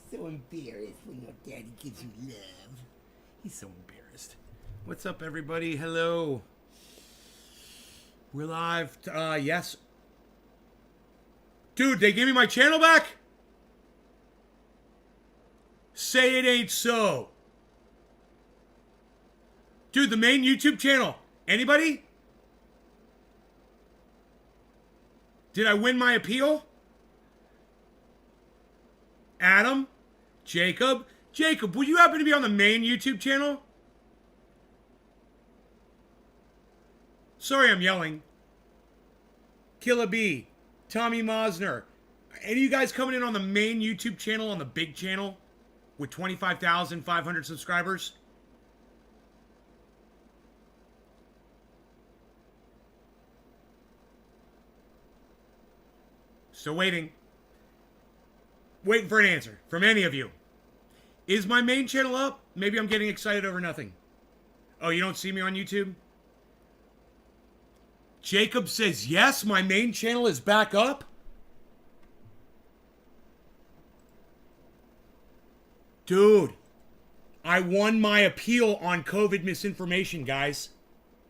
So embarrassed when your daddy gives you love. He's so embarrassed. What's up, everybody? Hello. We're live. Yes. Dude, they gave me my channel back? Say it ain't so. Dude, the main YouTube channel. Anybody? Did I win my appeal? Adam? Jacob? Jacob, would you happen to be on the main YouTube channel? Sorry I'm yelling. Killa B. Tommy Mosner. Any of you guys coming in on the main YouTube channel, on the big channel? With 25,500 subscribers? Still waiting. Waiting for an answer from any of you. Is my main channel up? Maybe I'm getting excited over nothing. Oh, you don't see me on YouTube? Jacob says, yes, my main channel is back up. Dude, I won my appeal on COVID misinformation, guys.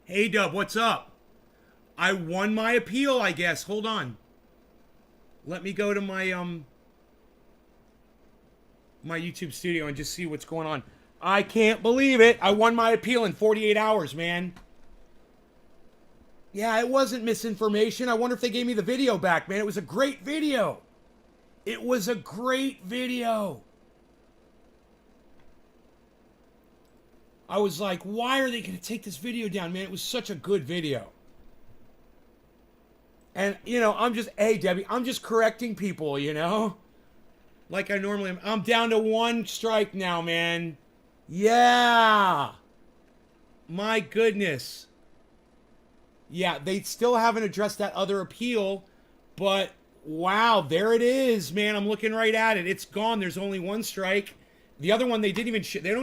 Hey, Dub, what's up? I won my appeal, I guess. Hold on. Let me go to my YouTube studio and just see what's going on. I can't believe it. I won my appeal in 48 hours, man. Yeah, it wasn't misinformation. I wonder if they gave me the video back, man. It was a great video. It was a great video. I was like, why are they going to take this video down, man? It was such a good video. And, you know, hey, Debbie, I'm just correcting people, you know? Like I normally am. I'm down to one strike now, man. Yeah. My goodness. Yeah, they still haven't addressed that other appeal, but wow, there it is, man. I'm looking right at it. It's gone. There's only one strike. The other one, they don't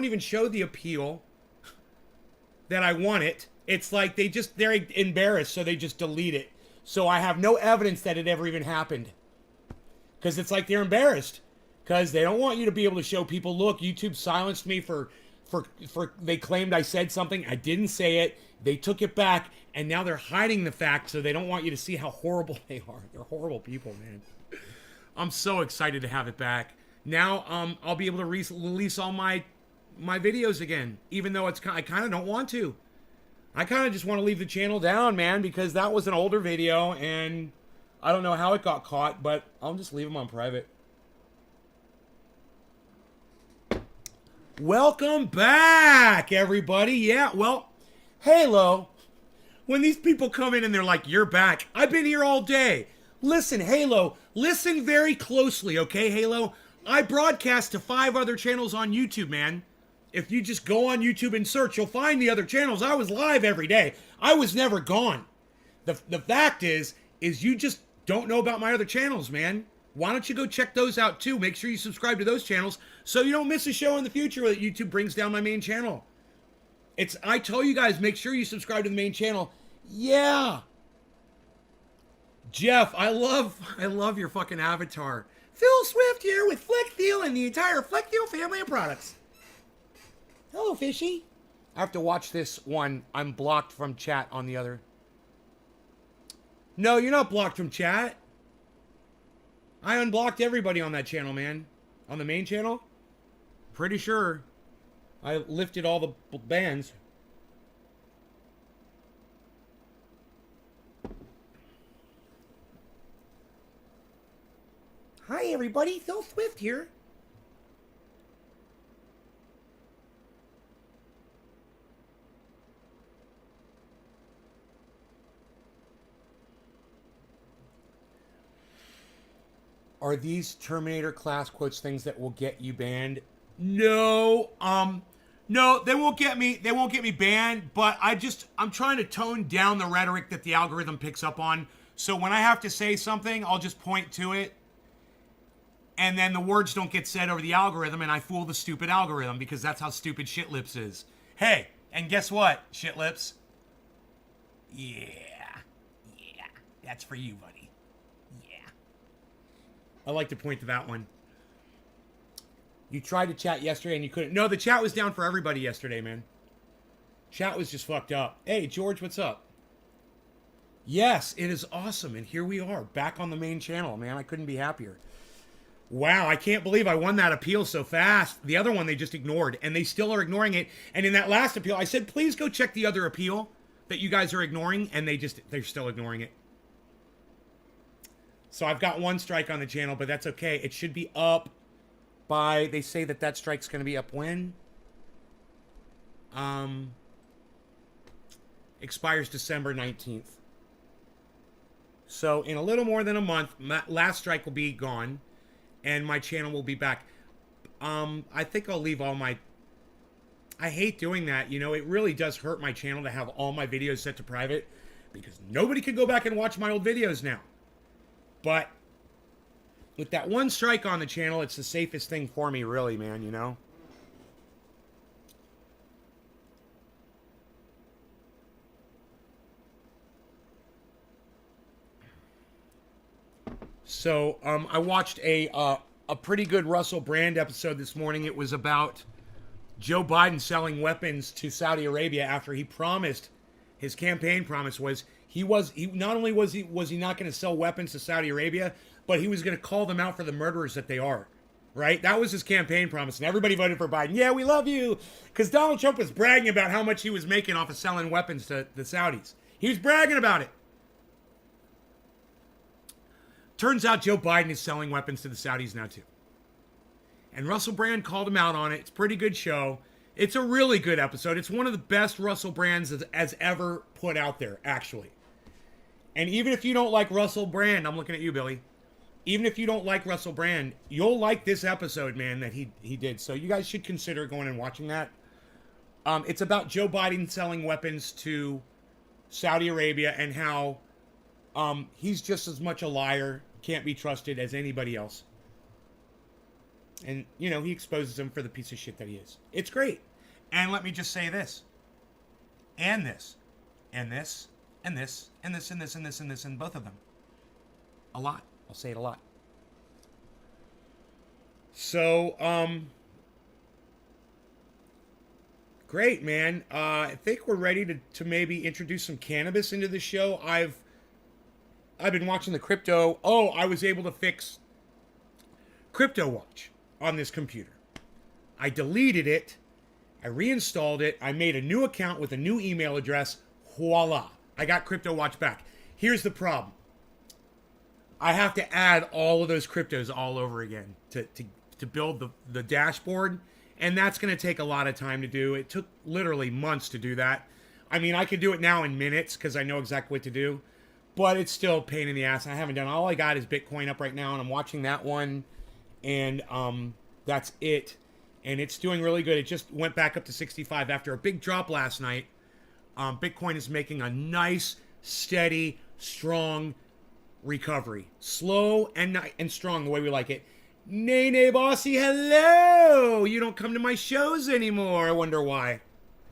even show the appeal that I won it. It's like they're embarrassed, so they just delete it. So I have no evidence that it ever even happened. Because it's like they're embarrassed. Because they don't want you to be able to show people, look, YouTube silenced me for they claimed I said something. I didn't say it. They took it back, and now they're hiding the fact, so they don't want you to see how horrible they are. They're horrible people, man. I'm so excited to have it back. Now I'll be able to release all my videos again, even though I kind of don't want to. I kind of just want to leave the channel down, man, because that was an older video, and I don't know how it got caught, but I'll just leave them on private. Welcome back, everybody. Yeah, well, Halo, when these people come in and they're like, you're back, I've been here all day. Listen, Halo, listen very closely, okay, Halo? I broadcast to 5 other channels on YouTube, man. If you just go on YouTube and search, you'll find the other channels. I was live every day. I was never gone. The fact is you just don't know about my other channels, man. Why don't you go check those out too? Make sure you subscribe to those channels so you don't miss a show in the future that YouTube brings down my main channel. I tell you guys, make sure you subscribe to the main channel. Yeah. Jeff, I love your fucking avatar. Phil Swift here with FleckFeel and the entire FleckFeel family of products. Hello, Fishy. I have to watch this one. I'm blocked from chat on the other. No, you're not blocked from chat. I unblocked everybody on that channel, man. On the main channel? Pretty sure. I lifted all the bans. Hi, everybody. Phil Swift here. Are these Terminator class quotes things that will get you banned? No, no, they won't get me banned, but I'm trying to tone down the rhetoric that the algorithm picks up on. So when I have to say something, I'll just point to it. And then the words don't get said over the algorithm, and I fool the stupid algorithm because that's how stupid Shitlips is. Hey, and guess what, Shitlips? Yeah, that's for you, buddy. I like to point to that one. You tried to chat yesterday and you couldn't. No, the chat was down for everybody yesterday, man. Chat was just fucked up. Hey, George, what's up? Yes, it is awesome. And here we are, back on the main channel, man. I couldn't be happier. Wow, I can't believe I won that appeal so fast. The other one they just ignored, and they still are ignoring it. And in that last appeal, I said, please go check the other appeal that you guys are ignoring, and they're still ignoring it. So I've got one strike on the channel, but that's okay. It should be up by, they say that strike's going to be up when? Expires December 19th. So in a little more than a month, last strike will be gone, and my channel will be back. I think I'll leave all my... I hate doing that. You know, it really does hurt my channel to have all my videos set to private, because nobody can go back and watch my old videos now. But with that one strike on the channel, it's the safest thing for me, really, man, you know? So, I watched a pretty good Russell Brand episode this morning. It was about Joe Biden selling weapons to Saudi Arabia after he promised, his campaign promise was, he not only was he not going to sell weapons to Saudi Arabia, but he was going to call them out for the murderers that they are. Right? That was his campaign promise, and everybody voted for Biden. Yeah, we love you, because Donald Trump was bragging about how much he was making off of selling weapons to the Saudis. He was bragging about it. Turns out Joe Biden is selling weapons to the Saudis now too. And Russell Brand called him out on it. It's a pretty good show. It's a really good episode. It's one of the best Russell Brands has ever put out there, actually. And even if you don't like Russell Brand, I'm looking at you, Billy. Even if you don't like Russell Brand, you'll like this episode, man, that he did. So you guys should consider going and watching that. It's about Joe Biden selling weapons to Saudi Arabia and how he's just as much a liar, can't be trusted as anybody else. And, you know, he exposes him for the piece of shit that he is. It's great. And let me just say this. And this. And this. And this. And this. And this. And this. And this. And both of them. A lot. I'll say it a lot. So, great, man. I think we're ready to maybe introduce some cannabis into the show. I've been watching the crypto. Oh, I was able to fix Crypto Watch on this computer. I deleted it. I reinstalled it. I made a new account with a new email address. Voila. I got Crypto Watch back. Here's the problem. I have to add all of those cryptos all over again to build the dashboard. And that's going to take a lot of time to do. It took literally months to do that. I mean, I could do it now in minutes because I know exactly what to do. But it's still a pain in the ass. I haven't done. All I got is Bitcoin up right now, and I'm watching that one. And that's it. And it's doing really good. It just went back up to 65 after a big drop last night. Bitcoin is making a nice, steady, strong recovery. Slow and strong, the way we like it. Nay, bossy, hello! You don't come to my shows anymore. I wonder why.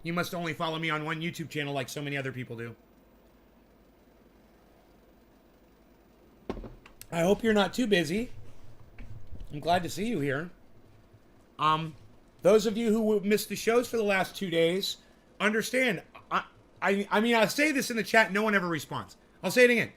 You must only follow me on one YouTube channel like so many other people do. I hope you're not too busy. I'm glad to see you here. Those of you who missed the shows for the last 2 days, understand. I mean, I'll say this in the chat. No one ever responds. I'll say it again.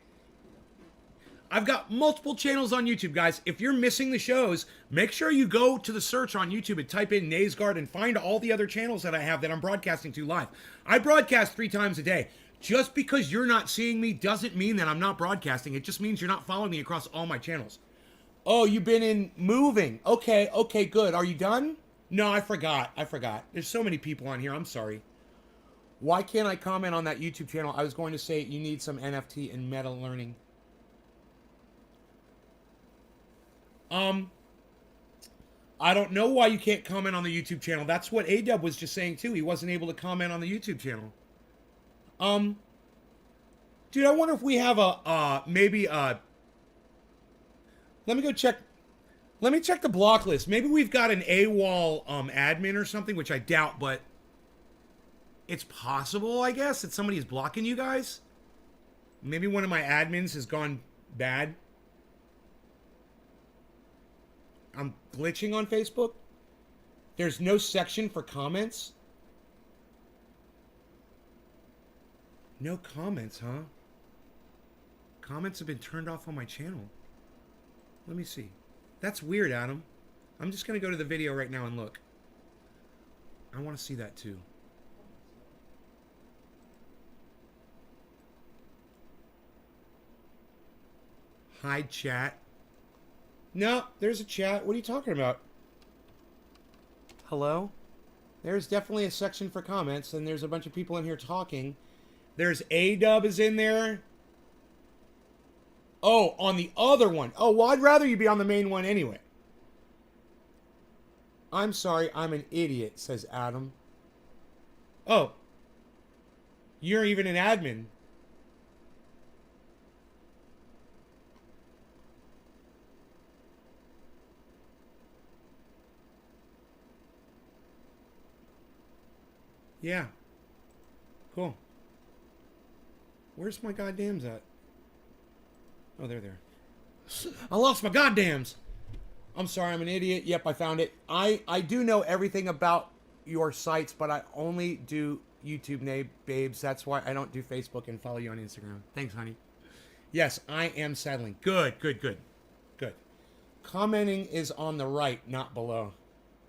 I've got multiple channels on YouTube, guys. If you're missing the shows, make sure you go to the search on YouTube and type in Naysguard and find all the other channels that I have that I'm broadcasting to live. I broadcast 3 times a day. Just because you're not seeing me doesn't mean that I'm not broadcasting. It just means you're not following me across all my channels. Oh, you've been in moving. Okay, good. Are you done? No, I forgot. There's so many people on here. I'm sorry. Why can't I comment on that YouTube channel? I was going to say you need some NFT and meta learning. I don't know why you can't comment on the YouTube channel. That's what A-Dub was just saying too. He wasn't able to comment on the YouTube channel. Dude, I wonder if we have let me go check. Let me check the block list. Maybe we've got an AWOL admin or something, which I doubt, but it's possible, I guess, that somebody is blocking you guys. Maybe one of my admins has gone bad. I'm glitching on Facebook. There's no section for comments? No comments, huh? Comments have been turned off on my channel. Let me see. That's weird, Adam. I'm just going to go to the video right now and look. I want to see that too. Hide chat. No, there's a chat. What are you talking about? Hello? There's definitely a section for comments, and there's a bunch of people in here talking. There's A-Dub is in there. Oh, on the other one. Oh, well, I'd rather you be on the main one anyway. I'm sorry, I'm an idiot, says Adam. Oh. You're even an admin. Yeah. Cool. Where's my goddams at? Oh, they're there. I lost my goddams. I'm sorry, I'm an idiot. Yep, I found it. I do know everything about your sites, but I only do YouTube, babes. That's why I don't do Facebook and follow you on Instagram. Thanks, honey. Yes, I am settling. Good, good, good. Good. Commenting is on the right, not below.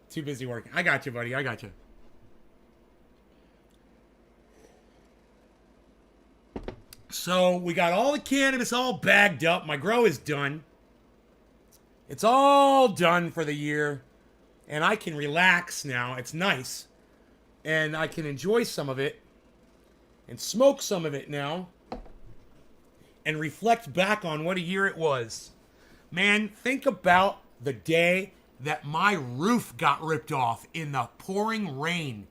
Too busy working. I got you, buddy. I got you. So we got all the cannabis all bagged up. My grow is done. It's all done for the year. And I can relax now. It's nice. And I can enjoy some of it. And smoke some of it now. And reflect back on what a year it was. Man, think about the day that my roof got ripped off in the pouring rain.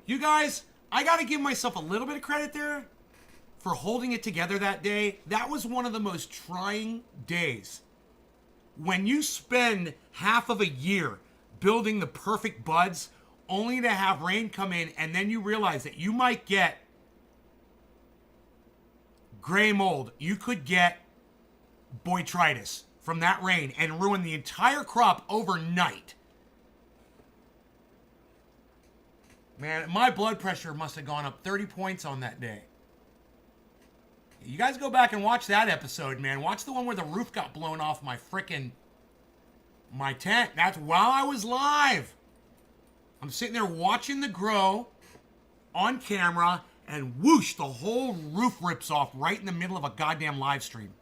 You guys, I got to give myself a little bit of credit there for holding it together that day. That was one of the most trying days. When you spend half of a year building the perfect buds, only to have rain come in, and then you realize that you might get gray mold. You could get botrytis from that rain and ruin the entire crop overnight. Man, my blood pressure must have gone up 30 points on that day. You guys go back and watch that episode, man. Watch the one where the roof got blown off my tent. That's while I was live. I'm sitting there watching the grow on camera, and whoosh, the whole roof rips off right in the middle of a goddamn live stream.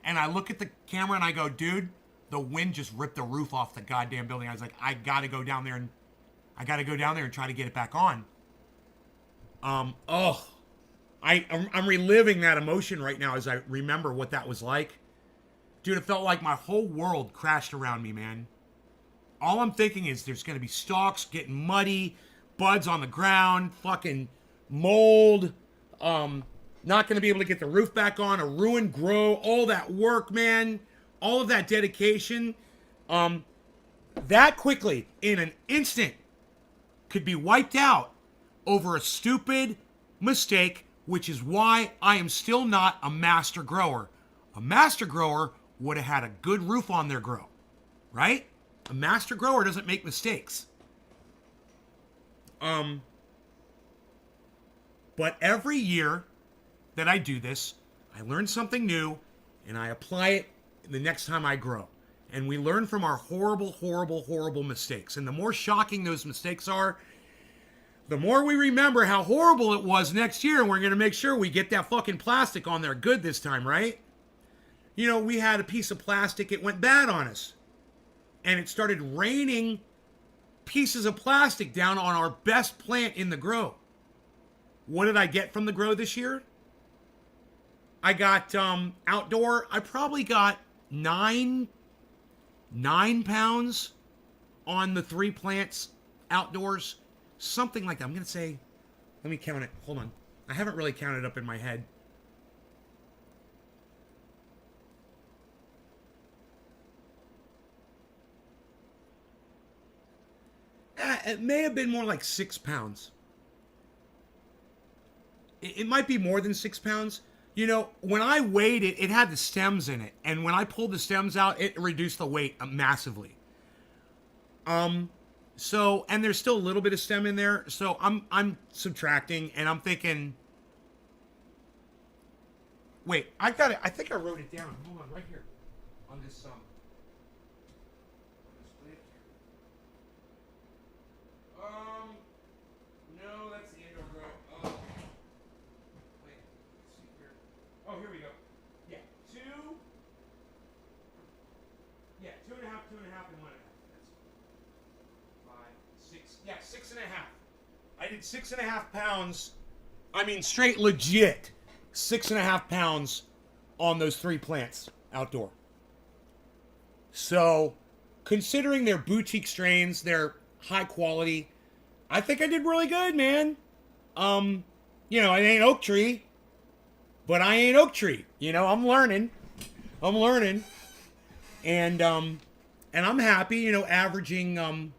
And I look at the camera and I go, dude, the wind just ripped the roof off the goddamn building. I was like, I gotta go down there and try to get it back on. I'm reliving that emotion right now as I remember what that was like. Dude, it felt like my whole world crashed around me, man. All I'm thinking is there's going to be stalks getting muddy, buds on the ground, fucking mold, not going to be able to get the roof back on, a ruined grow, all that work, man, all of that dedication, that quickly, in an instant, could be wiped out over a stupid mistake, which is why I am still not a master grower. A master grower would have had a good roof on their grow, right? A master grower doesn't make mistakes. But every year that I do this, I learn something new and I apply it the next time I grow. And we learn from our horrible, horrible, horrible mistakes. And the more shocking those mistakes are, the more we remember how horrible it was next year, and we're going to make sure we get that fucking plastic on there good this time, right? You know, we had a piece of plastic, it went bad on us. And it started raining pieces of plastic down on our best plant in the grow. What did I get from the grow this year? I got outdoor, I probably got 9 pounds on the 3 plants outdoors. Something like that. I'm going to say, let me count it. Hold on. I haven't really counted up in my head. It may have been more like 6 pounds. It might be more than 6 pounds. You know, when I weighed it, it had the stems in it. And when I pulled the stems out, it reduced the weight massively. So, and there's still a little bit of stem in there. So I'm subtracting, and I'm thinking, wait, I got it. I think I wrote it down. Hold on, right here on this no, that's the indoor grow. Wait, let's see here. Oh, here we go. Yeah, two and a half, and 1.5. That's 5, 6. Yeah, 6.5. I did 6.5 pounds. I mean, straight legit 6.5 pounds on those 3 plants outdoor. So, considering they're boutique strains, they're high quality, I think I did really good, man. You know, I ain't oak tree, but I ain't oak tree. You know, I'm learning, and I'm happy. You know, averaging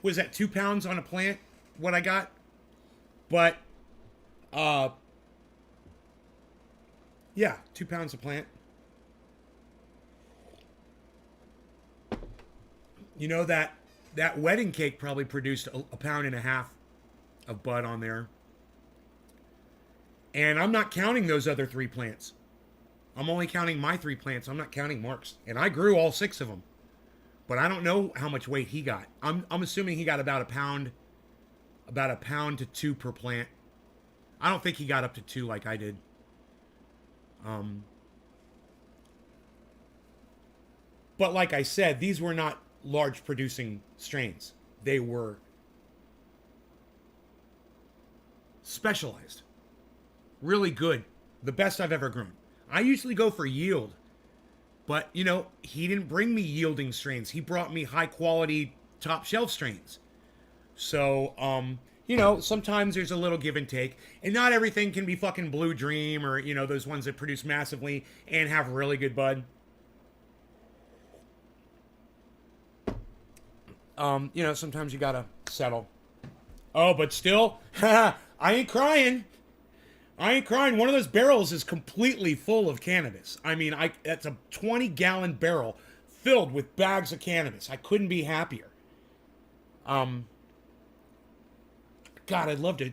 was that 2 pounds on a plant? What I got, but yeah, 2 pounds a plant. You know that wedding cake probably produced a pound and a half of bud on there. And I'm not counting those other 3 plants. I'm only counting my 3 plants. I'm not counting Mark's. And I grew all 6 of them. But I don't know how much weight he got. I'm assuming he got about a pound to 2 per plant. I don't think he got up to 2 like I did. But like I said, these were not large producing strains. They were specialized. Really good. The best I've ever grown. I usually go for yield. But, you know, he didn't bring me yielding strains. He brought me high quality top shelf strains. So, you know, sometimes there's a little give and take. And not everything can be fucking Blue Dream or, you know, those ones that produce massively and have really good bud. You know, sometimes you gotta settle. Oh, but still, I ain't crying. One of those barrels is completely full of cannabis. I mean, that's a 20-gallon barrel filled with bags of cannabis. I couldn't be happier. God, I'd love to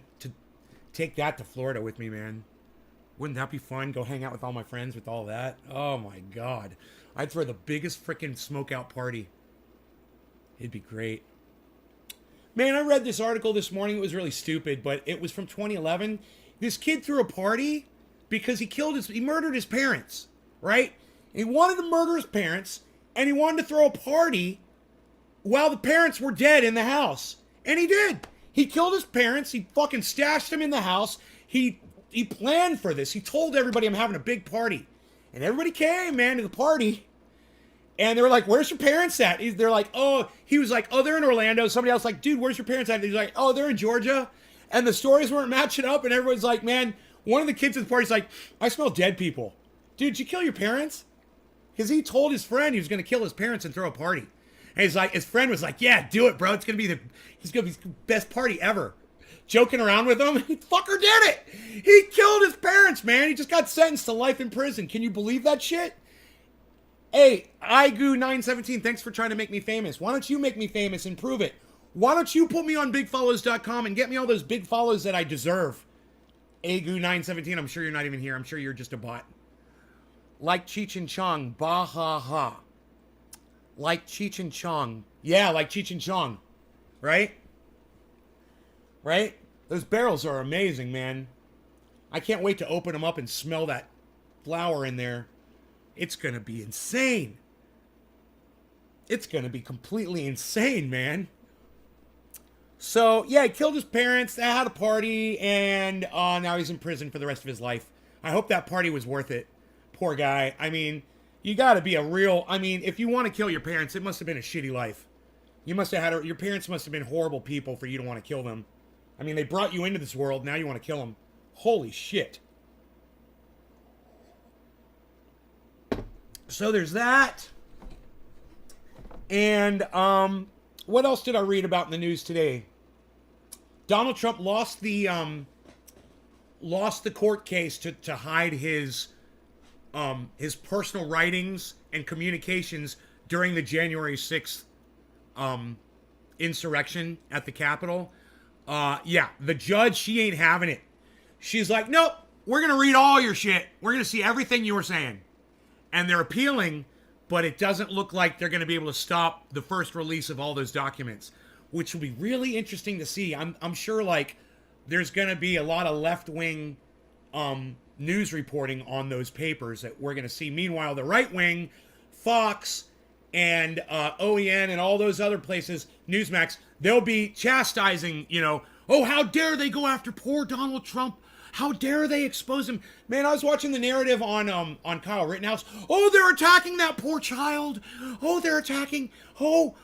take that to Florida with me, man. Wouldn't that be fun? Go hang out with all my friends with all that. Oh my God. I'd throw the biggest freaking smoke out party. It'd be great. Man, I read this article this morning. It was really stupid, but it was from 2011. This kid threw a party because he murdered his parents, right? He wanted to murder his parents, and he wanted to throw a party while the parents were dead in the house. And he did. He killed his parents. He fucking stashed them in the house. He planned for this. He told everybody, I'm having a big party. And everybody came, man, to the party. And they were like, where's your parents at? They're like, oh, he was like, oh, they're in Orlando. Somebody else like, dude, where's your parents at? He's like, oh, they're in Georgia. And the stories weren't matching up. And everyone's like, man, one of the kids at the party's like, I smell dead people. Dude, did you kill your parents? Because he told his friend he was going to kill his parents and throw a party. And he's like, his friend was like, yeah, do it, bro. It's going to be the best party ever. Joking around with him. He fucker did it. He killed his parents, man. He just got sentenced to life in prison. Can you believe that shit? Hey, IGoo917, thanks for trying to make me famous. Why don't you make me famous and prove it? Why don't you put me on bigfollows.com and get me all those big follows that I deserve? IGoo917, I'm sure you're not even here. I'm sure you're just a bot. Like Cheech and Chong, bah ha ha. Like Cheech and Chong. Yeah, like Cheech and Chong. Right? Right? Those barrels are amazing, man. I can't wait to open them up and smell that flower in there. It's going to be insane. It's going to be completely insane, man. So, yeah, he killed his parents, they had a party, and now he's in prison for the rest of his life. I hope that party was worth it. Poor guy. I mean, you got to be if you want to kill your parents, it must have been a shitty life. Your parents must have been horrible people for you to want to kill them. I mean, they brought you into this world, now you want to kill them. Holy shit. So there's that. And what else did I read about in the news today? Donald Trump lost the court case to hide his personal writings and communications during the January 6th insurrection at the Capitol. Yeah, the judge, she ain't having it. She's like, nope, we're going to read all your shit. We're going to see everything you were saying. And they're appealing, but it doesn't look like they're going to be able to stop the first release of all those documents, which will be really interesting to see. I'm sure, like, there's going to be a lot of left-wing news reporting on those papers that we're going to see. Meanwhile, the right-wing, Fox and OEN and all those other places, Newsmax, they'll be chastising, oh, how dare they go after poor Donald Trump? How dare they expose him? Man, I was watching the narrative on Kyle Rittenhouse. Oh, they're attacking that poor child. Oh, they're attacking. Oh,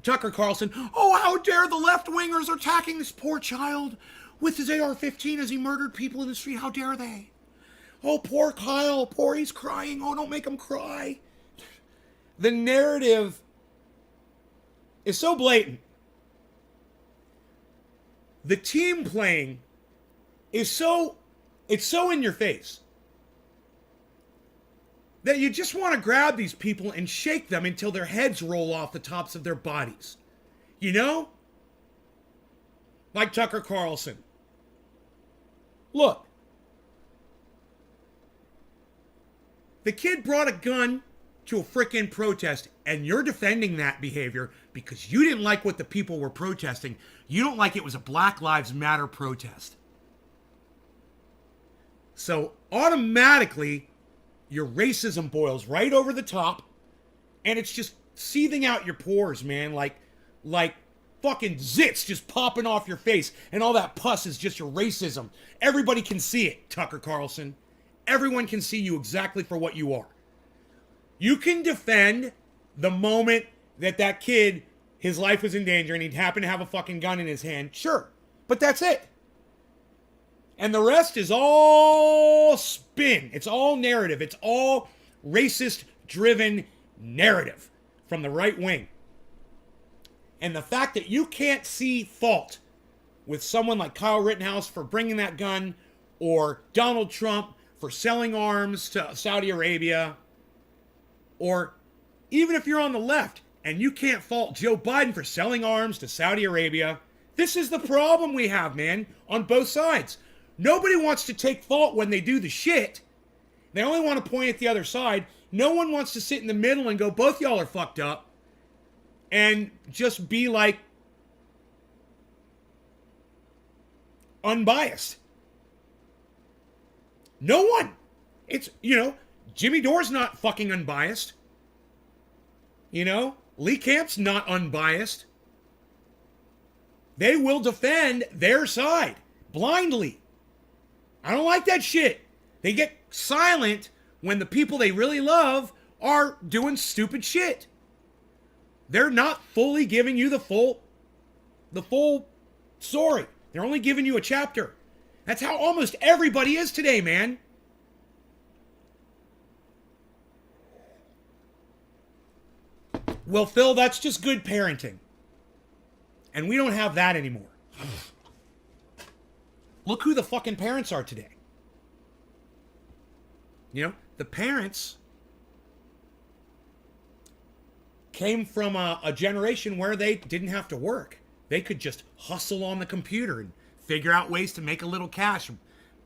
Tucker Carlson. Oh, how dare the left-wingers are attacking this poor child with his AR-15 as he murdered people in the street. How dare they? Oh, poor Kyle. Poor, he's crying. Oh, don't make him cry. The narrative is so blatant. The team playing is so in your face that you just want to grab these people and shake them until their heads roll off the tops of their bodies. Like Tucker Carlson. Look. The kid brought a gun to a frickin' protest, and you're defending that behavior because you didn't like what the people were protesting. You don't like it was a Black Lives Matter protest. So automatically, your racism boils right over the top, and it's just seething out your pores, man, like fucking zits just popping off your face, and all that pus is just your racism. Everybody can see it, Tucker Carlson. Everyone can see you exactly for what you are. You can defend the moment that kid, his life was in danger and he'd happen to have a fucking gun in his hand. Sure. But that's it. And the rest is all spin. It's all narrative. It's all racist-driven narrative from the right wing. And the fact that you can't see fault with someone like Kyle Rittenhouse for bringing that gun, or Donald Trump for selling arms to Saudi Arabia, or even if you're on the left and you can't fault Joe Biden for selling arms to Saudi Arabia, this is the problem we have, man, on both sides. Nobody wants to take fault when they do the shit. They only want to point at the other side. No one wants to sit in the middle and go, both y'all are fucked up, and just be like unbiased. No one. It's, Jimmy Dore's not fucking unbiased. Lee Camp's not unbiased. They will defend their side blindly. I don't like that shit. They get silent when the people they really love are doing stupid shit. They're not fully giving you the full story. They're only giving you a chapter. That's how almost everybody is today, man. Well, Phil, that's just good parenting. And we don't have that anymore. Look who the fucking parents are today. The parents came from a generation where they didn't have to work. They could just hustle on the computer and figure out ways to make a little cash,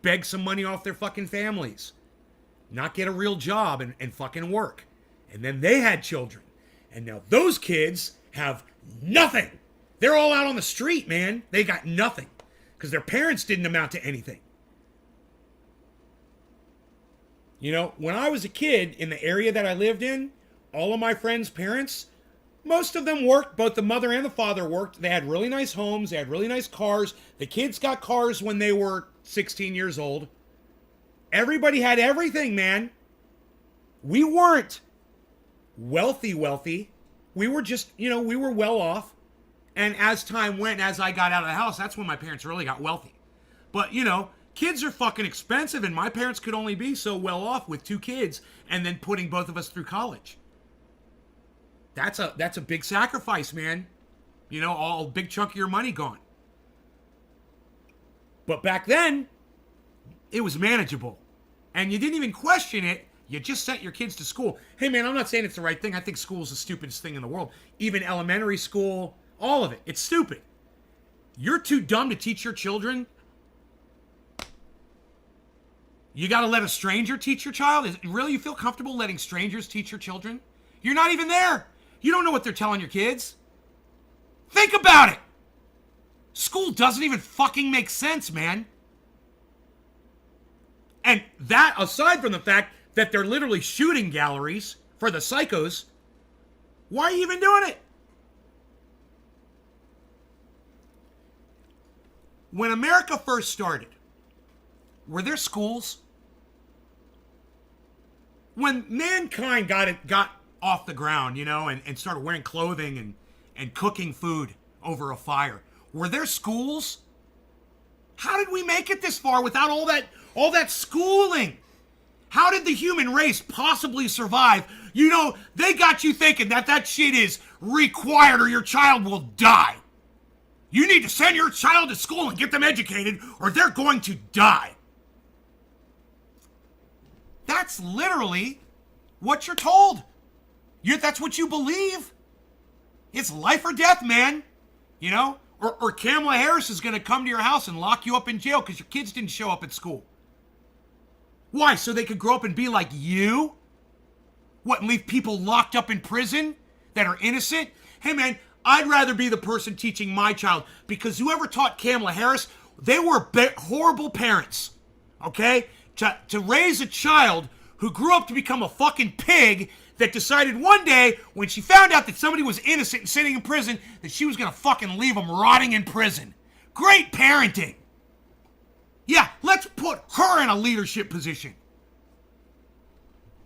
beg some money off their fucking families, not get a real job and fucking work. And then they had children. And now those kids have nothing. They're all out on the street, man. They got nothing because their parents didn't amount to anything. When I was a kid in the area that I lived in, all of my friends' parents, most of them worked. Both the mother and the father worked. They had really nice homes. They had really nice cars. The kids got cars when they were 16 years old. Everybody had everything, man. We weren't wealthy. We were just, we were well off. And as time went, as I got out of the house, that's when my parents really got wealthy. But, kids are fucking expensive, and my parents could only be so well off with 2 kids and then putting both of us through college. That's a big sacrifice, man. A big chunk of your money gone. But back then, it was manageable. And you didn't even question it You just sent your kids to school. Hey, man, I'm not saying it's the right thing. I think school is the stupidest thing in the world. Even elementary school, all of it. It's stupid. You're too dumb to teach your children. You got to let a stranger teach your child? Really, you feel comfortable letting strangers teach your children? You're not even there. You don't know what they're telling your kids. Think about it. School doesn't even fucking make sense, man. And that, aside from the fact that they're literally shooting galleries for the psychos, why are you even doing it? When America first started, were there schools? When mankind got off the ground, and started wearing clothing and cooking food over a fire, were there schools? How did we make it this far without all that schooling? How did the human race possibly survive? They got you thinking that shit is required or your child will die. You need to send your child to school and get them educated or they're going to die. That's literally what you're told. That's what you believe. It's life or death, man. Or Kamala Harris is going to come to your house and lock you up in jail because your kids didn't show up at school. Why? So they could grow up and be like you? What, and leave people locked up in prison that are innocent? Hey, man, I'd rather be the person teaching my child because whoever taught Kamala Harris, they were horrible parents, okay? To raise a child who grew up to become a fucking pig that decided one day when she found out that somebody was innocent and sitting in prison that she was going to fucking leave them rotting in prison. Great parenting. Yeah, let's put her in a leadership position.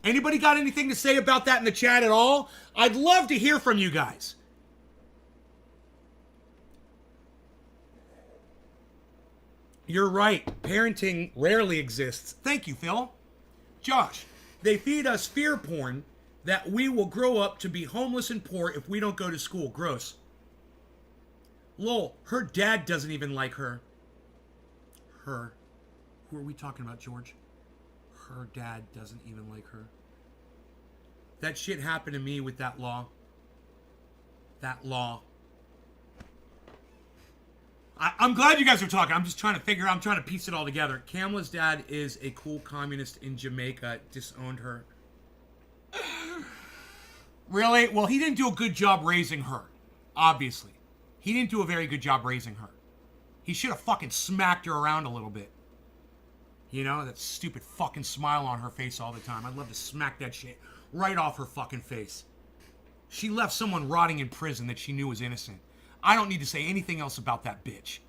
Anybody got anything to say about that in the chat at all? I'd love to hear from you guys. You're right. Parenting rarely exists. Thank you, Phil. Josh, they feed us fear porn that we will grow up to be homeless and poor if we don't go to school. Gross. Lol, her dad doesn't even like her. Her. Who are we talking about, George? Her dad doesn't even like her. That shit happened to me with that law. That law. I'm glad you guys are talking. I'm just trying to piece it all together. Kamala's dad is a cool communist in Jamaica. Disowned her. Really? Well, he didn't do a good job raising her. Obviously. He didn't do a very good job raising her. He should have fucking smacked her around a little bit. That stupid fucking smile on her face all the time. I'd love to smack that shit right off her fucking face. She left someone rotting in prison that she knew was innocent. I don't need to say anything else about that bitch.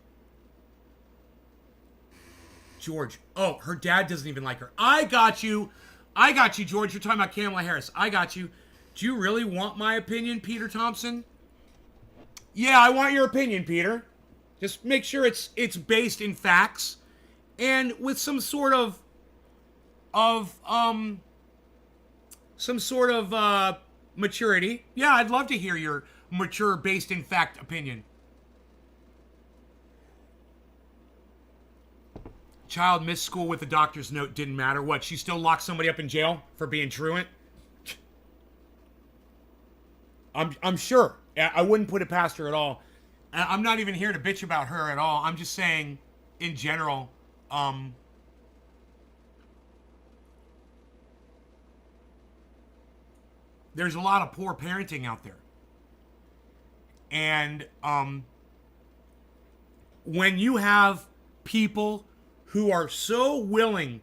George. Oh, her dad doesn't even like her. I got you, George. You're talking about Kamala Harris. I got you. Do you really want my opinion, Peter Thompson? Yeah, I want your opinion, Peter. Just make sure it's based in facts and with some sort of maturity. Yeah, I'd love to hear your mature, based in fact opinion. Child missed school with a doctor's note, didn't matter. What, she still locked somebody up in jail for being truant? I'm sure. I wouldn't put it past her at all. I'm not even here to bitch about her at all. I'm just saying, in general, there's a lot of poor parenting out there. And when you have people who are so willing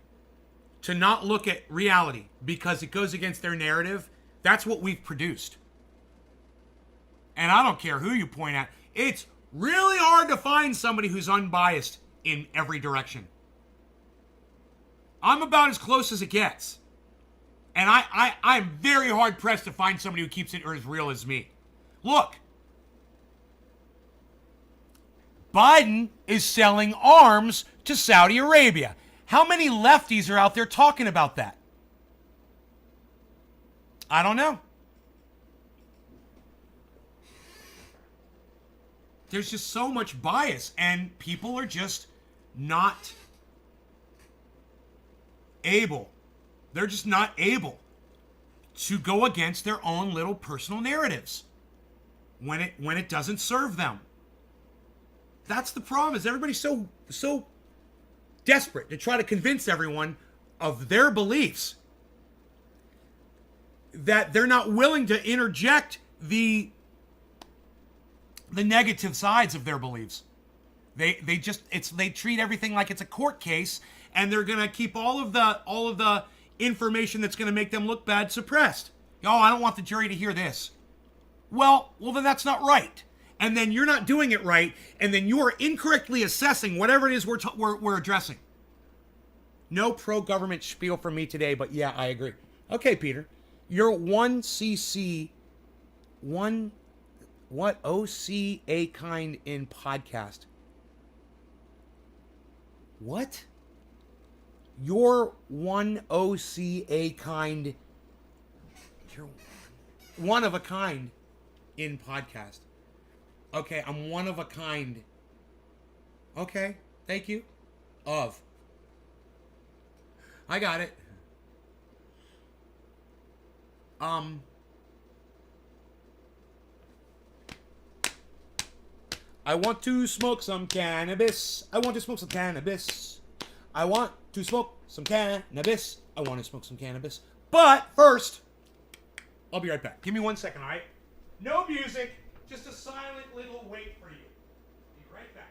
to not look at reality because it goes against their narrative, that's what we've produced. And I don't care who you point at. It's really hard to find somebody who's unbiased in every direction. I'm about as close as it gets. And I'm very hard pressed to find somebody who keeps it as real as me. Look. Biden is selling arms to Saudi Arabia. How many lefties are out there talking about that? I don't know. There's just so much bias, and people are just not able They're just not able to go against their own little personal narratives when it doesn't serve them. That's the problem. Is everybody's so desperate to try to convince everyone of their beliefs that they're not willing to interject the negative sides of their beliefs. They treat everything like it's a court case, and they're gonna keep all of the information that's gonna make them look bad suppressed. Oh, I don't want the jury to hear this. Well, then that's not right. And then you're not doing it right, and then you are incorrectly assessing whatever it is we're addressing. No pro-government spiel from me today, but yeah, I agree. Okay, Peter, you're 1cc, what OCA kind in podcast? What? You're 1OCA kind. You're one of a kind in podcast. Okay, I'm one of a kind. Okay, thank you. Of. I got it. I want to smoke some cannabis. I want to smoke some cannabis. I want to smoke some cannabis. I want to smoke some cannabis. But first, I'll be right back. Give me 1 second, all right? No music, just a silent little wait for you. Be right back.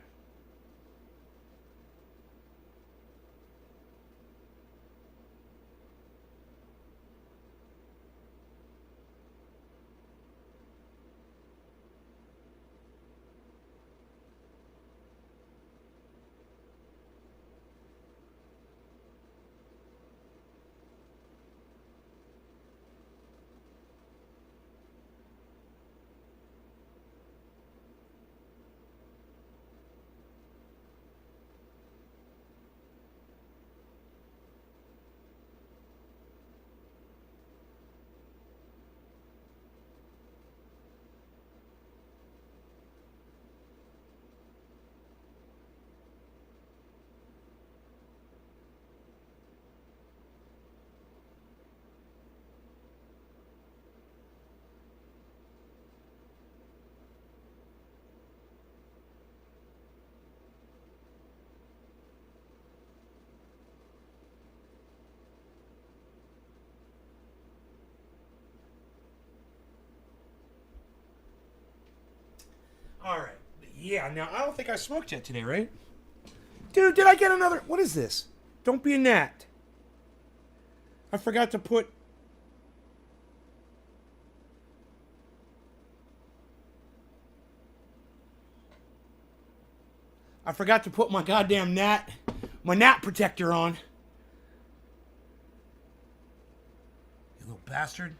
All right. Yeah, now I don't think I smoked yet today, right? Dude, did I get another... What is this? Don't be a gnat. I forgot to put... I forgot to put my goddamn gnat... My gnat protector on. You little bastard.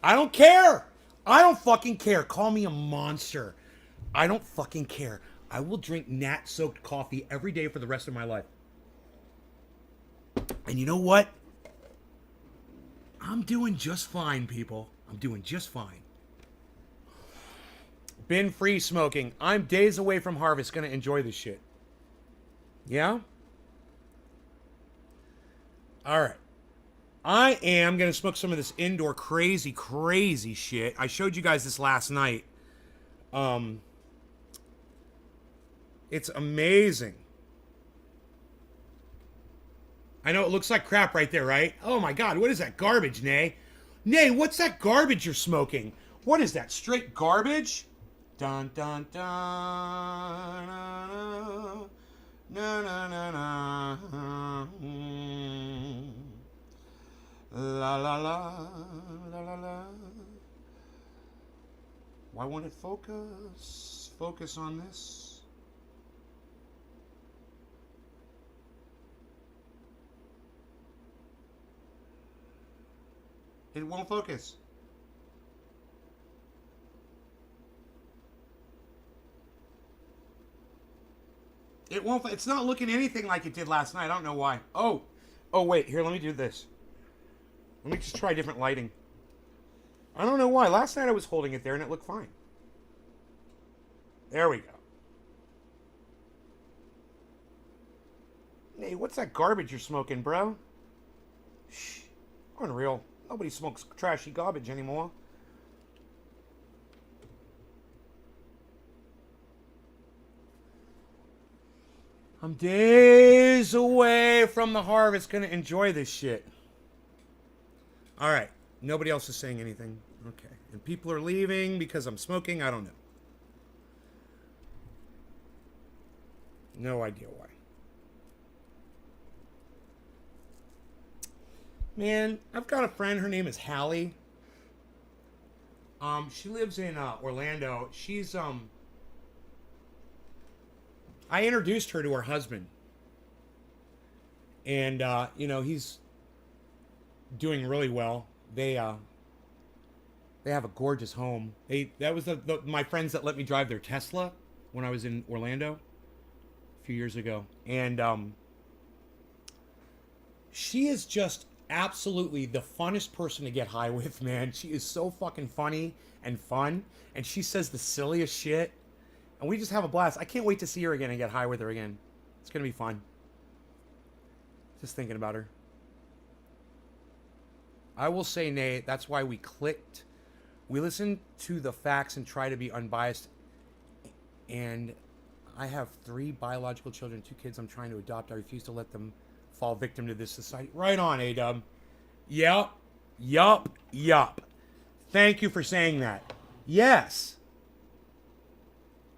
I don't care. I don't fucking care. Call me a monster. I don't fucking care. I will drink gnat-soaked coffee every day for the rest of my life. And you know what? I'm doing just fine, people. I'm doing just fine. Been free smoking. I'm days away from harvest. Gonna enjoy this shit. Yeah? Alright. I am going to smoke some of this indoor crazy shit. I showed you guys this last night. It's amazing. I know it looks like crap right there, right? Oh my god, what is that garbage, Nay? Nay, what's that garbage you're smoking? What is that, straight garbage? Dun dun dun. Na na na na. La la la la la la. Why won't it focus? Focus on this. It won't focus. It won't. It's not looking anything like it did last night. I don't know why. Oh wait. Here, let me do this. Let me just try different lighting. I don't know why. Last night I was holding it there and it looked fine. There we go. Hey, what's that garbage you're smoking, bro? Shh. Unreal. Nobody smokes trashy garbage anymore. I'm days away from the harvest. Gonna enjoy this shit. Alright. Nobody else is saying anything. Okay. And people are leaving because I'm smoking. I don't know. No idea why. Man, I've got a friend. Her name is Hallie. She lives in Orlando. I introduced her to her husband, and he's doing really well. They have a gorgeous home. That was my friends that let me drive their Tesla when I was in Orlando a few years ago, and she is just absolutely the funnest person to get high with, man. She is so fucking funny and fun, and she says the silliest shit, and we just have a blast. I can't wait to see her again and get high with her again. It's gonna be fun. Just thinking about her. I will say, Nate, that's why we clicked. We listen to the facts and try to be unbiased. And I have 3 biological children, 2 kids I'm trying to adopt. I refuse to let them fall victim to this society. Right on, A-Dub. Yup. Thank you for saying that. Yes.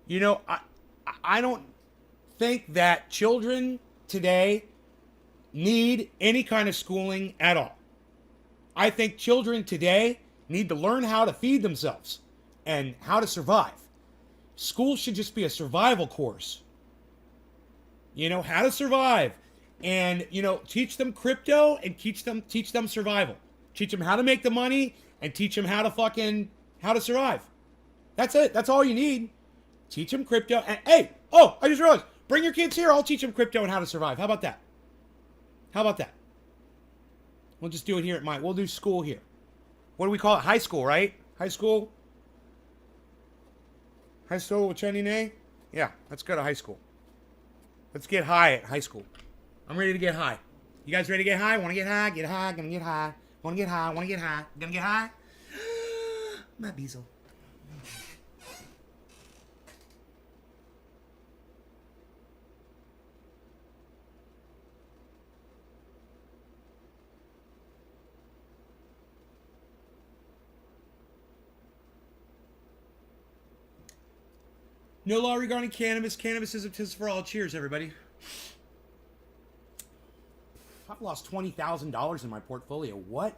You know, I don't think that children today need any kind of schooling at all. I think children today need to learn how to feed themselves and how to survive. School should just be a survival course. You know, how to survive. And, teach them crypto and teach them survival. Teach them how to make the money and teach them how to survive. That's it. That's all you need. Teach them crypto. And, hey, I just realized, bring your kids here. I'll teach them crypto and how to survive. How about that? We'll just do it here we'll do school here. What do we call it? High school, right? High school? High school with Chenny Nay? Yeah, let's go to high school. Let's get high at high school. I'm ready to get high. You guys ready to get high? Want to get high? Get high. Gonna get high. Want to get high? Want to get high? Gonna get high? My bezel. No law regarding cannabis. Cannabis is a tis for all. Cheers, everybody. I've lost $20,000 in my portfolio. What?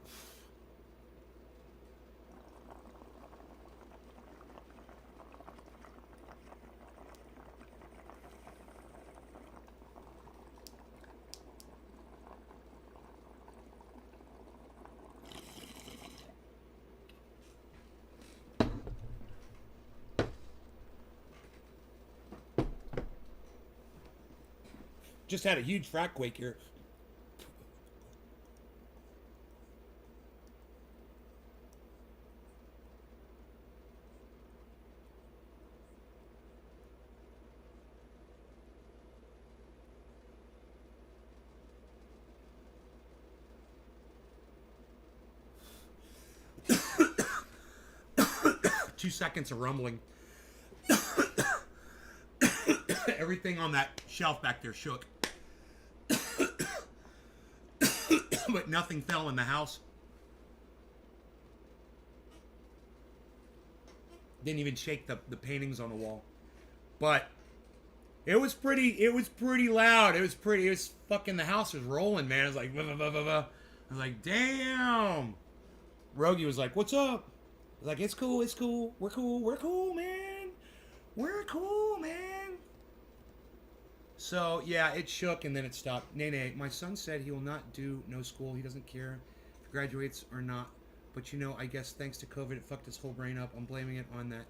Just had a huge frack quake here. Two seconds of rumbling. Everything on that shelf back there shook. But nothing fell in the house. Didn't even shake the paintings on the wall. But it was pretty loud. It was fucking, the house was rolling, man. It was like, blah, blah, blah, blah. I was like, damn. Rogie was like, what's up? I was like, it's cool. We're cool, man. We're cool, man. So, yeah, it shook and then it stopped. Nay, my son said he will not do no school. He doesn't care if he graduates or not. But, I guess thanks to COVID, it fucked his whole brain up. I'm blaming it on that.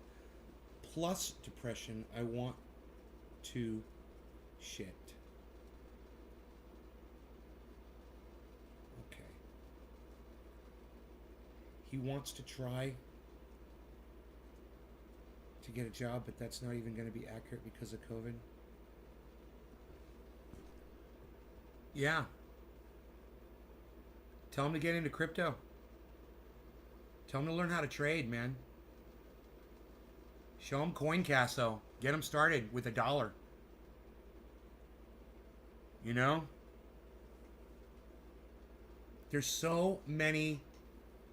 Plus depression. I want to shit. Okay. He wants to try to get a job, but that's not even going to be accurate because of COVID. Yeah. Tell them to get into crypto. Tell them to learn how to trade, man. Show them CoinCasso. Get them started with $1. You know? There's so many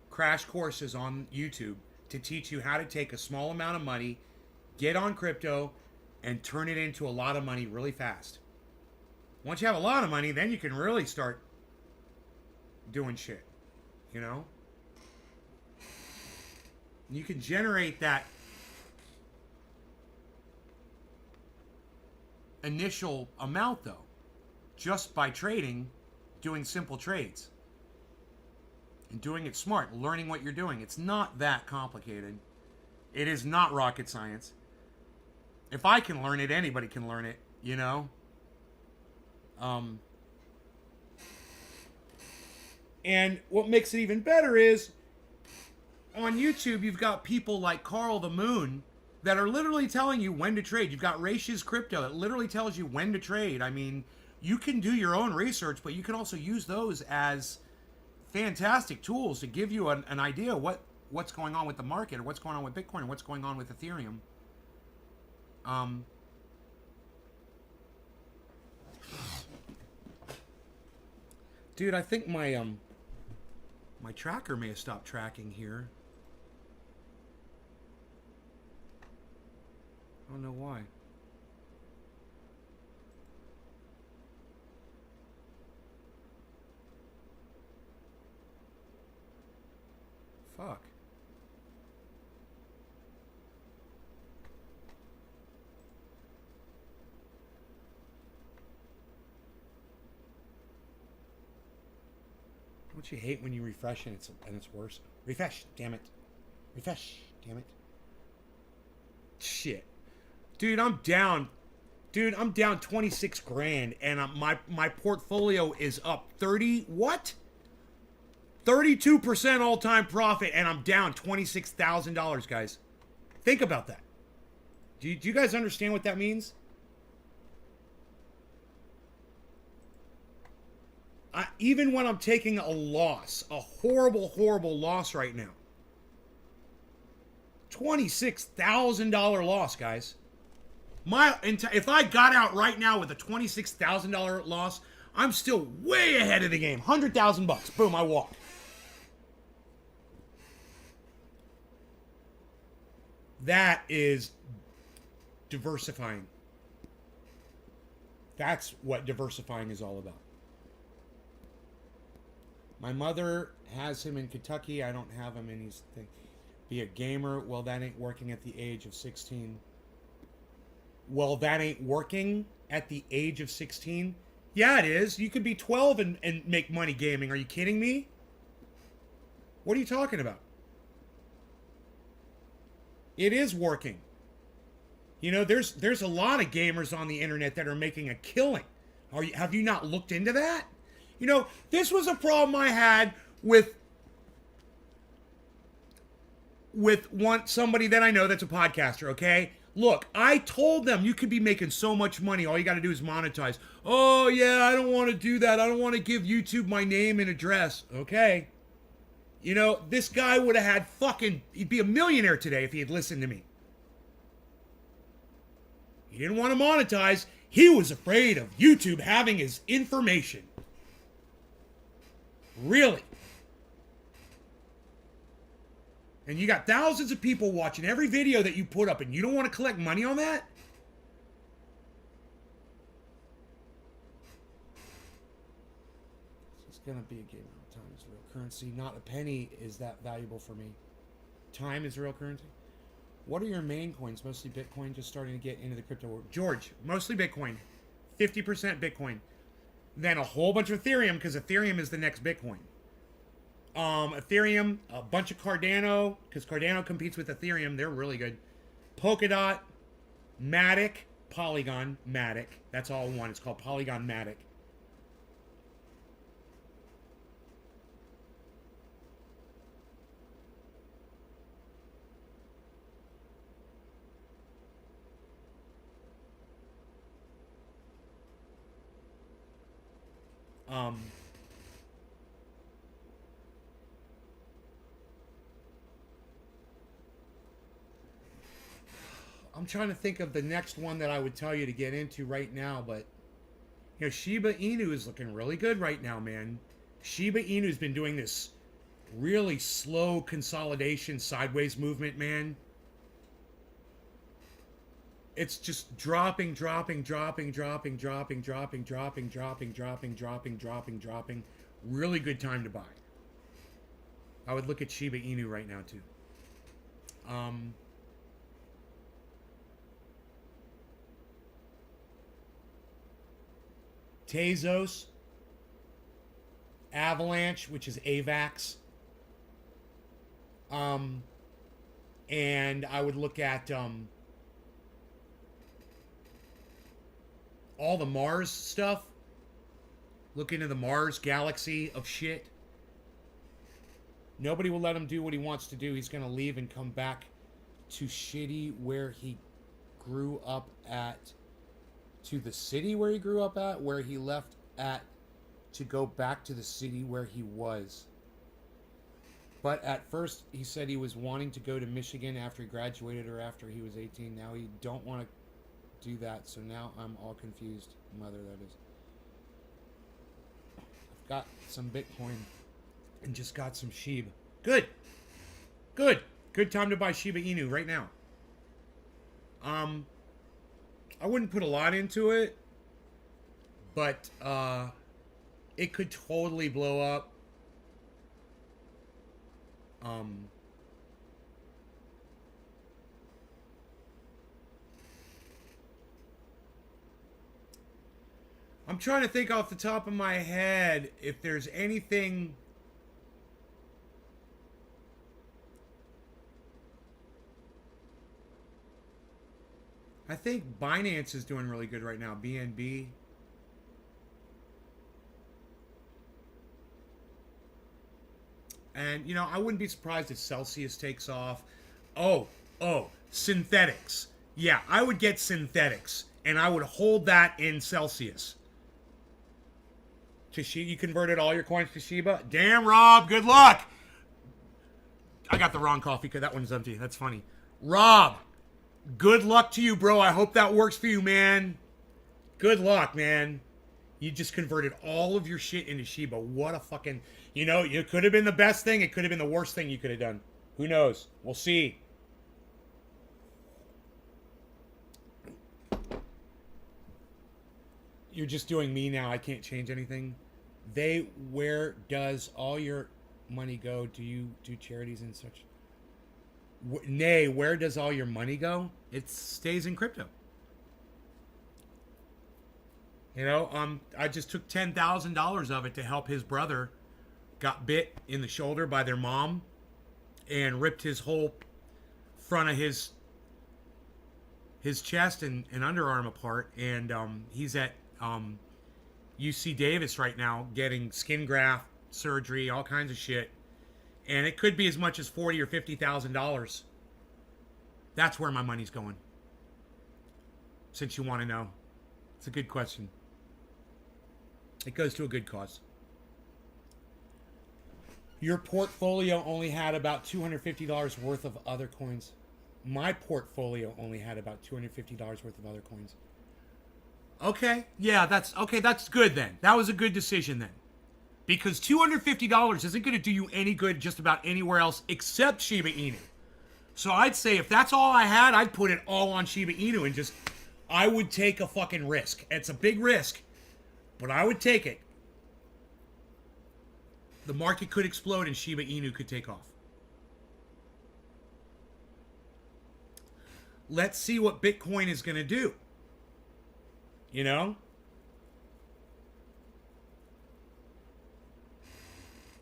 crash courses on YouTube to teach you how to take a small amount of money, get on crypto, and turn it into a lot of money really fast. Once you have a lot of money, then you can really start doing shit. You know? You can generate that initial amount, though, just by trading, doing simple trades. And doing it smart, learning what you're doing. It's not that complicated. It is not rocket science. If I can learn it, anybody can learn it, you know? And what makes it even better is, on YouTube, you've got people like Carl the Moon that are literally telling you when to trade. You've got Raysh's Crypto that literally tells you when to trade. I mean, you can do your own research, but you can also use those as fantastic tools to give you an idea what's going on with the market, or what's going on with Bitcoin, or what's going on with Ethereum. Dude, I think my my tracker may have stopped tracking here. I don't know why. Fuck. Don't you hate when you refresh and it's worse? Refresh, damn it. Refresh, damn it. Shit. Dude, I'm down. Dude, I'm down 26 grand and my portfolio is up 30 what? 32% all-time profit, and I'm down $26,000, guys. Think about that. Do you guys understand what that means? Even when I'm taking a loss, a horrible, horrible loss right now. $26,000 loss, guys. If I got out right now with a $26,000 loss, I'm still way ahead of the game. $100,000. Boom, I walk. That is diversifying. That's what diversifying is all about. My mother has him in Kentucky. I don't have him in his thing. Be a gamer. Well, that ain't working at the age of 16. Well, that ain't working at the age of 16? Yeah, it is. You could be 12 and make money gaming. Are you kidding me? What are you talking about? It is working. You know, there's a lot of gamers on the internet that are making a killing. Have you not looked into that? You know, this was a problem I had with somebody that I know that's a podcaster, okay? Look, I told them you could be making so much money. All you got to do is monetize. Oh, yeah, I don't want to do that. I don't want to give YouTube my name and address. Okay. You know, this guy would have had he'd be a millionaire today if he had listened to me. He didn't want to monetize. He was afraid of YouTube having his information. Really. And you got thousands of people watching every video that you put up, and you don't want to collect money on that? It's going to be a game. Time is real currency. Not a penny is that valuable for me. Time is real currency. What are your main coins? Mostly Bitcoin, just starting to get into the crypto world. George, mostly Bitcoin. 50% Bitcoin. Then a whole bunch of Ethereum, because Ethereum is the next Bitcoin. Ethereum, a bunch of Cardano, because Cardano competes with Ethereum. They're really good. Polkadot, Matic, Polygon, Matic. That's all one. It's called Polygon Matic. Um, I'm trying to think of the next one that I would tell you to get into right now, but Shiba Inu is looking really good right now, man. Shiba Inu's been doing this really slow consolidation sideways movement, man. It's just dropping, dropping, dropping, dropping, dropping, dropping, dropping, dropping, dropping, dropping, dropping, dropping. Really good time to buy. I would look at Shiba Inu right now too. Tezos, Avalanche, which is AVAX. And I would look at all the Mars stuff. Look into the Mars galaxy of shit. Nobody will let him do what he wants to do. He's going to leave and come back to shitty where he grew up at. To the city where he grew up at, where he left at, to go back to the city where he was. But at first, he said he was wanting to go to Michigan after he graduated or after he was 18. Now he don't want to do that, so now I'm all confused. Mother, that is. I've got some Bitcoin and just got some Shiba. Good. Good. Good time to buy Shiba Inu right now. I wouldn't put a lot into it, but it could totally blow up. I'm trying to think off the top of my head if there's anything. I think Binance is doing really good right now. BNB. And, I wouldn't be surprised if Celsius takes off. Oh, synthetics. Yeah, I would get synthetics. And I would hold that in Celsius. You converted all your coins to Shiba? Damn, Rob, good luck. I got the wrong coffee because that one's empty. That's funny. Rob, good luck to you, bro. I hope that works for you, man. Good luck, man. You just converted all of your shit into Shiba. What a fucking... it could have been the best thing. It could have been the worst thing you could have done. Who knows? We'll see. You're just doing me now. I can't change anything. Where does all your money go? Do you do charities and such? Nay, where does all your money go? It stays in crypto. I just took $10,000 of it to help his brother. Got bit in the shoulder by their mom and ripped his whole front of his chest and underarm apart. And he's at UC Davis right now getting skin graft surgery, all kinds of shit. And it could be as much as $40,000 or $50,000. That's where my money's going. Since you want to know. It's a good question. It goes to a good cause. Your portfolio only had about $250 worth of other coins. My portfolio only had about $250 worth of other coins. Okay. Yeah, that's good then. That was a good decision then. Because $250 isn't going to do you any good just about anywhere else except Shiba Inu. So I'd say if that's all I had, I'd put it all on Shiba Inu and I would take a fucking risk. It's a big risk, but I would take it. The market could explode and Shiba Inu could take off. Let's see what Bitcoin is going to do.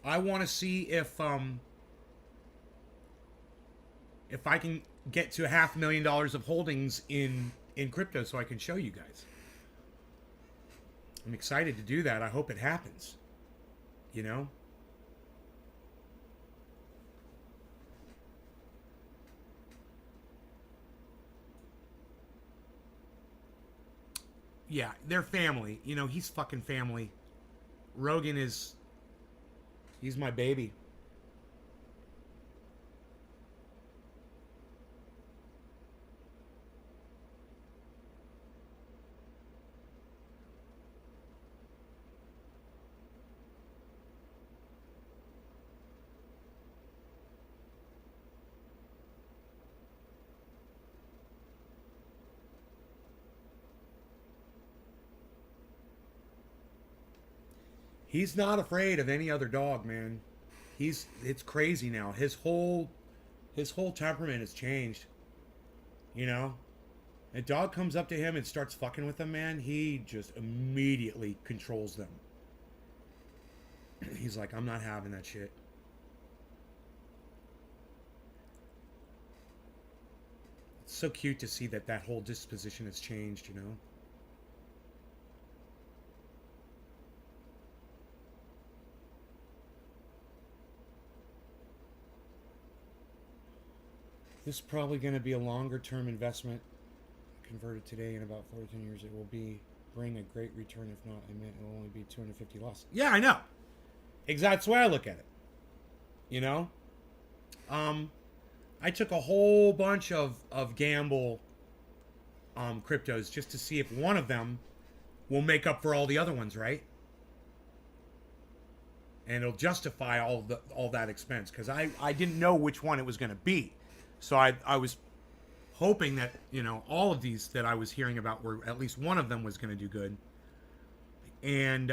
I want to see if I can get to $500,000 of holdings in crypto so I can show you guys. I'm excited to do that. I hope it happens. Yeah, they're family. He's fucking family. Rogan is... He's my baby. He's not afraid of any other dog, man. It's crazy now. His whole temperament has changed. You know? A dog comes up to him and starts fucking with him, man, he just immediately controls them. He's like, I'm not having that shit. It's so cute to see that whole disposition has changed, you know? This is probably going to be a longer term investment. Converted today, in about 14 years, it will bring a great return. If not, I meant it will only be 250 loss. Yeah, I know. Exactly. That's the way I look at it. You know? I took a whole bunch of gamble cryptos just to see if one of them will make up for all the other ones, right? And it'll justify all that expense, because I didn't know which one it was going to be. So I was hoping that, you know, all of these that I was hearing about were, at least one of them was going to do good. And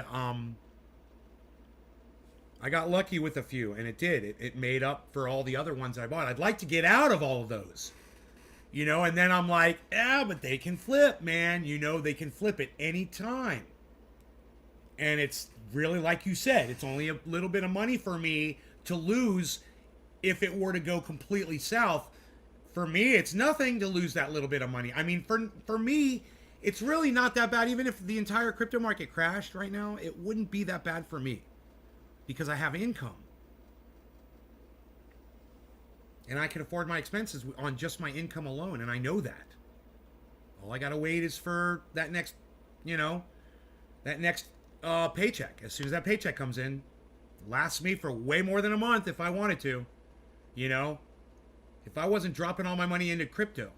I got lucky with a few, and it did. It made up for all the other ones I bought. I'd like to get out of all of those, you know, and then I'm like, yeah, but they can flip, man. You know, they can flip at any time. And it's really, like you said, it's only a little bit of money for me to lose if it were to go completely south. For me, it's nothing to lose that little bit of money. I mean, for me, it's really not that bad. Even if the entire crypto market crashed right now, it wouldn't be that bad for me, because I have income. And I can afford my expenses on just my income alone, and I know that. All I gotta wait is for that next, you know, paycheck. As soon as that paycheck comes in, lasts me for way more than a month if I wanted to, you know. If I wasn't dropping all my money into crypto,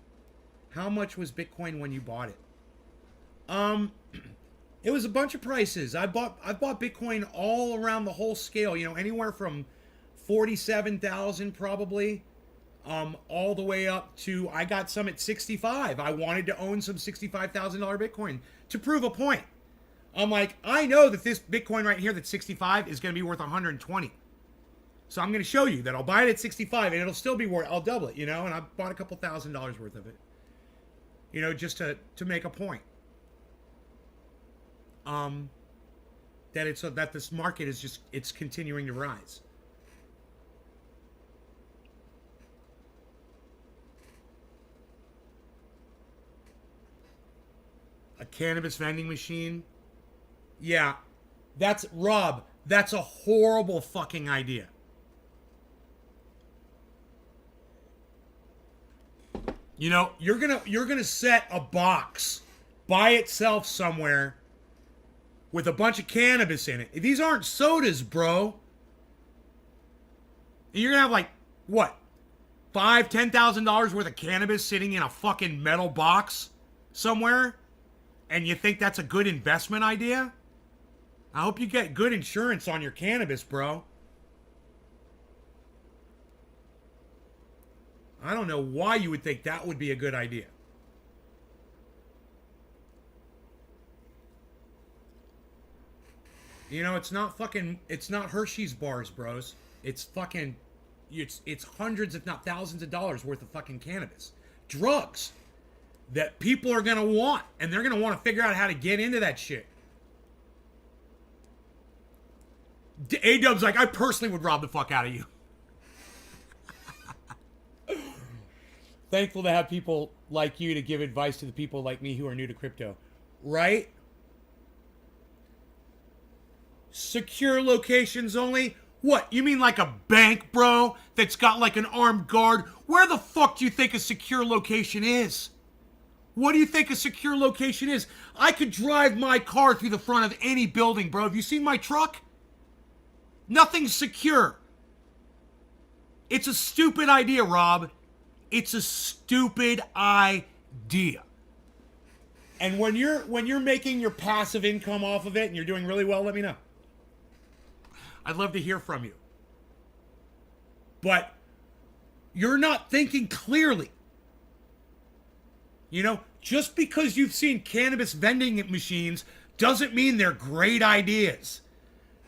how much was Bitcoin when you bought it? It was a bunch of prices. I've bought Bitcoin all around the whole scale, you know, anywhere from 47,000 probably, all the way up to, I got some at 65. I wanted to own some $65,000 Bitcoin to prove a point. I'm like, I know that this Bitcoin right here that's 65 is going to be worth 120. So I'm going to show you that I'll buy it at 65 and it'll still be worth, I'll double it, you know, and I bought a couple $1,000s worth of it, you know, just to make a point. That this market is just, it's continuing to rise. A cannabis vending machine. Yeah, that's Rob. That's a horrible fucking idea. You know, you're gonna set a box by itself somewhere with a bunch of cannabis in it. These aren't sodas, bro. And you're gonna have like what, $5,000-$10,000 worth of cannabis sitting in a fucking metal box somewhere, and you think that's a good investment idea? I hope you get good insurance on your cannabis, bro. I don't know why you would think that would be a good idea. You know, it's not Hershey's bars, bros. It's hundreds, if not thousands of dollars worth of fucking cannabis. Drugs that people are going to want, and they're going to want to figure out how to get into that shit. A-Dub's like, I personally would rob the fuck out of you. Thankful to have people like you to give advice to the people like me who are new to crypto. Right? Secure locations only? What, you mean like a bank, bro? That's got like an armed guard? Where the fuck do you think a secure location is? What do you think a secure location is? I could drive my car through the front of any building, bro. Have you seen my truck? Nothing's secure. It's a stupid idea, Rob. It's a stupid idea. And when you're making your passive income off of it and you're doing really well, let me know. I'd love to hear from you. But you're not thinking clearly. You know, just because you've seen cannabis vending machines doesn't mean they're great ideas.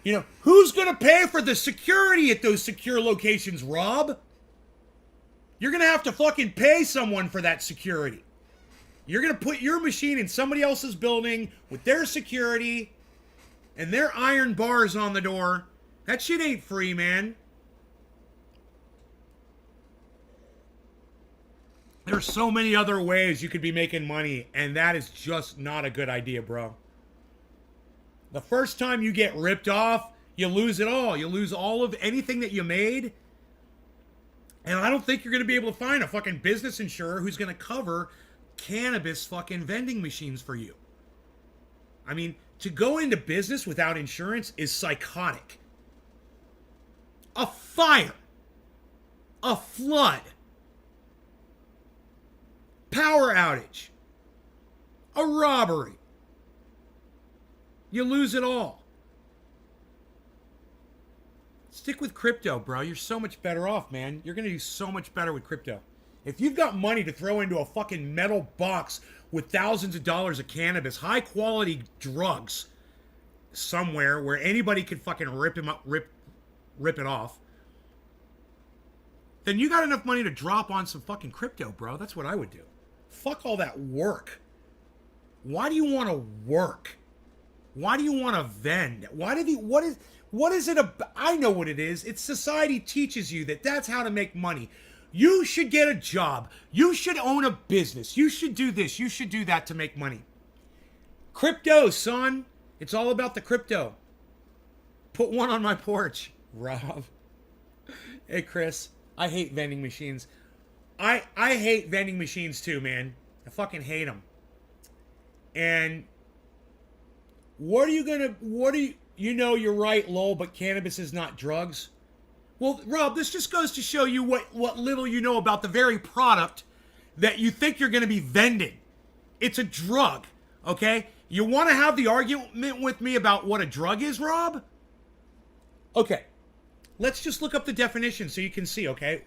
You know, who's going to pay for the security at those secure locations, Rob? You're going to have to fucking pay someone for that security. You're going to put your machine in somebody else's building with their security and their iron bars on the door. That shit ain't free, man. There's so many other ways you could be making money, and that is just not a good idea, bro. The first time you get ripped off, you lose it all. You lose all of anything that you made. And I don't think you're going to be able to find a fucking business insurer who's going to cover cannabis fucking vending machines for you. I mean, to go into business without insurance is psychotic. A fire. A flood. Power outage. A robbery. You lose it all. Stick with crypto, bro. You're so much better off, man. You're going to do so much better with crypto. If you've got money to throw into a fucking metal box with thousands of dollars of cannabis, high quality drugs, somewhere where anybody could fucking rip it off, then you got enough money to drop on some fucking crypto, bro. That's what I would do. Fuck all that work. Why do you want to work? Why do you want to vend? What is it about? I know what it is. It's society teaches you that that's how to make money. You should get a job. You should own a business. You should do this. You should do that to make money. Crypto, son. It's all about the crypto. Put one on my porch, Rob. Hey, Chris. I hate vending machines. I hate vending machines too, man. I fucking hate them. And you know, you're right, lol, but cannabis is not drugs. Well, Rob, this just goes to show you what little you know about the very product that you think you're going to be vending. It's a drug, okay? You want to have the argument with me about what a drug is, Rob? Okay, let's just look up the definition so you can see, okay?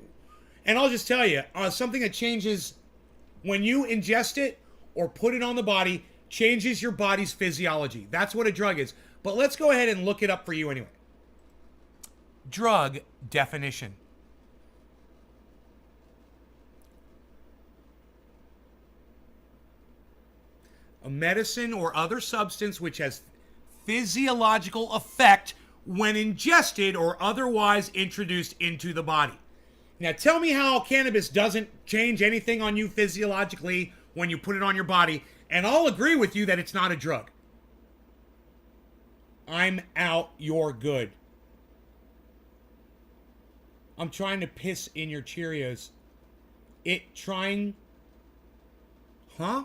And I'll just tell you, something that changes when you ingest it or put it on the body changes your body's physiology. That's what a drug is. But let's go ahead and look it up for you anyway. Drug definition. A medicine or other substance which has physiological effect when ingested or otherwise introduced into the body. Now tell me how cannabis doesn't change anything on you physiologically when you put it on your body, and I'll agree with you that it's not a drug. I'm out, you're good. I'm trying to piss in your Cheerios. Huh?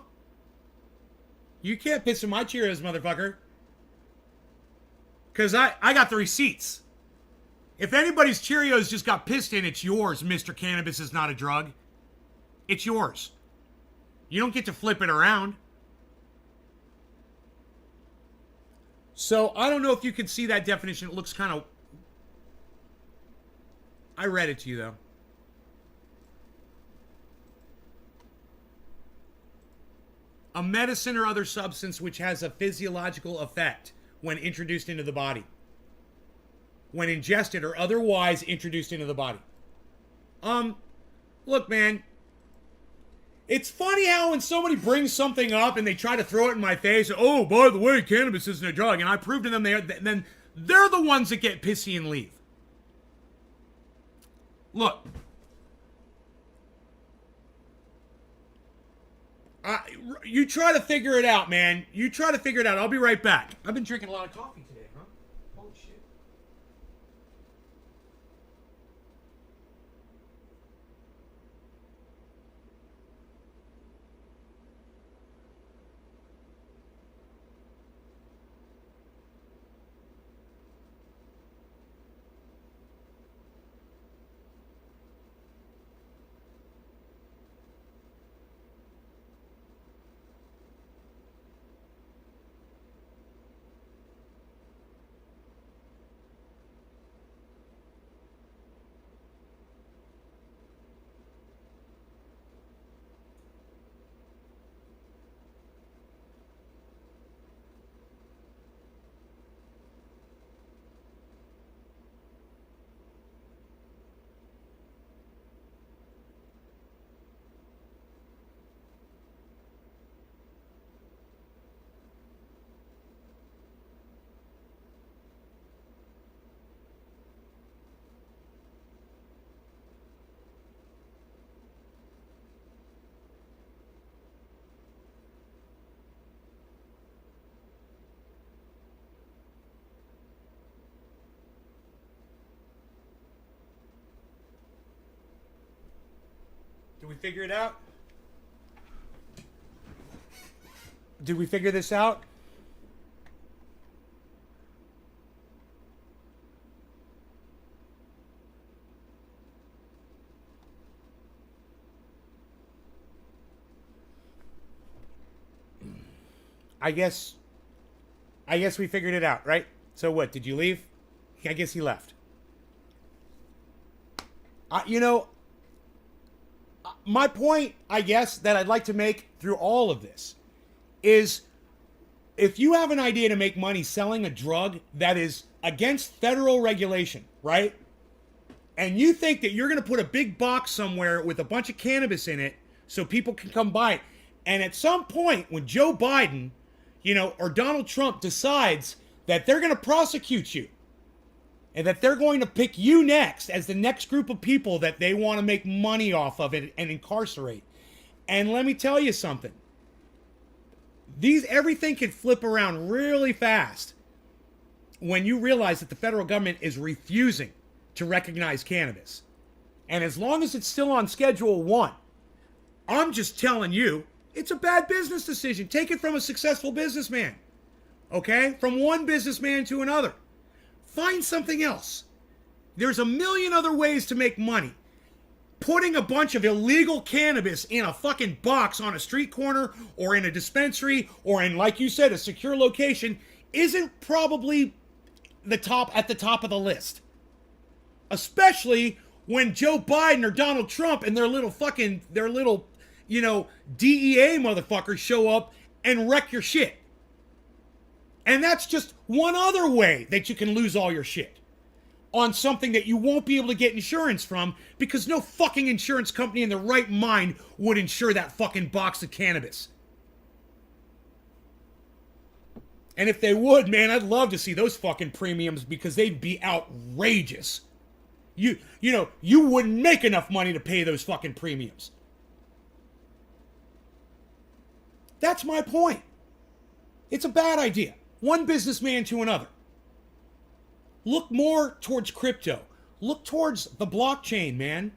You can't piss in my Cheerios, motherfucker. Because I got the receipts. If anybody's Cheerios just got pissed in, it's yours, Mr. Cannabis is not a drug. It's yours. You don't get to flip it around. So, I don't know if you can see that definition. It looks kind of... I read it to you, though. A medicine or other substance which has a physiological effect when introduced into the body. When ingested or otherwise introduced into the body. Look, man. It's funny how when somebody brings something up and they try to throw it in my face, oh, by the way, cannabis isn't a drug, and I prove to them then they're the ones that get pissy and leave. Look. You try to figure it out, man. You try to figure it out. I'll be right back. I've been drinking a lot of coffee today, huh? Holy shit. we figure it out? Did we figure this out? I guess we figured it out, right? So what, did you leave? I guess he left. You know, my point, I guess, that I'd like to make through all of this is if you have an idea to make money selling a drug that is against federal regulation, right? And you think that you're going to put a big box somewhere with a bunch of cannabis in it so people can come buy it. And at some point when Joe Biden, you know, or Donald Trump decides that they're going to prosecute you and that they're going to pick you next as the next group of people that they want to make money off of it and incarcerate. And let me tell you something. Everything can flip around really fast when you realize that the federal government is refusing to recognize cannabis. And as long as it's still on Schedule 1, I'm just telling you, it's a bad business decision. Take it from a successful businessman. Okay? From one businessman to another. Find something else. There's a million other ways to make money. Putting a bunch of illegal cannabis in a fucking box on a street corner or in a dispensary or in, like you said, a secure location isn't probably at the top of the list. Especially when Joe Biden or Donald Trump and their little, you know, DEA motherfuckers show up and wreck your shit. And that's just one other way that you can lose all your shit. On something that you won't be able to get insurance from because no fucking insurance company in their right mind would insure that fucking box of cannabis. And if they would, man, I'd love to see those fucking premiums because they'd be outrageous. You know, you wouldn't make enough money to pay those fucking premiums. That's my point. It's a bad idea. One businessman to another. Look more towards crypto. Look towards the blockchain, man.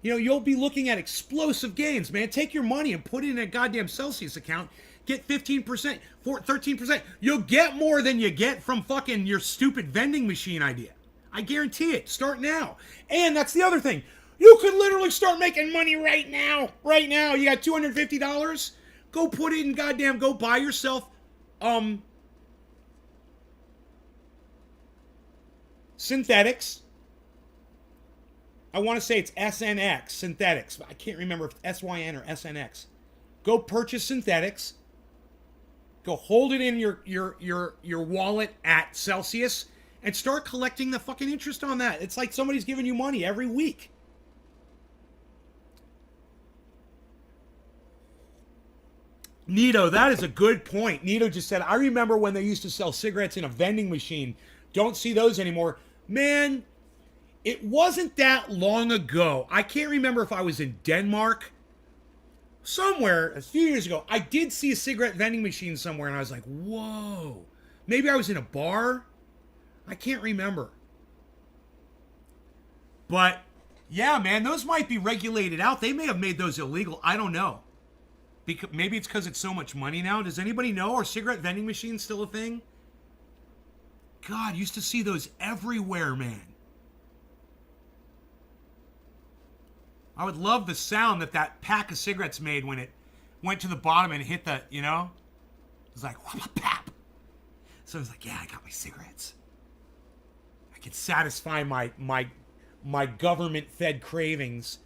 You know, you'll be looking at explosive gains, man. Take your money and put it in a goddamn Celsius account. Get 15%, 13%. You'll get more than you get from fucking your stupid vending machine idea. I guarantee it. Start now. And that's the other thing. You could literally start making money right now. Right now. You got $250. Go put it in goddamn, go buy yourself, synthetics. I want to say it's SNX, synthetics. I can't remember if it's SYN or SNX. Go purchase synthetics. Go hold it in your wallet at Celsius and start collecting the fucking interest on that. It's like somebody's giving you money every week. Nito, that is a good point. Nito just said, I remember when they used to sell cigarettes in a vending machine. Don't see those anymore. Man, it wasn't that long ago. I can't remember if I was in Denmark. Somewhere, a few years ago, I did see a cigarette vending machine somewhere, and I was like, whoa. Maybe I was in a bar? I can't remember. But, yeah, man, those might be regulated out. They may have made those illegal. I don't know. Maybe it's because it's so much money now. Does anybody know? Are cigarette vending machines still a thing? God, used to see those everywhere, man. I would love the sound that pack of cigarettes made when it went to the bottom and hit the, you know? It was like, pap. So I was like, yeah, I got my cigarettes. I can satisfy my government-fed cravings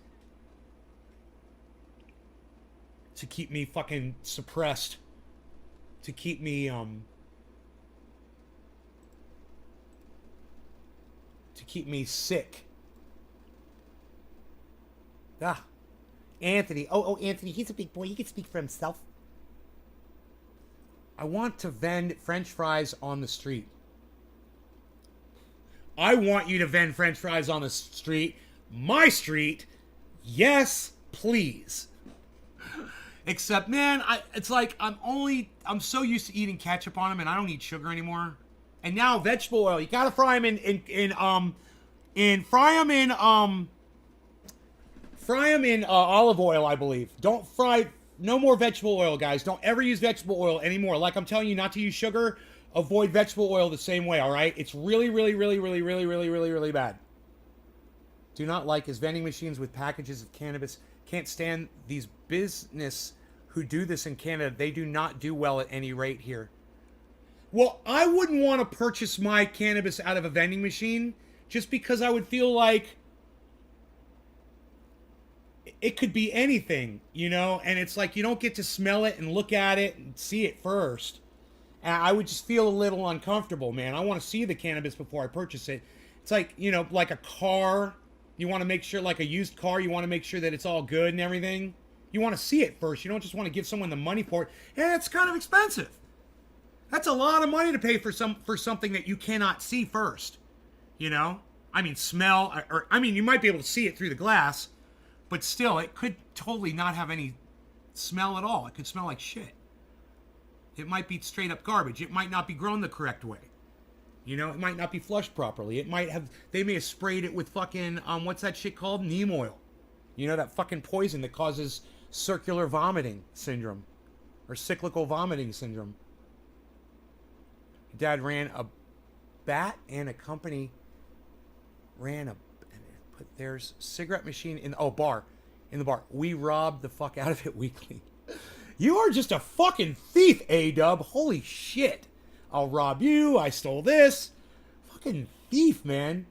to keep me fucking suppressed. To keep me, sick. Ah. Anthony. Oh, Anthony, he's a big boy. He can speak for himself. I want to vend French fries on the street. I want you to vend French fries on the street. My street. Yes, please. Except, man, it's like I'm so used to eating ketchup on them, and I don't eat sugar anymore. And now vegetable oil, you gotta fry them Fry them in olive oil, I believe. Don't fry. No more vegetable oil, guys. Don't ever use vegetable oil anymore. Like I'm telling you not to use sugar. Avoid vegetable oil the same way, all right? It's really, really, really, really, really, really, really, really bad. Do not like his vending machines with packages of cannabis. Can't stand these business who do this in Canada. They do not do well at any rate here. Well, I wouldn't want to purchase my cannabis out of a vending machine just because I would feel like it could be anything, you know? And it's like you don't get to smell it and look at it and see it first. And I would just feel a little uncomfortable, man. I want to see the cannabis before I purchase it. It's like, you know, like a car. You want to make sure, like a used car, you want to make sure that it's all good and everything. You want to see it first. You don't just want to give someone the money for it. And it's kind of expensive. That's a lot of money to pay for something that you cannot see first. You know? I mean, smell, or I mean, you might be able to see it through the glass, but still, it could totally not have any smell at all. It could smell like shit. It might be straight up garbage. It might not be grown the correct way. You know, it might not be flushed properly. It might have, they may have sprayed it with fucking, what's that shit called? Neem oil. You know, that fucking poison that causes circular vomiting syndrome. Or cyclical vomiting syndrome. Dad ran a bat and a company ran a, put there's cigarette machine in, bar. In the bar. We robbed the fuck out of it weekly. You are just a fucking thief, A-Dub. Holy shit. I'll rob you. I stole this. Fucking thief, man.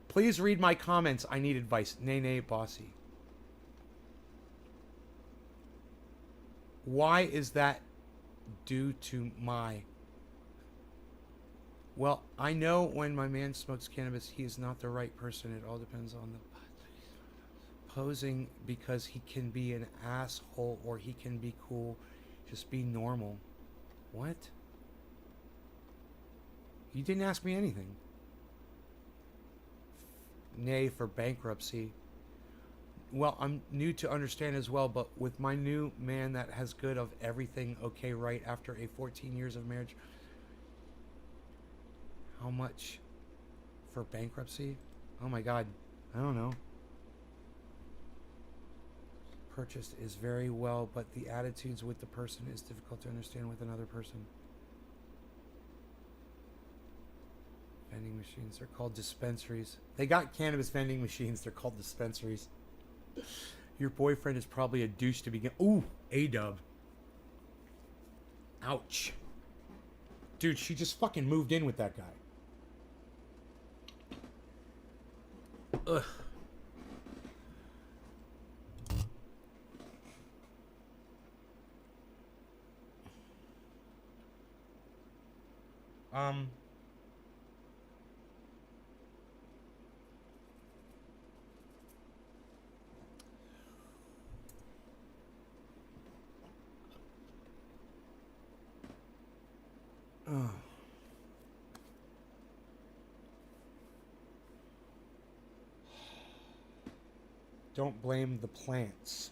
Please read my comments. I need advice. Nay, bossy. Why is that due to my... Well, I know when my man smokes cannabis, he is not the right person. It all depends on the... Posing because he can be an asshole or he can be cool. Just be normal. What? You didn't ask me anything. Nay for bankruptcy. Well, I'm new to understand as well, but with my new man that has good of everything okay right after a 14 years of marriage. How much for bankruptcy? Oh my God. I don't know. Purchased is very well, but the attitudes with the person is difficult to understand with another person. Vending machines are called dispensaries. They got cannabis vending machines. They're called dispensaries. Your boyfriend is probably a douche to begin. Ooh, A-Dub. Ouch. Dude, she just fucking moved in with that guy. Ugh. Don't blame the plants.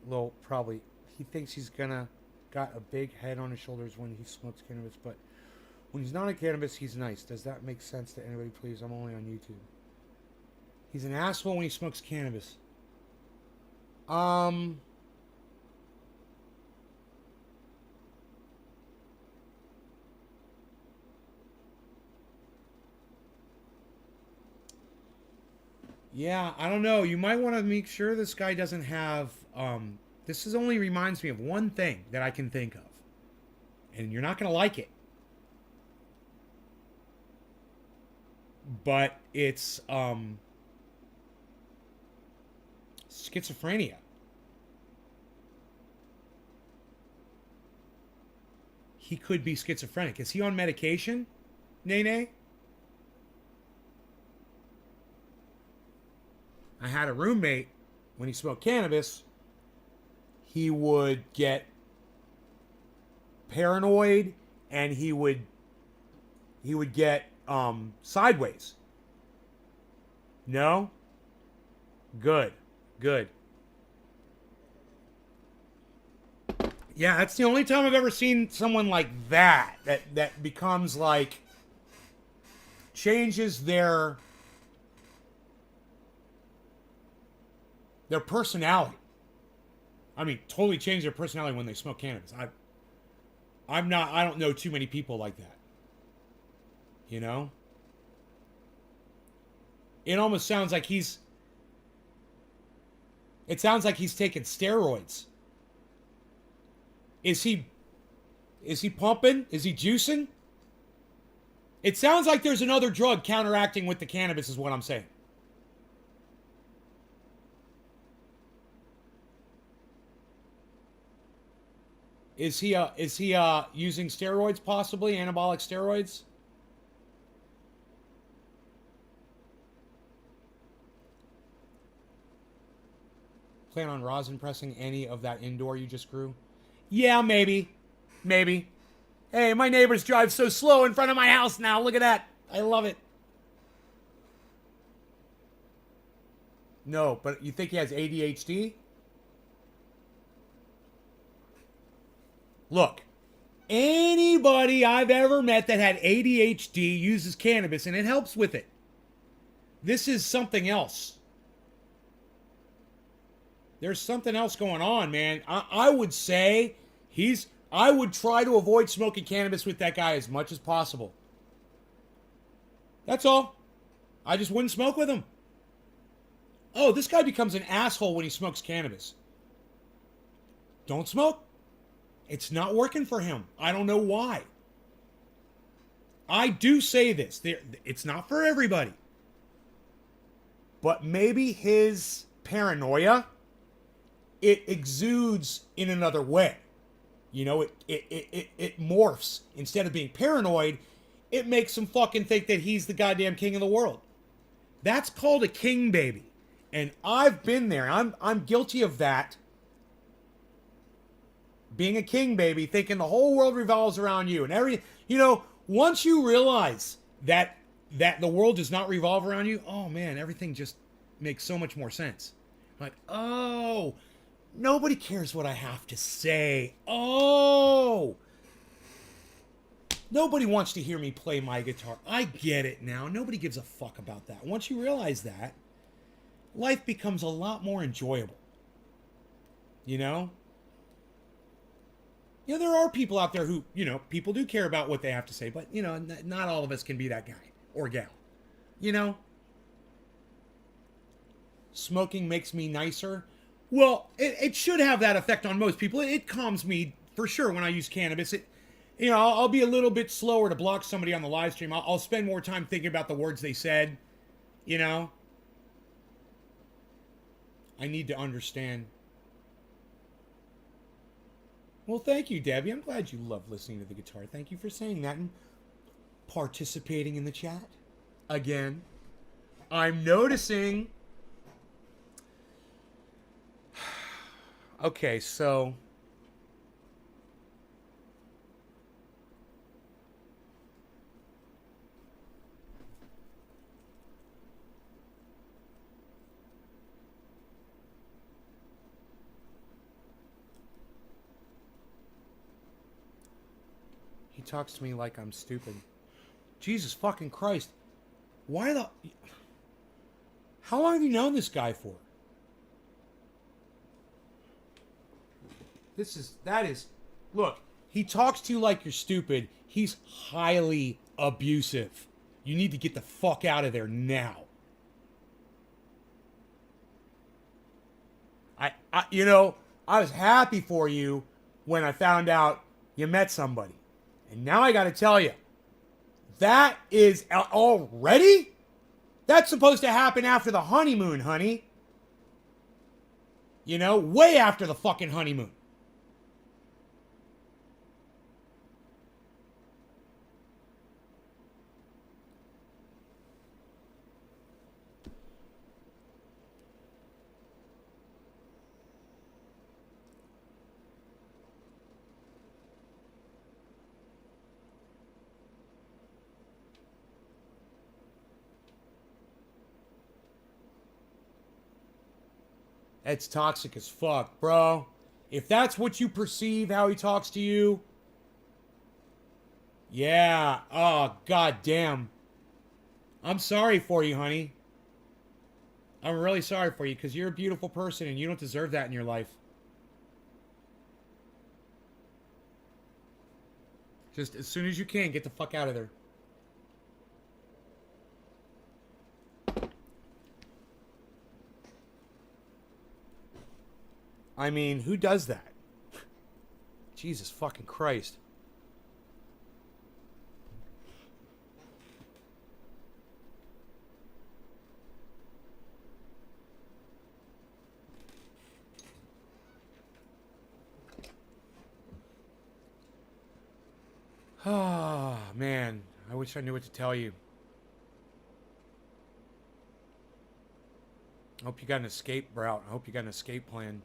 Well, probably. He thinks he's got a big head on his shoulders when he smokes cannabis, but when he's not on cannabis, he's nice. Does that make sense to anybody, please? I'm only on YouTube. He's an asshole when he smokes cannabis. Yeah, I don't know. You might want to make sure this guy doesn't have... this only reminds me of one thing that I can think of. And you're not going to like it. But it's schizophrenia. He could be schizophrenic. Is he on medication, Nene? I had a roommate, when he smoked cannabis, he would get paranoid and he would get sideways. No? Good. Yeah, that's the only time I've ever seen someone like that. That becomes like changes their personality. I mean, totally change their personality when they smoke cannabis. I don't know too many people like that. You know? It almost sounds like it sounds like he's taking steroids. Is he pumping? Is he juicing? It sounds like there's another drug counteracting with the cannabis is what I'm saying. Is he using steroids possibly, anabolic steroids? Plan on rosin pressing any of that indoor you just grew? Yeah, maybe. Maybe. Hey, my neighbors drive so slow in front of my house now. Look at that. I love it. No, but you think he has ADHD? Look, anybody I've ever met that had ADHD uses cannabis and it helps with it. This is something else. There's something else going on, man. I would say I would try to avoid smoking cannabis with that guy as much as possible. That's all. I just wouldn't smoke with him. Oh, this guy becomes an asshole when he smokes cannabis. Don't smoke. It's not working for him. I don't know why. I do say this. It's not for everybody. But maybe his paranoia, it exudes in another way. You know, it morphs. Instead of being paranoid, it makes him fucking think that he's the goddamn king of the world. That's called a king baby. And I've been there. I'm guilty of that. Being a king baby, thinking the whole world revolves around you. And once you realize that the world does not revolve around you, oh man, everything just makes so much more sense. Like, oh, nobody cares what I have to say. Oh, nobody wants to hear me play my guitar. I get it now. Nobody gives a fuck about that. Once you realize that, life becomes a lot more enjoyable. You know? Yeah, there are people out there who, people do care about what they have to say, but, not all of us can be that guy or gal. You know? Smoking makes me nicer. Well, it should have that effect on most people. It calms me for sure when I use cannabis. I'll be a little bit slower to block somebody on the live stream. I'll spend more time thinking about the words they said. I need to understand. Well, thank you, Debbie. I'm glad you love listening to the guitar. Thank you for saying that and participating in the chat. Again, I'm noticing. Okay, so he talks to me like I'm stupid. Jesus fucking Christ. How long have you known this guy for? Look, he talks to you like you're stupid. He's highly abusive. You need to get the fuck out of there now. I was happy for you when I found out you met somebody. And now I got to tell you, that is already? That's supposed to happen after the honeymoon, honey. Way after the fucking honeymoon. It's toxic as fuck, bro. If that's what you perceive, how he talks to you, yeah. Oh, god damn. I'm sorry for you, honey. I'm really sorry for you because you're a beautiful person and you don't deserve that in your life. Just as soon as you can, get the fuck out of there. I mean, who does that? Jesus fucking Christ. Ah, man. I wish I knew what to tell you. I hope you got an escape route. I hope you got an escape plan.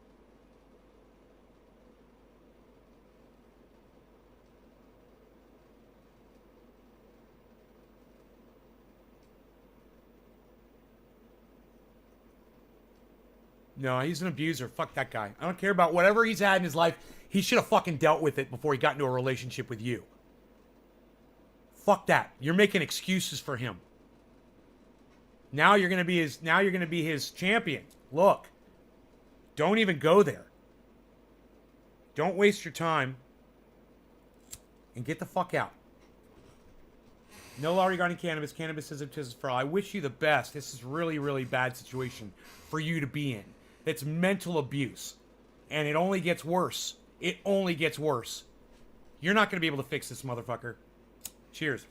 No, he's an abuser. Fuck that guy. I don't care about whatever he's had in his life. He should have fucking dealt with it before he got into a relationship with you. Fuck that. You're making excuses for him. Now you're gonna be his champion. Look. Don't even go there. Don't waste your time. And get the fuck out. No law regarding cannabis. Cannabis is a for all. I wish you the best. This is really, really bad situation for you to be in. It's mental abuse. And it only gets worse. It only gets worse. You're not going to be able to fix this motherfucker. Cheers.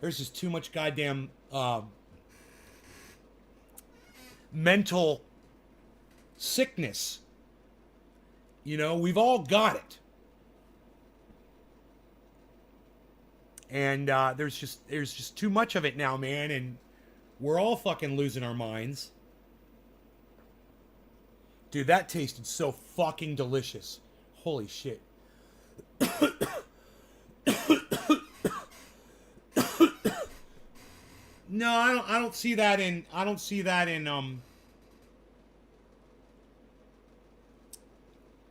There's just too much goddamn mental sickness. You know, we've all got it. And there's just too much of it now, man, and we're all fucking losing our minds. Dude, that tasted so fucking delicious. Holy shit. No, I don't see that in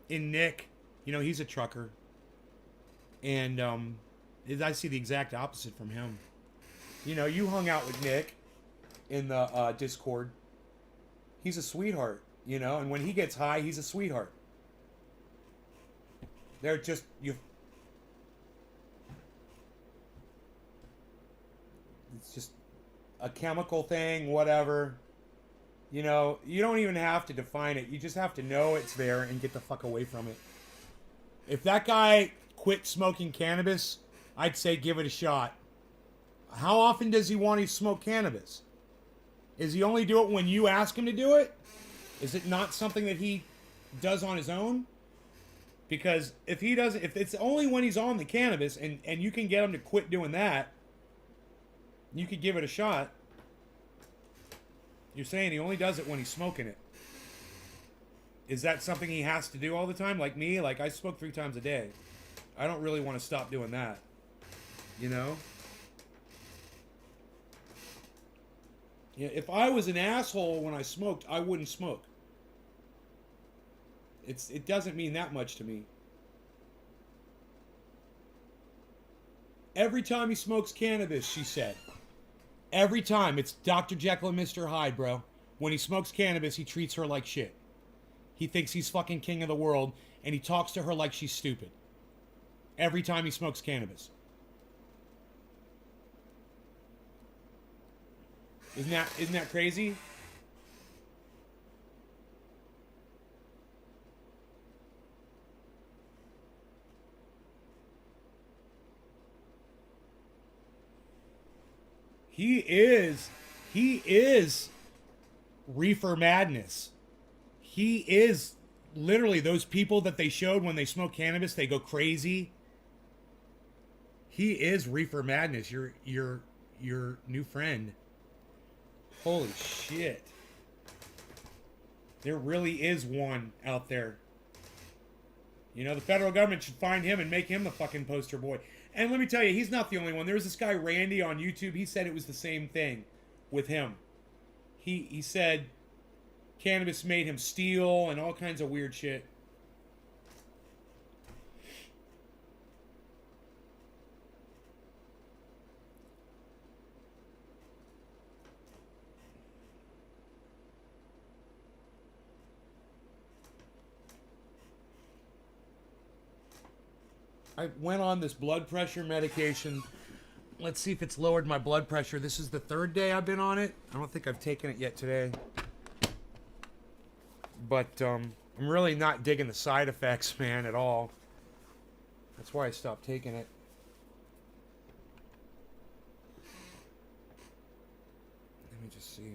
in Nick. You know, he's a trucker. And I see the exact opposite from him. You know, you hung out with Nick in the Discord. He's a sweetheart, you know, and when he gets high, he's a sweetheart. They're just it's just a chemical thing, whatever. You know, you don't even have to define it. You just have to know it's there and get the fuck away from it. If that guy quit smoking cannabis, I'd say give it a shot. How often does he want to smoke cannabis? Is he only do it when you ask him to do it? Is it not something that he does on his own? Because if it's only when he's on the cannabis and you can get him to quit doing that, you could give it a shot. You're saying he only does it when he's smoking it. Is that something he has to do all the time? Like me? Like, I smoke 3 times a day. I don't really want to stop doing that. You know? Yeah, if I was an asshole when I smoked, I wouldn't smoke. It doesn't mean that much to me. Every time he smokes cannabis, she said. Every time. It's Dr. Jekyll and Mr. Hyde, bro. When he smokes cannabis, he treats her like shit. He thinks he's fucking king of the world, and he talks to her like she's stupid. Every time he smokes cannabis. Isn't that crazy? He is reefer madness. He is literally those people that they showed when they smoke cannabis, they go crazy. He is reefer madness. Your new friend. Holy shit. There really is one out there. You know, the federal government should find him and make him the fucking poster boy. And let me tell you, he's not the only one. There was this guy, Randy, on YouTube. He said it was the same thing with him. He said cannabis made him steal and all kinds of weird shit. I went on this blood pressure medication. Let's see if it's lowered my blood pressure. This is the third day I've been on it. I don't think I've taken it yet today. But I'm really not digging the side effects, man, at all. That's why I stopped taking it. Let me just see.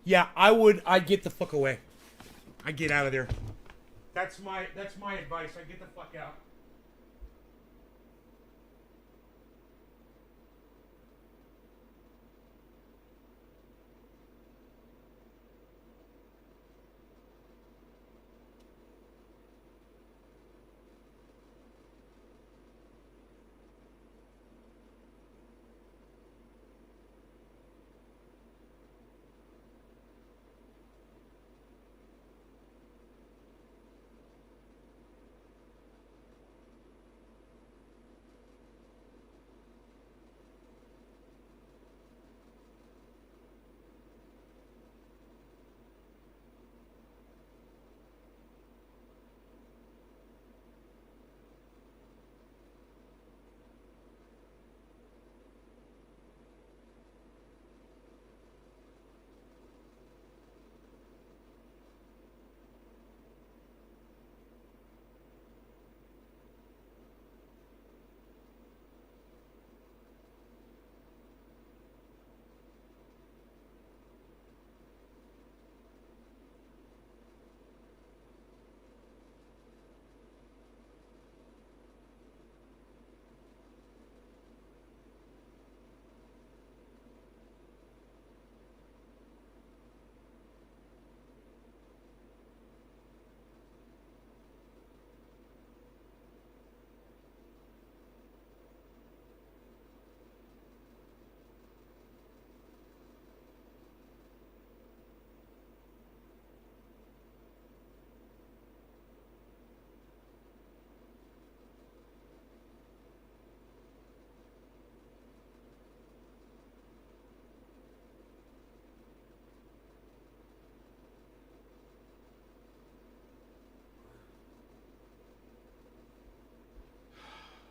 Yeah, I'd get the fuck away. I'd get out of there. That's my advice. I get the fuck out.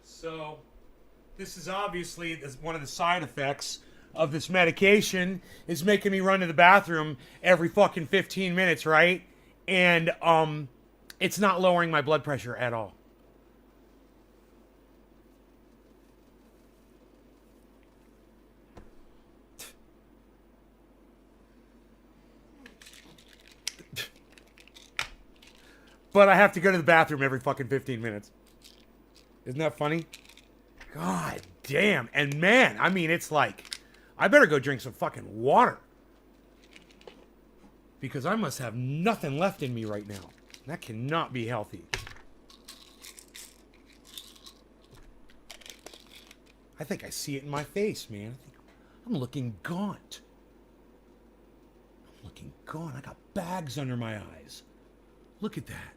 So, this is obviously one of the side effects of this medication is making me run to the bathroom every fucking 15 minutes, right? And it's not lowering my blood pressure at all. But I have to go to the bathroom every fucking 15 minutes. Isn't that funny? God damn. And man, I mean, it's like, I better go drink some fucking water. Because I must have nothing left in me right now. That cannot be healthy. I think I see it in my face, man. I'm looking gaunt. I'm looking gaunt. I got bags under my eyes. Look at that.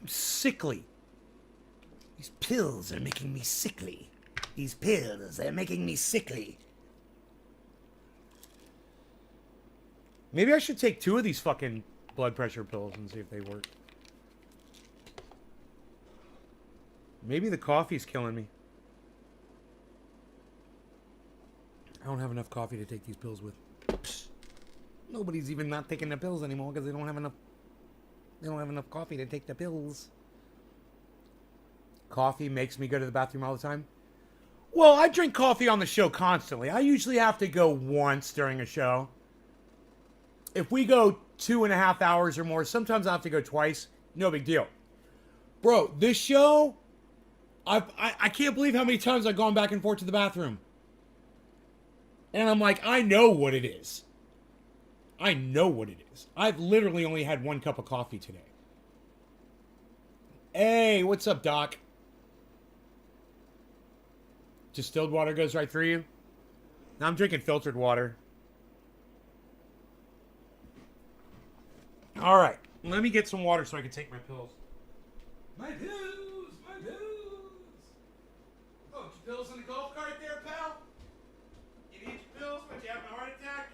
I'm sickly. These pills are making me sickly. These pills are making me sickly. Maybe I should take 2 of these fucking blood pressure pills and see if they work. Maybe the coffee's killing me. I don't have enough coffee to take these pills with. Psst. Nobody's even not taking the pills anymore because they don't have enough. They don't have enough coffee to take the pills. Coffee makes me go to the bathroom all the time. Well, I drink coffee on the show constantly. I usually have to go once during a show. If we go 2.5 hours or more, sometimes I have to go twice. No big deal. Bro, this show, I can't believe how many times I've gone back and forth to the bathroom. And I'm like, I know what it is. I know what it is. I've literally only had 1 cup of coffee today. Hey, what's up, Doc? Distilled water goes right through you? Now I'm drinking filtered water. All right, let me get some water so I can take my pills. My pills, my pills. Oh, your pills in the golf cart there, pal? You need your pills, but you having a heart attack?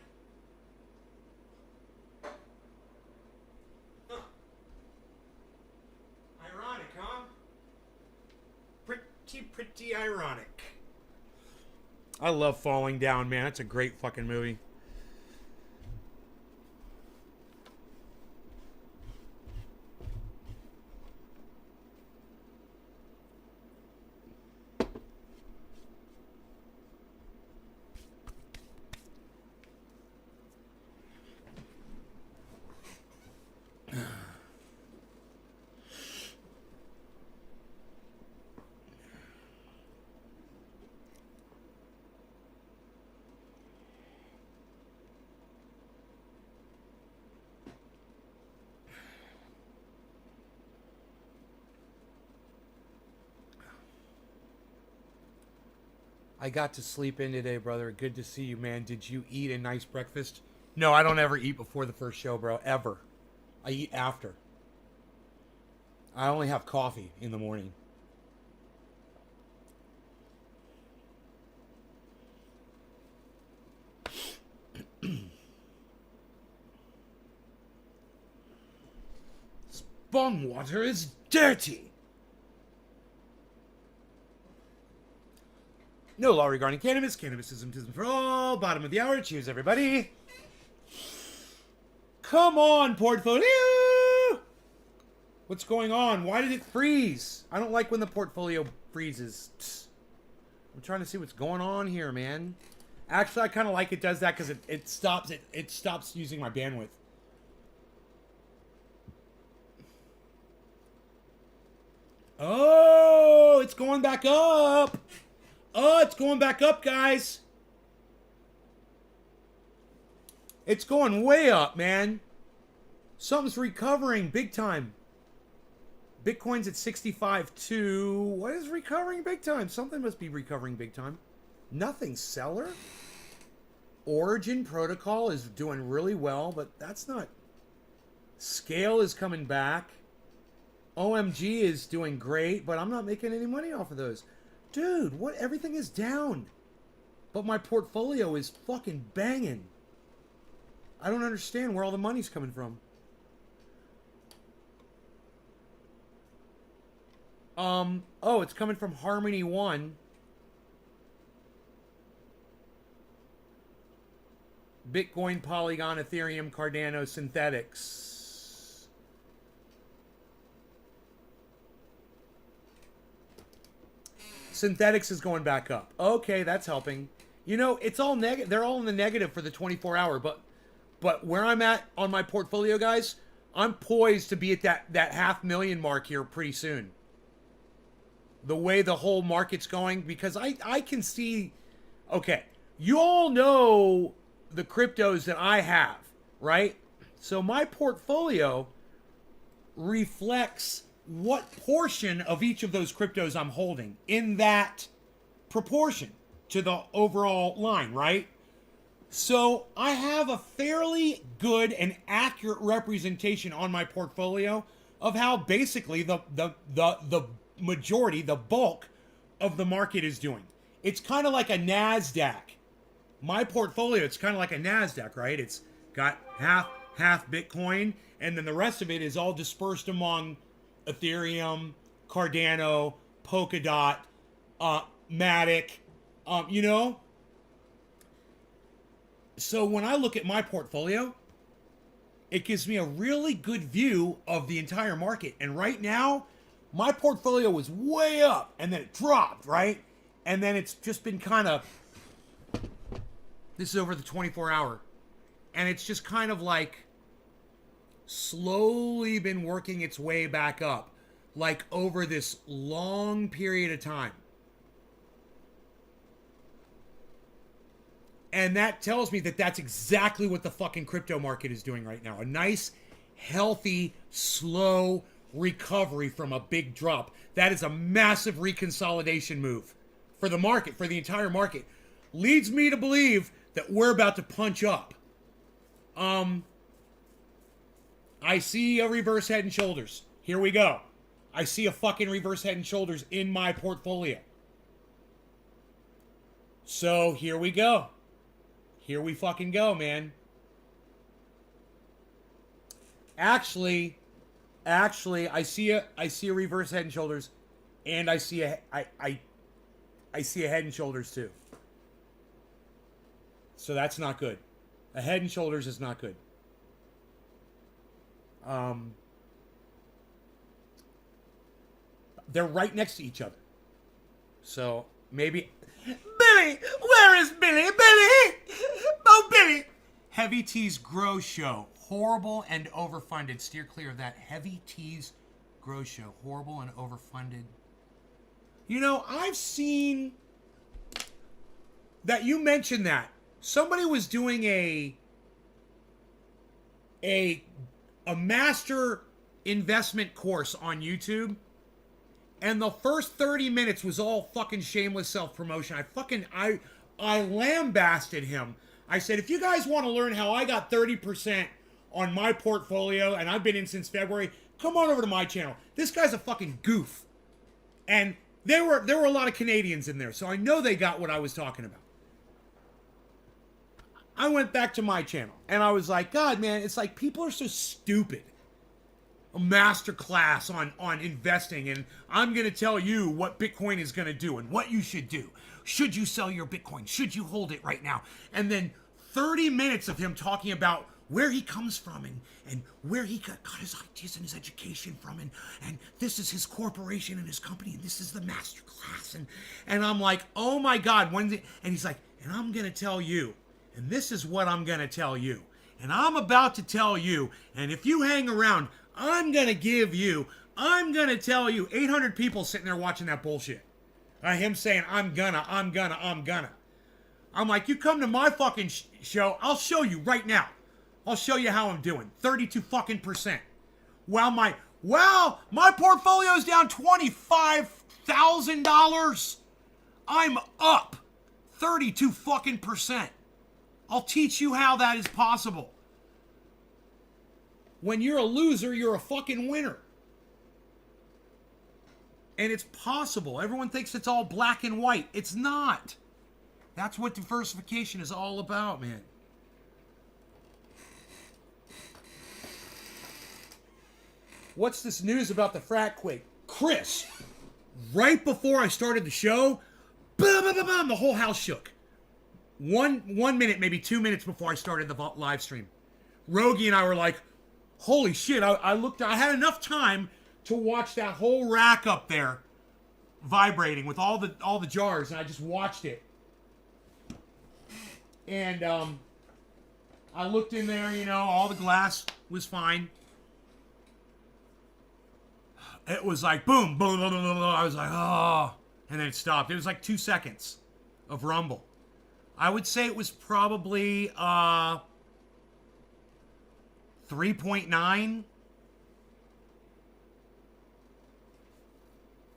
Huh. Ironic, huh? Pretty ironic. I love Falling Down, man. That's a great fucking movie. I got to sleep in today, brother. Good to see you, man. Did you eat a nice breakfast? No, I don't ever eat before the first show, bro. Ever. I eat after. I only have coffee in the morning. Spawn water is dirty. No law regarding cannabis. Cannabis is for all. Bottom of the hour. Cheers, everybody. Come on, portfolio. What's going on? Why did it freeze? I don't like when the portfolio freezes. Psst. I'm trying to see what's going on here, man. Actually, I kind of like it does that because it stops using my bandwidth. Oh, it's going back up. Oh, it's going back up, guys. It's going way up, man. Something's recovering big time. Bitcoin's at 65.2. What is recovering big time? Something must be recovering big time. Nothing. Seller. Origin Protocol is doing really well, but that's not... Scale is coming back. OMG is doing great, but I'm not making any money off of those. Dude, what? Everything is down. But my portfolio is fucking banging. I don't understand where all the money's coming from. Oh, it's coming from Harmony 1. Bitcoin, Polygon, Ethereum, Cardano, Synthetics. Synthetics is going back up. Okay, that's helping. You know, it's all negative. They're all in the negative for the 24-hour, but where I'm at on my portfolio, guys, I'm poised to be at that 500,000 mark here pretty soon. The way the whole market's going, because I can see. Okay, you all know the cryptos that I have. right? So my portfolio reflects what portion of each of those cryptos I'm holding in that proportion to the overall line, right? So I have a fairly good and accurate representation on my portfolio of how basically the majority, the bulk of the market is doing. It's kind of like a NASDAQ. My portfolio, it's kind of like a NASDAQ, right? It's got half Bitcoin, and then the rest of it is all dispersed among Ethereum, Cardano, Polkadot, Matic, you know? So when I look at my portfolio, it gives me a really good view of the entire market. And right now, my portfolio was way up, and then it dropped, right? And then it's just been kind of, this is over the 24-hour, and it's just kind of like slowly been working its way back up, like over this long period of time. And that tells me that that's exactly what the fucking crypto market is doing right now. A nice, healthy, slow recovery from a big drop. That is a massive reconsolidation move for the market, for the entire market. Leads me to believe that we're about to punch up. I see a reverse head and shoulders. Here we go. I see a fucking reverse head and shoulders in my portfolio. So here we go. Here we fucking go, man. Actually, I see a reverse head and shoulders, and I see a head and shoulders too. So that's not good. A head and shoulders is not good. They're right next to each other. So maybe Billy, where is Billy? Billy! Oh, Billy! Heavy T's Grow Show. Horrible and overfunded. Steer clear of that. Heavy T's Grow Show. Horrible and overfunded. You know, I've seen that you mentioned that. Somebody was doing a master investment course on YouTube. And the first 30 minutes was all fucking shameless self-promotion. I lambasted him. I said, if you guys want to learn how I got 30% on my portfolio, and I've been in since February, come on over to my channel. This guy's a fucking goof. And there were a lot of Canadians in there, so I know they got what I was talking about. I went back to my channel, and I was like, God, man, it's like people are so stupid. A master class on investing, and I'm going to tell you what Bitcoin is going to do and what you should do. Should you sell your Bitcoin? Should you hold it right now? And then 30 minutes of him talking about where he comes from and where he got his ideas and his education from, and this is his corporation and his company, and this is the master class. And I'm like, oh my God, and he's like, and I'm going to tell you, and this is what I'm going to tell you. And I'm about to tell you, and if you hang around, I'm going to tell you, 800 people sitting there watching that bullshit. Him saying, I'm gonna. I'm like, you come to my fucking show, I'll show you right now. I'll show you how I'm doing. 32 fucking percent. Well, my portfolio's down $25,000. I'm up 32 fucking percent. I'll teach you how that is possible. When you're a loser, you're a fucking winner. And it's possible. Everyone thinks it's all black and white. It's not. That's what diversification is all about, man. What's this news about the Frack Quake? Chris, right before I started the show, the whole house shook. One minute, maybe 2 minutes before I started the live stream. Rogie and I were like, holy shit, I had enough time to watch that whole rack up there vibrating with all the jars, and I just watched it. And I looked in there, all the glass was fine. It was like boom, boom, boom, boom, boom. I was like, oh, and then it stopped. It was like 2 seconds of rumble. I would say it was probably 3.9.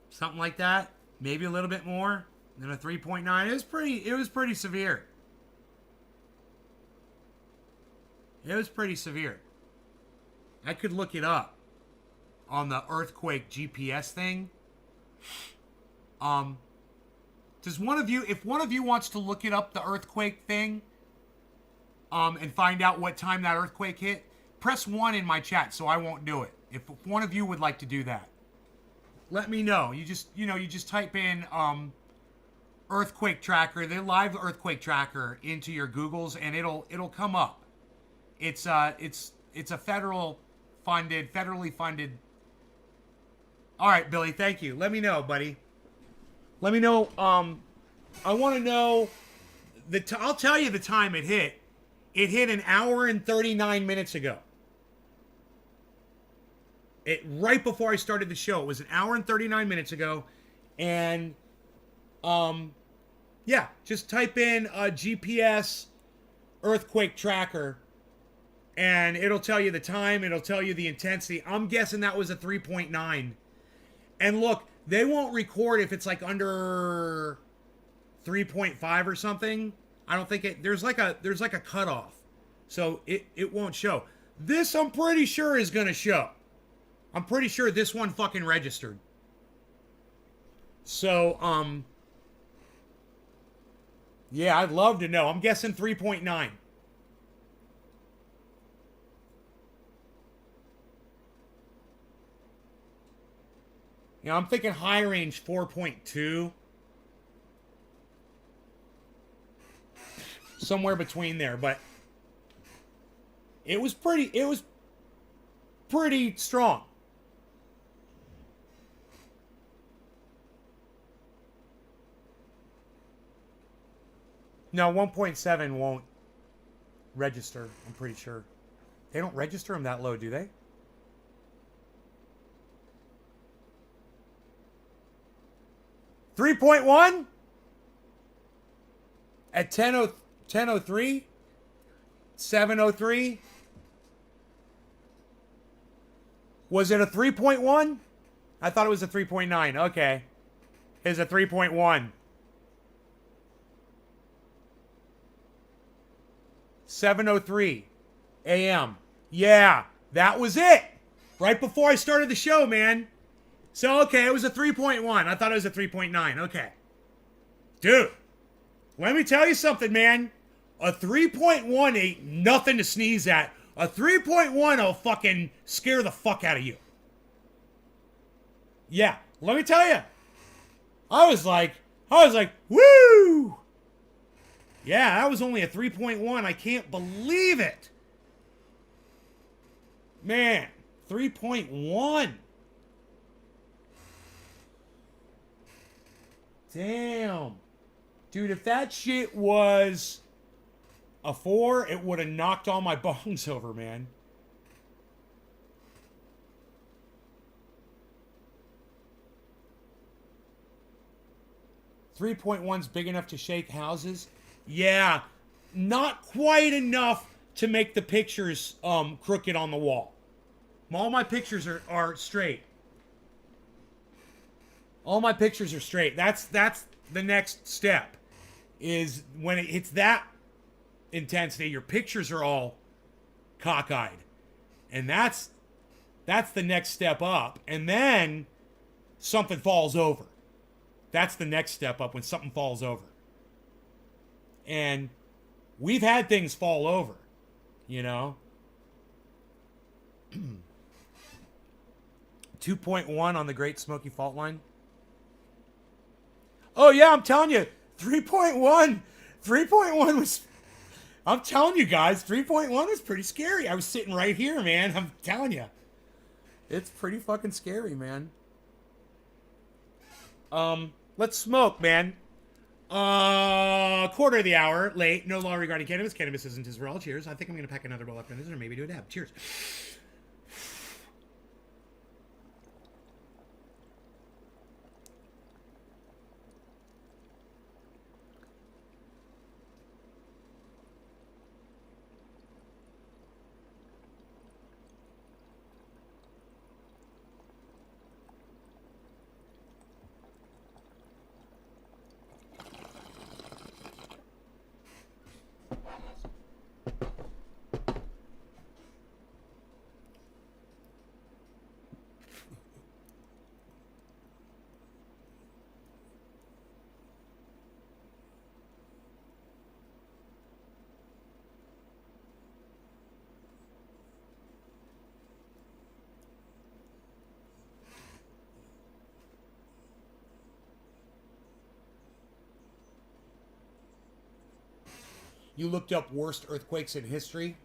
Something like that. Maybe a little bit more than a 3.9. It was pretty severe. It was pretty severe. I could look it up on the earthquake GPS thing. Does one of you, if one of you wants to look it up, the earthquake thing, and find out what time that earthquake hit, press 1 in my chat so I won't do it. If one of you would like to do that, let me know. You just type in earthquake tracker, the live earthquake tracker into your Googles, and it'll come up. It's a federally funded. All right, Billy, thank you. Let me know, buddy. Let me know. I want to know I'll tell you the time it hit. It hit an hour and 39 minutes ago. Right before I started the show. It was an hour and 39 minutes ago. And, yeah, just type in a GPS earthquake tracker. And it'll tell you the time. It'll tell you the intensity. I'm guessing that was a 3.9. And look, they won't record if it's like under 3.5 or something. I don't think there's like a cutoff. So it won't show. This I'm pretty sure is gonna show. I'm pretty sure this one fucking registered. So yeah, I'd love to know. I'm guessing 3.9. You know, I'm thinking high range 4.2. Somewhere between there, but it was pretty strong. No, 1.7 won't register, I'm pretty sure. They don't register them that low, do they? $3.1 at 10:03, 7:03. Was it a 3.1? I thought it was a 3.9. Okay. It's a 3.1. 7:03 a.m. Yeah, that was it. Right before I started the show, man. So, okay, it was a 3.1. I thought it was a 3.9. Okay. Dude, let me tell you something, man. A 3.1 ain't nothing to sneeze at. A 3.1 will fucking scare the fuck out of you. Yeah, let me tell you. I was like, woo! Yeah, that was only a 3.1. I can't believe it. Man, 3.1. Damn. Dude, if that shit was a 4, it would have knocked all my bongs over, man. .1's big enough to shake houses. Yeah, not quite enough to make the pictures crooked on the wall. All my pictures are straight. All my pictures are straight. That's the next step. Is when it hits that intensity, your pictures are all cockeyed. And that's the next step up. And then something falls over. That's the next step up, when something falls over. And we've had things fall over, you know. 2.1 on the Great Smoky Fault Line. Oh yeah, I'm telling you, 3.1 was, I'm telling you guys, 3.1 was pretty scary. I was sitting right here, man. I'm telling you. It's pretty fucking scary, man. Let's smoke, man. Quarter of the hour late. No law regarding cannabis. Cannabis isn't Israel. Cheers. I think I'm going to pack another roll after this, or maybe do a dab. Cheers. You looked up worst earthquakes in history.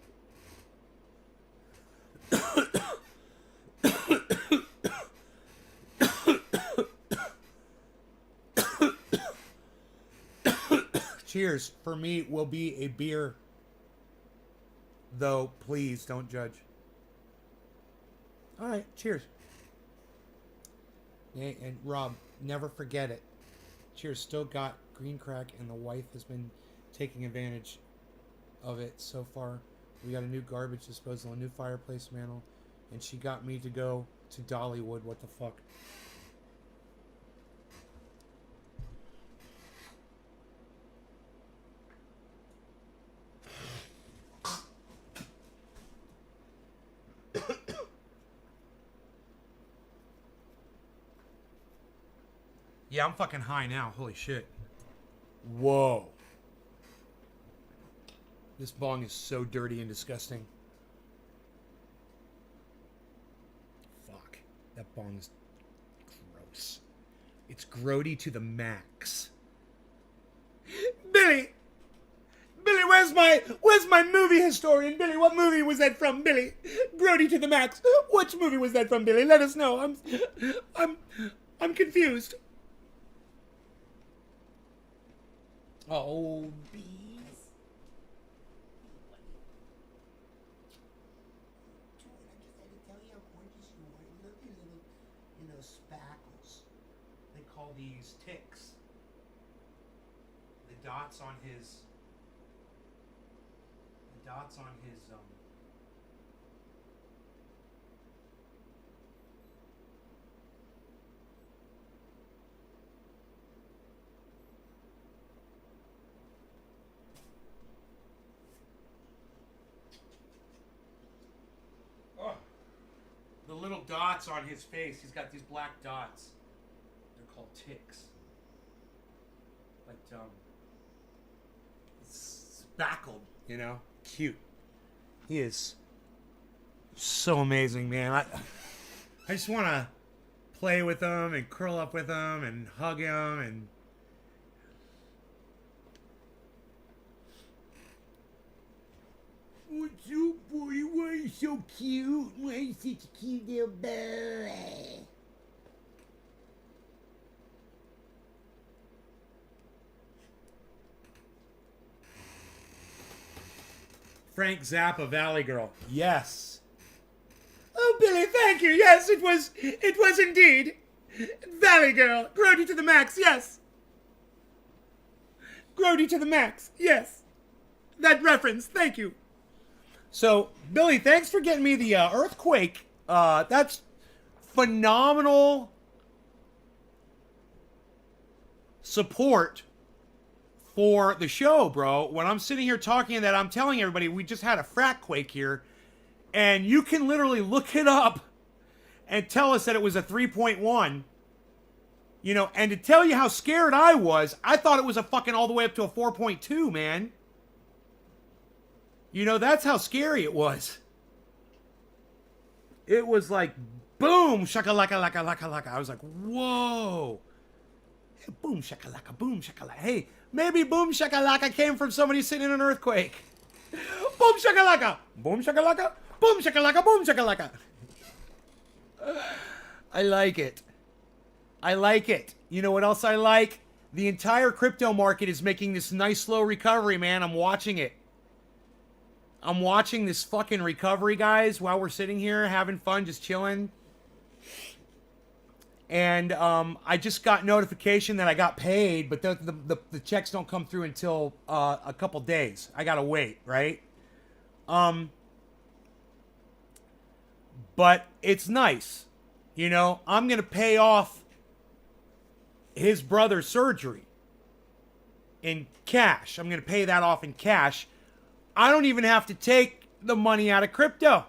Cheers. For me, will be a beer. Though, please don't judge. All right, cheers. And Rob, never forget it. Cheers. Still got green crack, and the wife has been taking advantage of it so far. We got a new garbage disposal, a new fireplace mantle, and she got me to go to Dollywood. What the fuck? Yeah, I'm fucking high now. Holy shit. Whoa. This bong is so dirty and disgusting. Fuck. That bong is gross. It's grody to the max. Billy! Billy, where's my movie historian? Billy, what movie was that from? Billy, grody to the max. Which movie was that from, Billy? Let us know. I'm confused. Oh, bees. I just had to tell you how gorgeous you are. You look at little, spackles. They call these ticks. The dots on his. The little dots on his face. He's got these black dots. They're called ticks. But spackled, cute. He is so amazing, man. I just want to play with him and curl up with him and hug him and. What's up, boy? Why are you so cute? Why are you such a cute little boy? Frank Zappa, Valley Girl. Yes. Oh, Billy, thank you. Yes, it was indeed. Valley Girl. Grody to the max, yes. Grody to the max, yes. That reference, thank you. So, Billy, thanks for getting me the earthquake. That's phenomenal support for the show, bro. When I'm sitting here talking that, I'm telling everybody we just had a frack quake here, and you can literally look it up and tell us that it was a 3.1. And to tell you how scared I was, I thought it was a fucking all the way up to a 4.2, man. That's how scary it was. It was like, boom, shakalaka, laka, laka, laka. I was like, whoa. Hey, boom, shakalaka, boom, shakalaka. Hey, maybe boom, shakalaka came from somebody sitting in an earthquake. Boom, shakalaka, boom, shakalaka, boom, shakalaka, boom, shakalaka. I like it. I like it. You know what else I like? The entire crypto market is making this nice slow recovery, man. I'm watching it. I'm watching this fucking recovery, guys, while we're sitting here having fun, just chilling. And I just got notification that I got paid, but the checks don't come through until a couple days. I gotta wait, right? But it's nice. I'm gonna pay off his brother's surgery in cash. I'm gonna pay that off in cash. I don't even have to take the money out of crypto.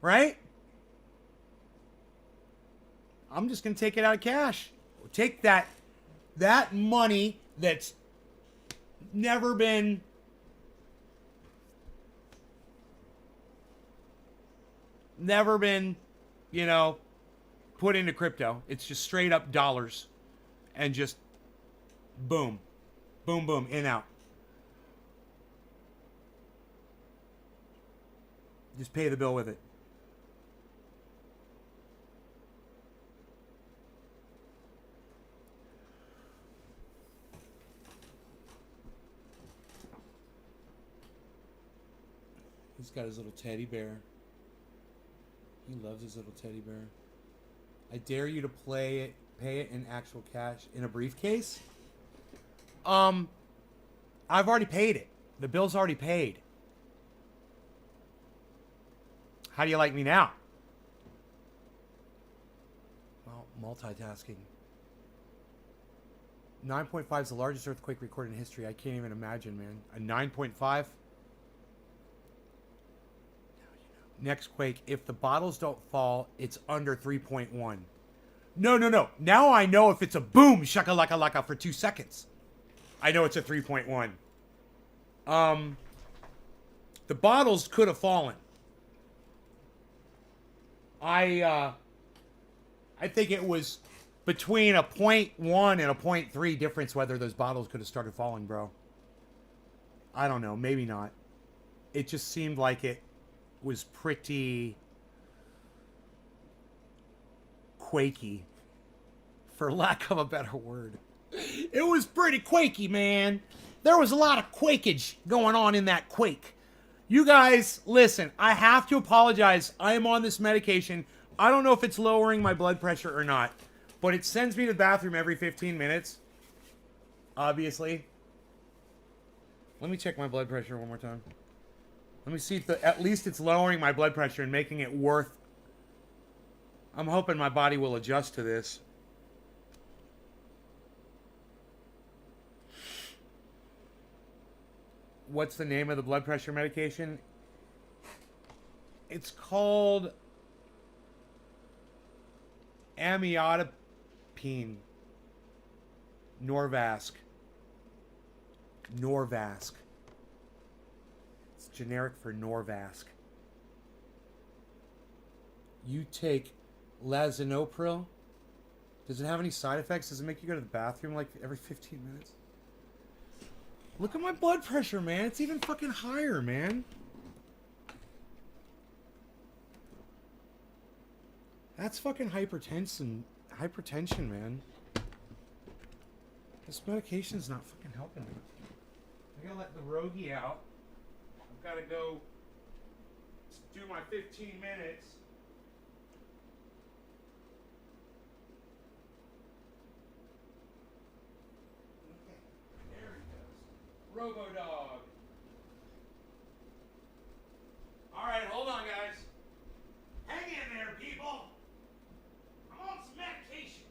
Right? I'm just going to take it out of cash. Take that money that's never been put into crypto. It's just straight up dollars and just boom, boom, boom, in, out. Just pay the bill with it. He's got his little teddy bear. He loves his little teddy bear. I dare you to pay it in actual cash in a briefcase. I've already paid it. The bill's already paid. How do you like me now? Well, multitasking. 9.5 is the largest earthquake recorded in history. I can't even imagine, man. A 9.5? Next quake, if the bottles don't fall, it's under 3.1. No. Now I know if it's a boom, shaka-laka-laka for 2 seconds. I know it's a 3.1. The bottles could have fallen. I think it was between a 0.1 and a 0.3 difference whether those bottles could have started falling, bro. I don't know. Maybe not. It just seemed like it was pretty quakey, for lack of a better word. It was pretty quakey, man. There was a lot of quakage going on in that quake. You guys, listen, I have to apologize. I am on this medication. I don't know if it's lowering my blood pressure or not, but it sends me to the bathroom every 15 minutes, obviously. Let me check my blood pressure one more time. Let me see if at least it's lowering my blood pressure and making it worth. I'm hoping my body will adjust to this. What's the name of the blood pressure medication? It's called amlodipine. Norvasc. It's generic for Norvasc. You take Lazinopril. Does it have any side effects? Does it make you go to the bathroom like every 15 minutes? Look at my blood pressure, man. It's even fucking higher, man. That's fucking hypertension, man. This medication's not fucking helping me. I gotta let the rogie out. I've gotta go do my 15 minutes. Robo-Dog. Alright, hold on, guys. Hang in there, people. I'm on some medication.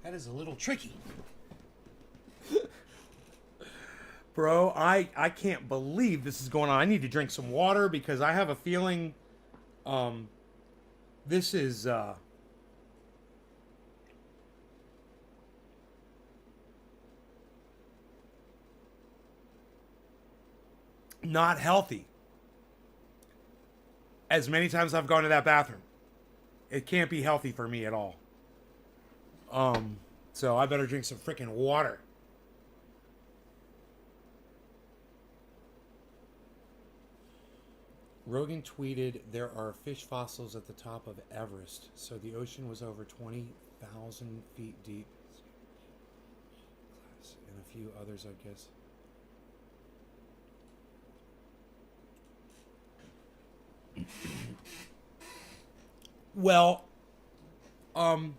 That is a little tricky. Bro, I can't believe this is going on. I need to drink some water because I have a feeling this is not healthy. As many times I've gone to that bathroom, it can't be healthy for me at all. So I better drink some freaking water. Rogan tweeted, "There are fish fossils at the top of Everest, so the ocean was over 20,000 feet deep." And a few others, I guess. Well, um,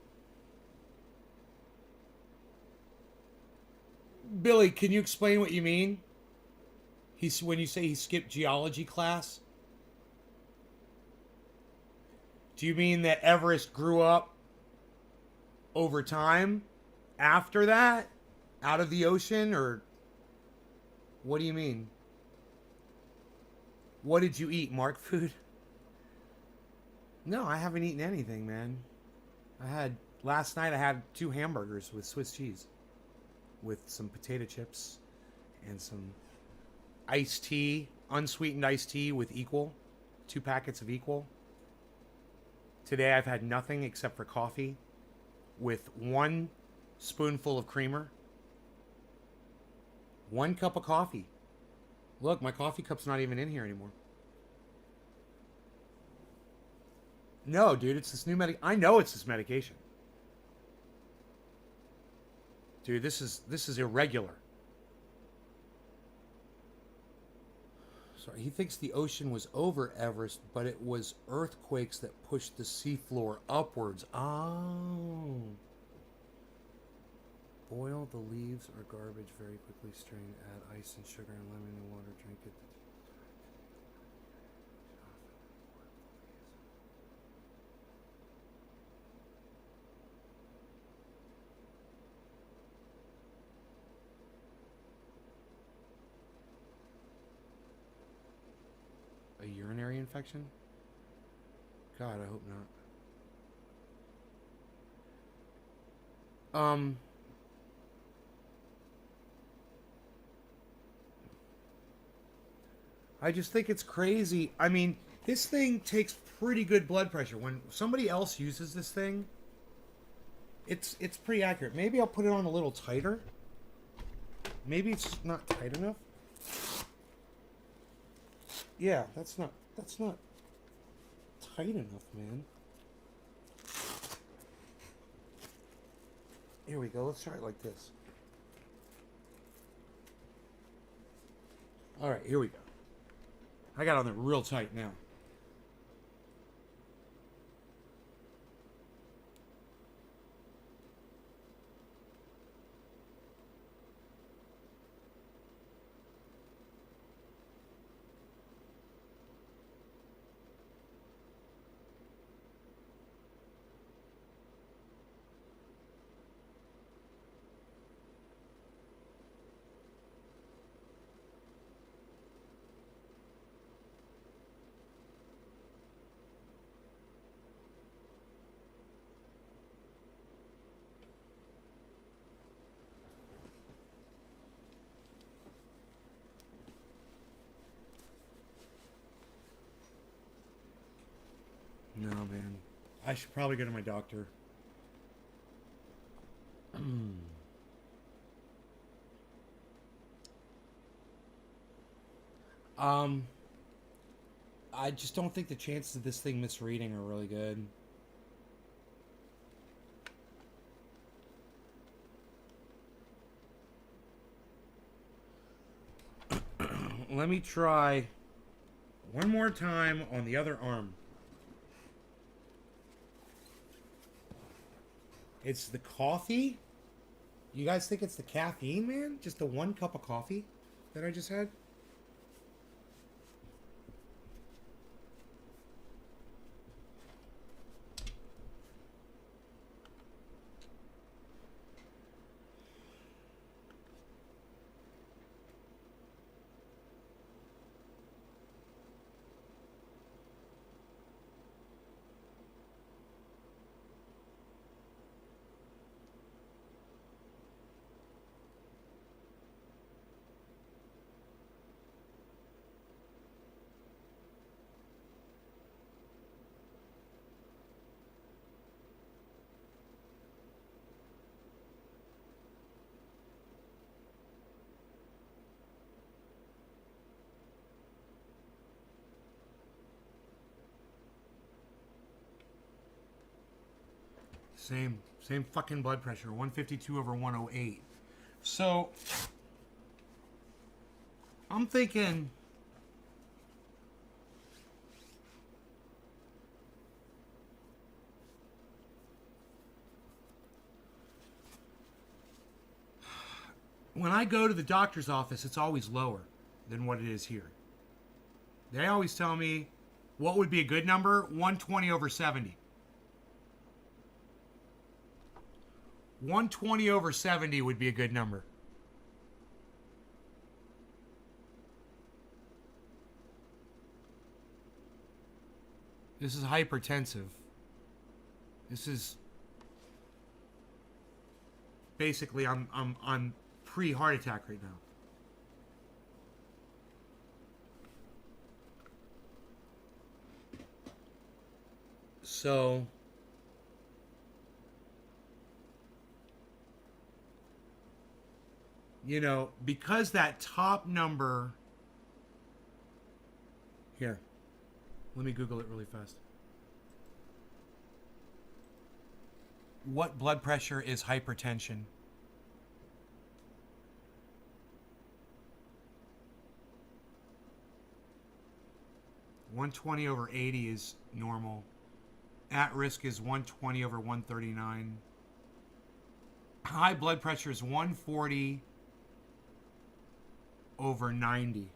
Billy, can you explain what you mean? He's when you say he skipped geology class. Do you mean that Everest grew up over time after that, out of the ocean, or what do you mean? What did you eat, Mark? Food? No, I haven't eaten anything, man. I had last night. I had 2 hamburgers with Swiss cheese, with some potato chips, and some iced tea, unsweetened iced tea with Equal, 2 packets of Equal. Today I've had nothing except for coffee, with 1 spoonful of creamer, 1 cup of coffee. Look, my coffee cup's not even in here anymore. No, dude, it's this new I know it's this medication. Dude, this is irregular. Sorry, he thinks the ocean was over Everest, but it was earthquakes that pushed the seafloor upwards. Oh. Boil the leaves or garbage very quickly. Strain, add ice and sugar and lemon and water. Drink it. A urinary infection? God, I hope not. I just think it's crazy. I mean, this thing takes pretty good blood pressure. When somebody else uses this thing, it's pretty accurate. Maybe I'll put it on a little tighter. Maybe it's not tight enough. Yeah, that's not tight enough, man. Here we go. Let's try it like this. All right, here we go. I got on there real tight now. No, man. I should probably go to my doctor. um, I just don't think the chances of this thing misreading are really good. Let me try one more time on the other arm. It's the coffee? You guys think it's the caffeine, man? Just the 1 cup of coffee that I just had? Same fucking blood pressure. 152 over 108. So, I'm thinking... When I go to the doctor's office, it's always lower than what it is here. They always tell me, what would be a good number? 120 over 70. 120 over 70 would be a good number. This is hypertensive. This is basically I'm pre-heart attack right now. So you know, because that top number here. Let me Google it really fast. What blood pressure is hypertension? (120 over 80 is normal. At risk is 120 over 139. High blood pressure is 140 over 90.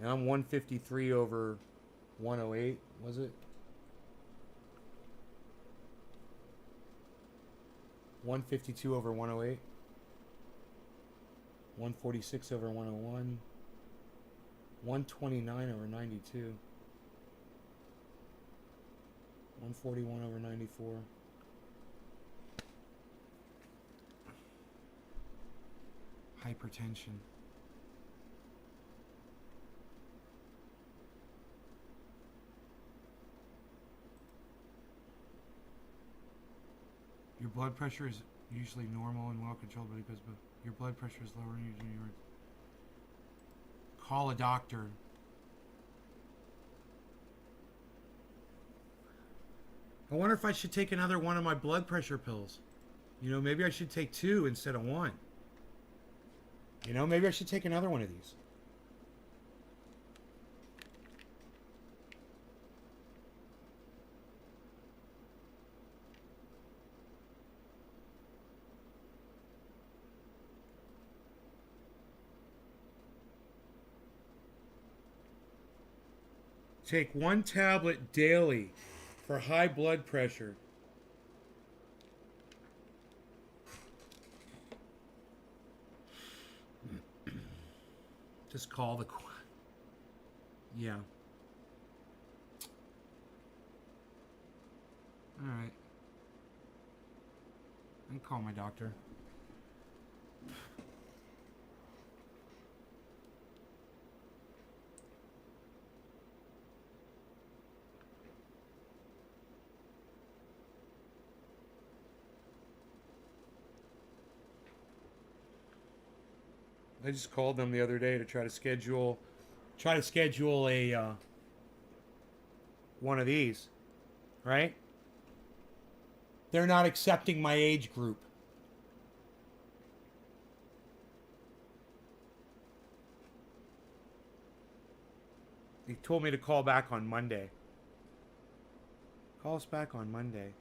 And I'm 153 over 108, was it? 152 over 108. 146 over 101. 129 over 92. 141 over 94. Hypertension. Your blood pressure is usually normal and well controlled, but because your blood pressure is lower than usual. Call a doctor. I wonder if I should take another one of my blood pressure pills. You know, maybe I should take 2 instead of 1. You know, maybe I should take another one of these. Take 1 tablet daily for high blood pressure. Just call the... Yeah. All right. I can call my doctor. I just called them the other day to try to schedule a one of these, right? They're not accepting my age group. They told me to call back on Monday. Call us back on Monday.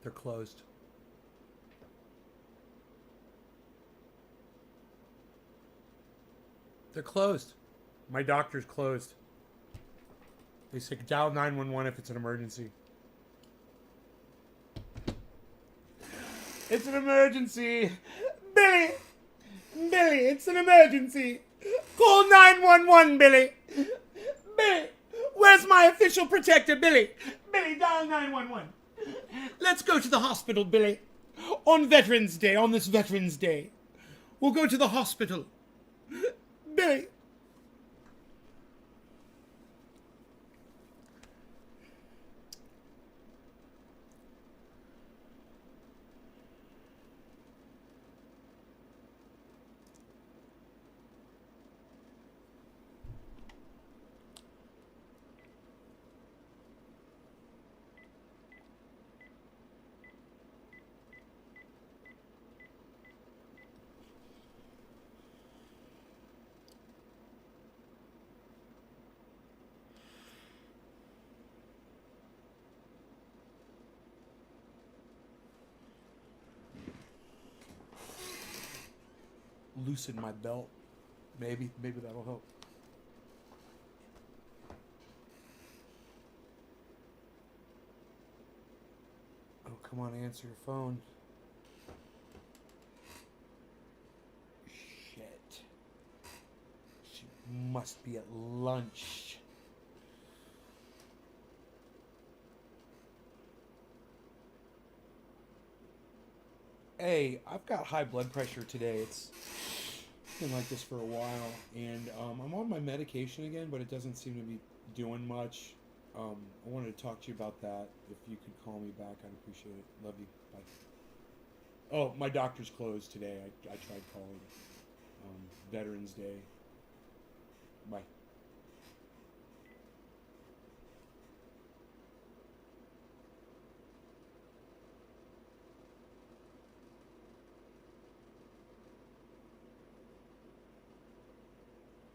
They're closed. They're closed. My doctor's closed. They say dial 911 if it's an emergency. It's an emergency. Billy! Billy, it's an emergency. Call 911, Billy. Billy, where's my official protector, Billy? Billy, dial 911. Let's go to the hospital, Billy. On Veterans Day, on this Veterans Day. We'll go to the hospital. Billy. Loosen my belt. Maybe that'll help. Oh, come on, answer your phone. Shit. She must be at lunch. Hey, I've got high blood pressure today. It's been like this for a while, and I'm on my medication again, but it doesn't seem to be doing much. I wanted to talk to you about that. If you could call me back, I'd appreciate it. Love you. Bye. Oh, my doctor's closed today. I tried calling. Veterans Day. Bye.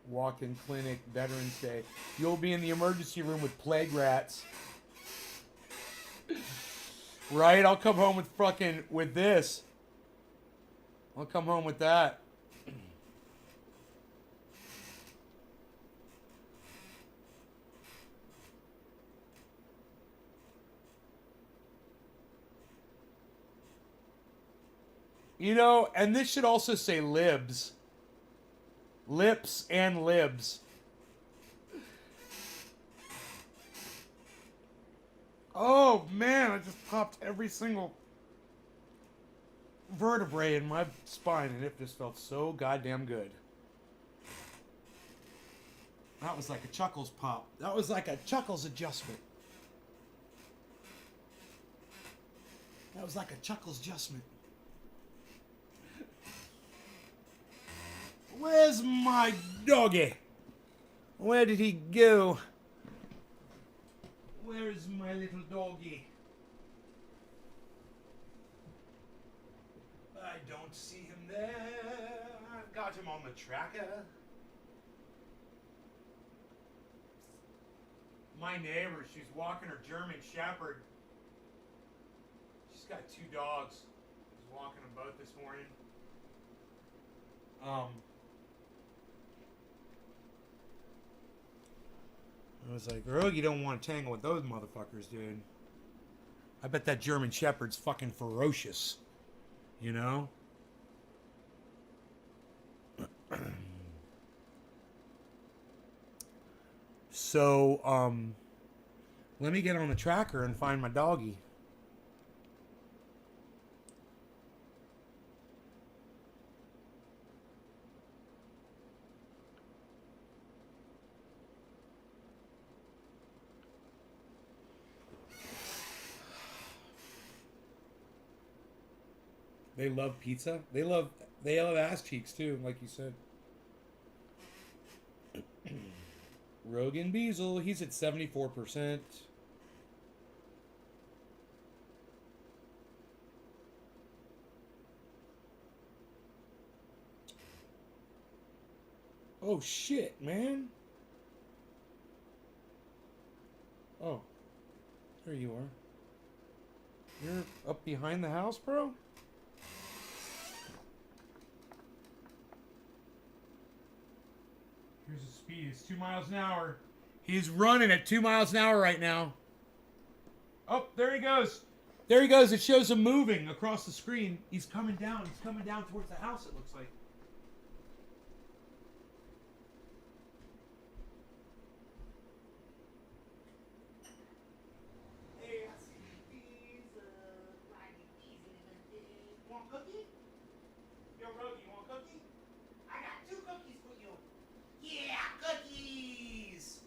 Walk-in clinic, Veterans Day. You'll be in the emergency room with plague rats. Right? I'll come home with this. I'll come home with that. You know, and this should also say libs. Lips and libs. Oh, man, I just popped every single vertebrae in my spine, and it just felt so goddamn good. That was like a Chuckles pop. That was like a Chuckles adjustment. That was like a Chuckles adjustment. Where's my doggy? Where did he go? Where's my little doggy? I don't see him there. I've got him on the tracker. My neighbor, she's walking her German Shepherd. She's got 2 dogs. She's walking them both this morning. I was like, oh, you don't want to tangle with those motherfuckers, dude. I bet that German Shepherd's fucking ferocious. You know? So, let me get on the tracker and find my doggy. They love pizza. They love ass cheeks too, like you said. Rogan Beazle, he's at 74%. Oh shit, man. Oh, there you are. You're up behind the house, bro? Here's his speed. It's 2 miles an hour. He's running at 2 miles an hour right now. Oh, there he goes. There he goes. It shows him moving across the screen. He's coming down. He's coming down towards the house, it looks like. Want a cookie? Yo, Rogie, you want a cookie? I got 2 cookies for you. Yeah, cookies!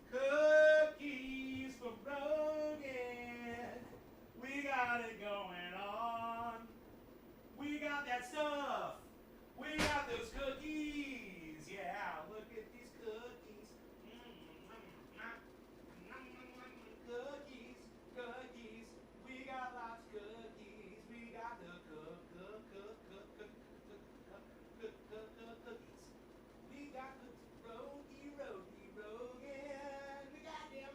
Cookies for Rogan. We got it going on. We got that stuff. We got those cookies. Yeah, look at these cookies. Cookies, cookies. We got lots of cookies. We got the cookies. We got the Rogan. We got them.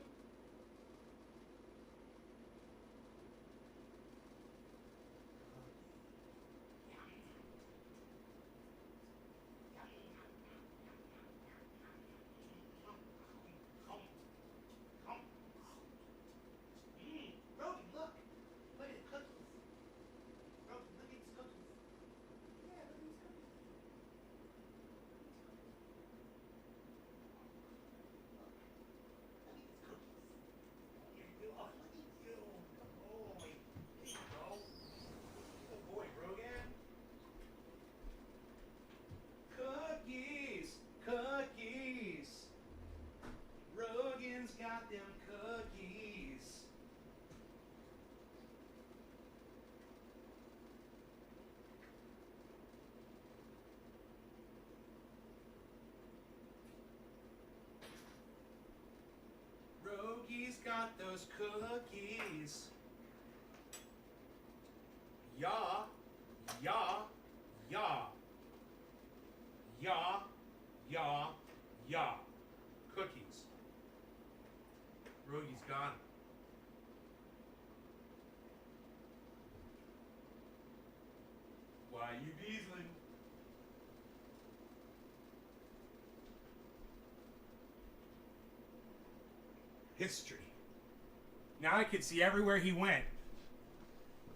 Rogan, look. Look at the cookies. Rogan, look at these cookies. Yeah, look at these cookies. Look at these cookies. Here you go. Oh, look at you. Good boy. There you go. Good boy, Rogan. Cookies. Cookies. Rogan's got them cookies. Rogie's got those cookies. Yeah, yeah, yeah. Yeah, yeah, yeah. Cookies. Rogie's got 'em. Why you beasling? History. Now I could see everywhere he went.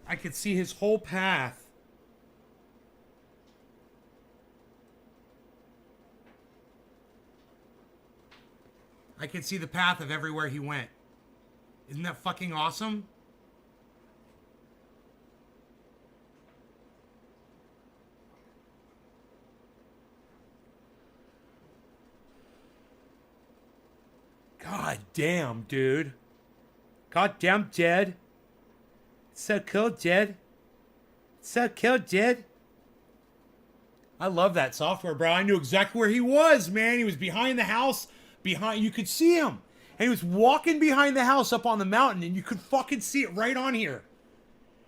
I could see his whole path. I could see the path of everywhere he went. Isn't that fucking awesome? God damn, dude. God damn, Jed. So cool, Jed. So cool, Jed. I love that software, bro. I knew exactly where he was, man. He was behind the house. Behind, you could see him. And he was walking behind the house up on the mountain, and you could fucking see it right on here.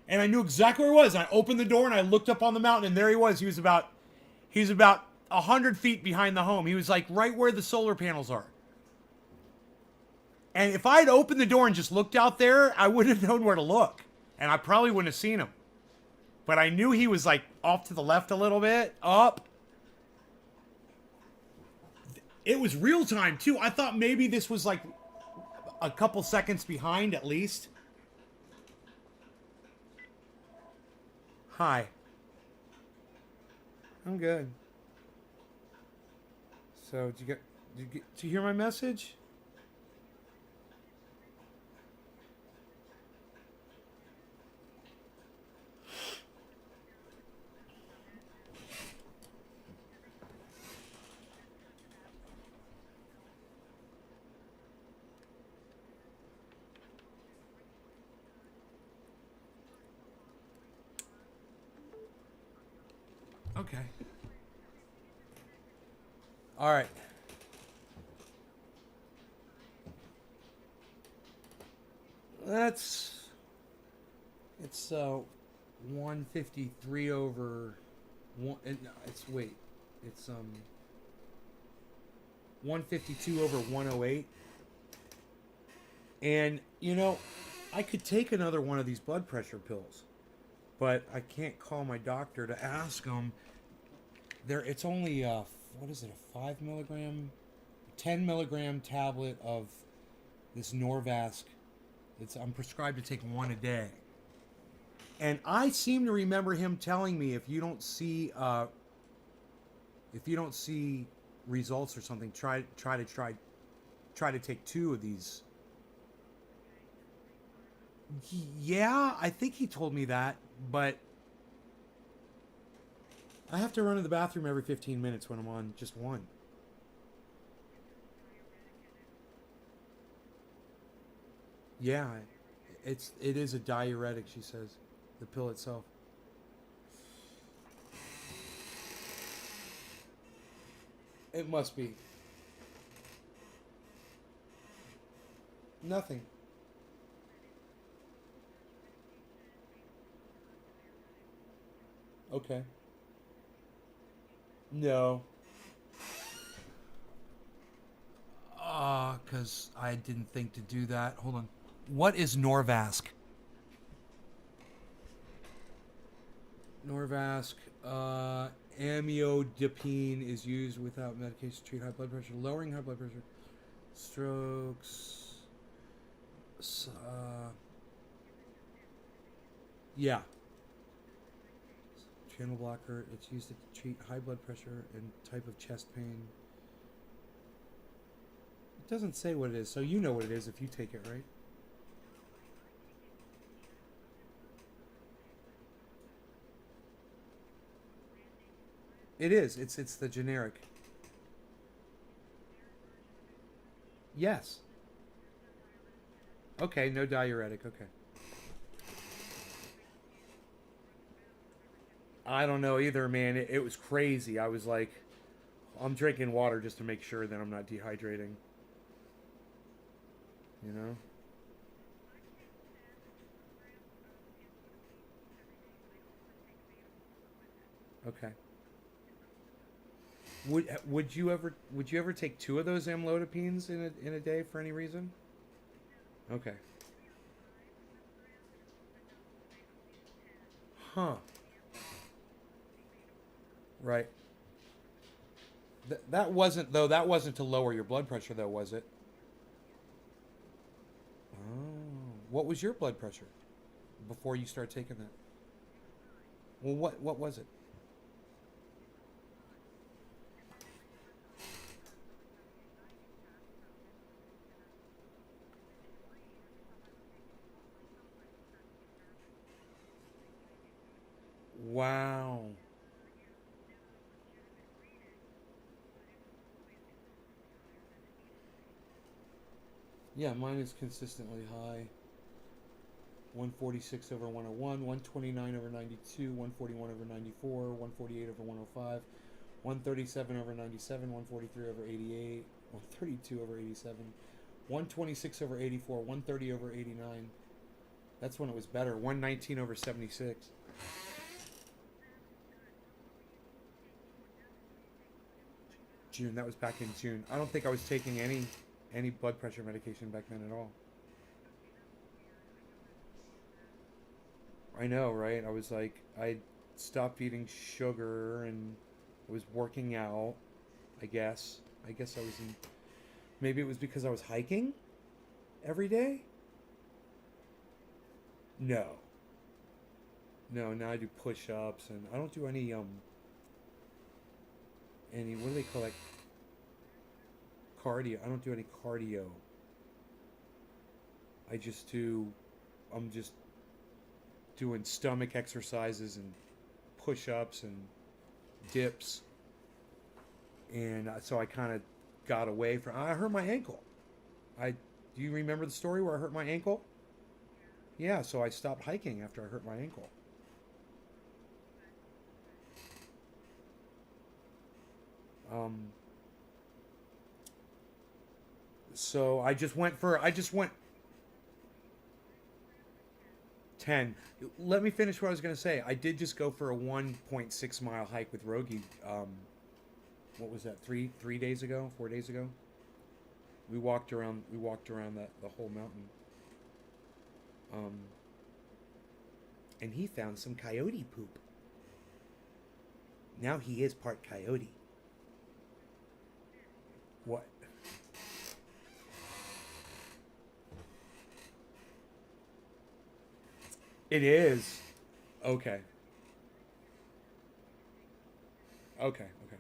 And I knew exactly where he was. And I opened the door and I looked up on the mountain, and there he was. He was about 100 feet behind the home. He was like right where the solar panels are. And if I had opened the door and just looked out there, I wouldn't have known where to look. And I probably wouldn't have seen him. But I knew he was like off to the left a little bit, up. It was real time too. I thought maybe this was like a couple seconds behind at least. Hi. I'm good. So, did you hear my message? Okay. All right. It's 153 over one. No, it's 152 over 108. And you know, I could take another one of these blood pressure pills, but I can't call my doctor to ask him. It's only what is it, a 5 milligram, 10 milligram tablet of this Norvasc. I'm prescribed to take one a day. And I seem to remember him telling me if you don't see results or something, try to take two of these. Yeah, I think he told me that, but I have to run to the bathroom every 15 minutes when I'm on just one. Yeah, it is a diuretic, she says, the pill itself. It must be. Nothing. Okay. No. Because I didn't think to do that. Hold on. What is Norvasc? Norvasc, amlodipine is used without medication to treat high blood pressure, lowering high blood pressure, strokes. Uh, yeah, channel blocker. It's used to treat high blood pressure and type of chest pain. It doesn't say what it is, so you know what it is if you take it, right? It is. It's the generic. Yes. Okay, no diuretic. Okay. I don't know either, man. It was crazy. I was like, I'm drinking water just to make sure that I'm not dehydrating. You know? Okay. Would you ever take two of those amlodipines in a day for any reason? Okay. Huh. Right. That wasn't though. That wasn't to lower your blood pressure though, was it? Oh. What was your blood pressure before you start taking that? Well, what was it? Wow. Yeah, mine is consistently high. 146 over 101, 129 over 92, 141 over 94, 148 over 105, 137 over 97, 143 over 88, 132 over 87, 126 over 84, 130 over 89. That's when it was better. 119 over 76. June. That was back in June. I don't think I was taking any blood pressure medication back then at all. I know, right? I was like, I stopped eating sugar and I was working out. I guess. I guess I was in. Maybe it was because I was hiking every day. No, no. Now I do push-ups and I don't do any what do they call it? Cardio. I don't do any cardio. I just do. I'm just doing stomach exercises and push-ups and dips, and so I kind of got away from. I hurt my ankle. I Do you remember the story where I hurt my ankle? Yeah, so I stopped hiking after I hurt my ankle. Um, so I just went 10. Let me finish what I was going to say. I did just go for a 1.6 mile hike with Rogi. What was that? Three days ago, 4 days ago. We walked around the whole mountain. Um, and he found some coyote poop. Now he is part coyote. What? It is. Okay. Okay. Okay.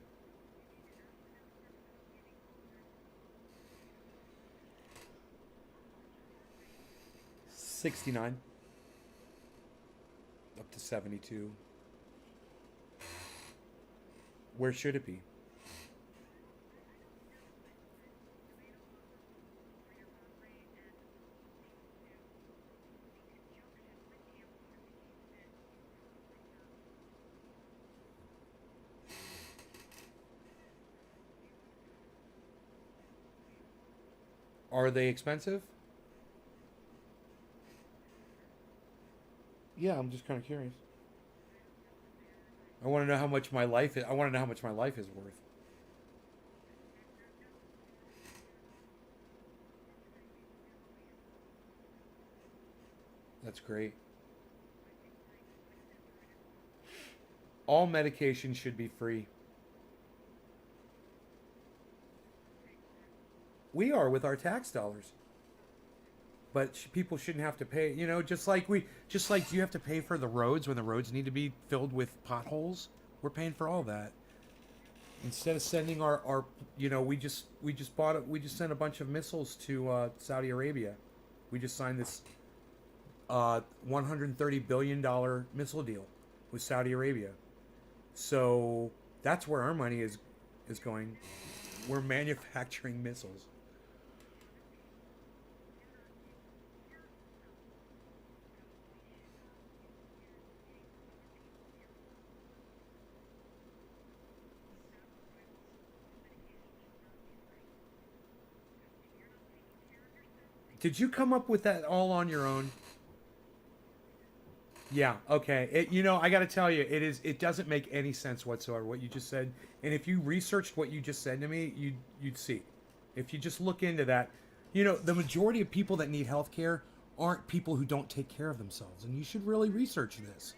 69 up to 72. Where should it be? Are they expensive? Yeah, I'm just kind of curious. I want to know how much my life is. I want to know how much my life is worth. That's great. All medication should be free. We are with our tax dollars, but people shouldn't have to pay. You know, just like you have to pay for the roads when the roads need to be filled with potholes. We're paying for all that. Instead of sending our you know, we just sent a bunch of missiles to Saudi Arabia. We just signed this 130 billion dollar missile deal with Saudi Arabia. So that's where our money is going. We're manufacturing missiles. Did you come up with that all on your own? Yeah, okay. You know, I got to tell you, it doesn't make any sense whatsoever what you just said. And if you researched what you just said to me, you'd see. If you just look into that, you know, the majority of people that need health care aren't people who don't take care of themselves, and you should really research this.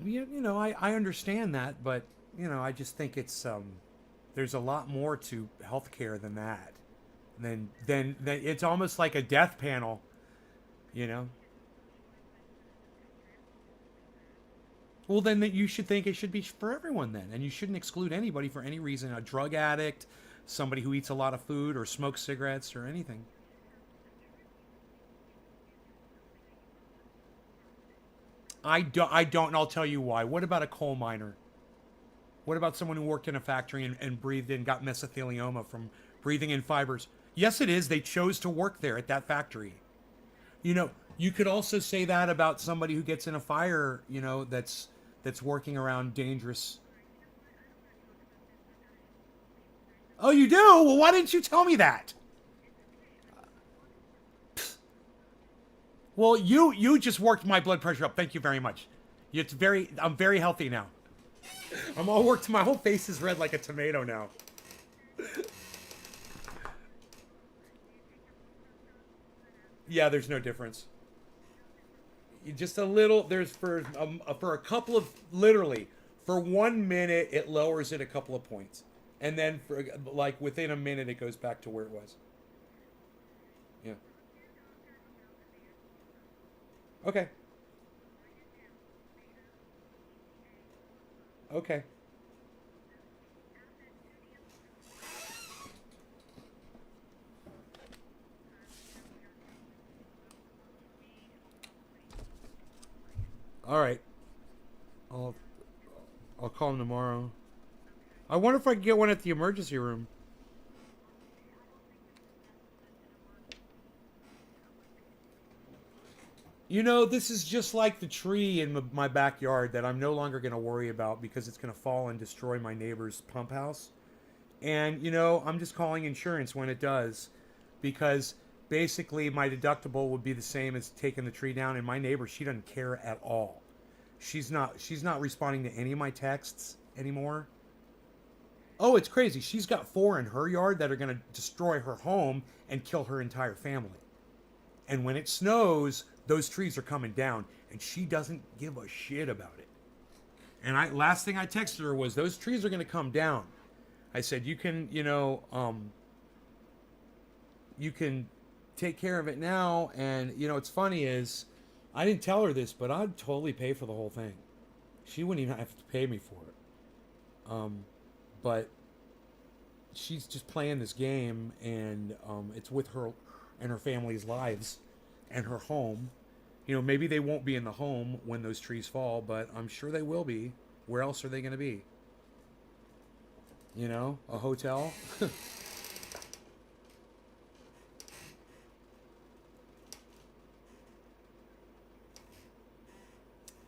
You know, I understand that, but you know, I just think it's there's a lot more to healthcare than that. Then it's almost like a death panel, you know. Well, then that you should think it should be for everyone then, and you shouldn't exclude anybody for any reason. A drug addict, somebody who eats a lot of food or smokes cigarettes or anything. I don't, and I'll tell you why. What about a coal miner? What about someone who worked in a factory and breathed in, got mesothelioma from breathing in fibers? Yes, it is. They chose to work there at that factory. You know, you could also say that about somebody who gets in a fire, you know, that's working around dangerous. Oh, you do? Well, why didn't you tell me that? Well, you just worked my blood pressure up. Thank you very much. I'm very healthy now. I'm all worked. My whole face is red like a tomato now. Yeah, there's no difference. Just a little. There's for a couple of literally for 1 minute it lowers it a couple of points, and then for like within a minute it goes back to where it was. Yeah. Okay. Okay. All right. I'll I'll call him tomorrow. I wonder if I can get one at the emergency room. You know, this is just like the tree in my backyard that I'm no longer going to worry about because it's going to fall and destroy my neighbor's pump house. And, you know, I'm just calling insurance when it does because basically my deductible would be the same as taking the tree down. And my neighbor, she doesn't care at all. She's not responding to any of my texts anymore. Oh, it's crazy. She's got 4 in her yard that are going to destroy her home and kill her entire family. And when it snows, those trees are coming down, and she doesn't give a shit about it. And last thing I texted her was, those trees are going to come down. I said, you can, you can take care of it now. And, what's funny is, I didn't tell her this, but I'd totally pay for the whole thing. She wouldn't even have to pay me for it. But she's just playing this game, and it's with her and her family's lives and her home. Maybe they won't be in the home when those trees fall, but I'm sure they will be. Where else are they going to be? A hotel?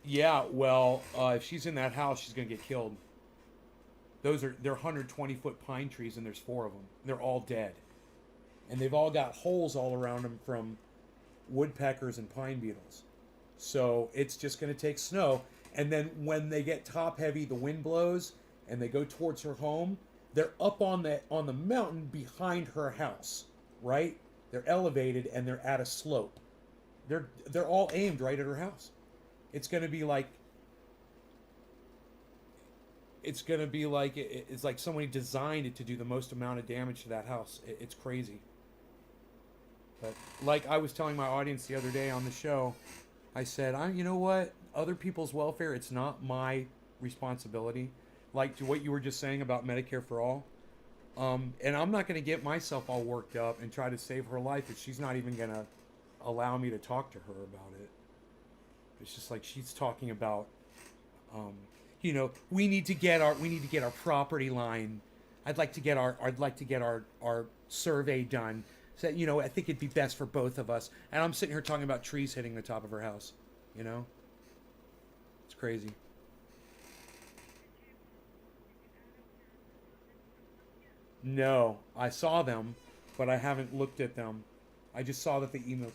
Yeah, well, if she's in that house, she's going to get killed. They're 120-foot pine trees, and there's 4 of them. They're all dead. And they've all got holes all around them from woodpeckers and pine beetles. So it's just going to take snow. And then when they get top heavy, the wind blows, and they go towards her home, they're up on the mountain behind her house, right? They're elevated, and they're at a slope. They're all aimed right at her house. It's going to be like... It's like somebody designed it to do the most amount of damage to that house. It's crazy. But like I was telling my audience the other day on the show, I said, you know what? Other people's welfare, it's not my responsibility. Like to what you were just saying about Medicare for all. And I'm not going to get myself all worked up and try to save her life if she's not even going to allow me to talk to her about it. It's just like she's talking about... we need to get our property line. I'd like to get our survey done. So I think it'd be best for both of us. And I'm sitting here talking about trees hitting the top of her house. It's crazy. No, I saw them, but I haven't looked at them. I just saw that the emails.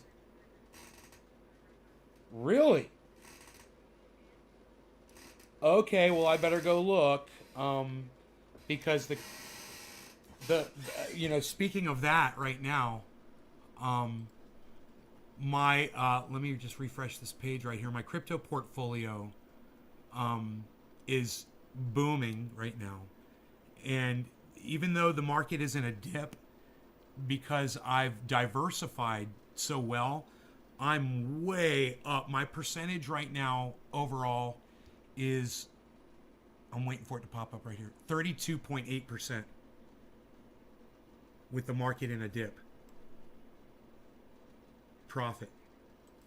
Really? Okay, well I better go look, because the speaking of that right now, let me just refresh this page right here. My crypto portfolio, is booming right now, and even though the market is in a dip, because I've diversified so well, I'm way up. My percentage right now overall is, I'm waiting for it to pop up right here, 32.8% with the market in a dip. Profit.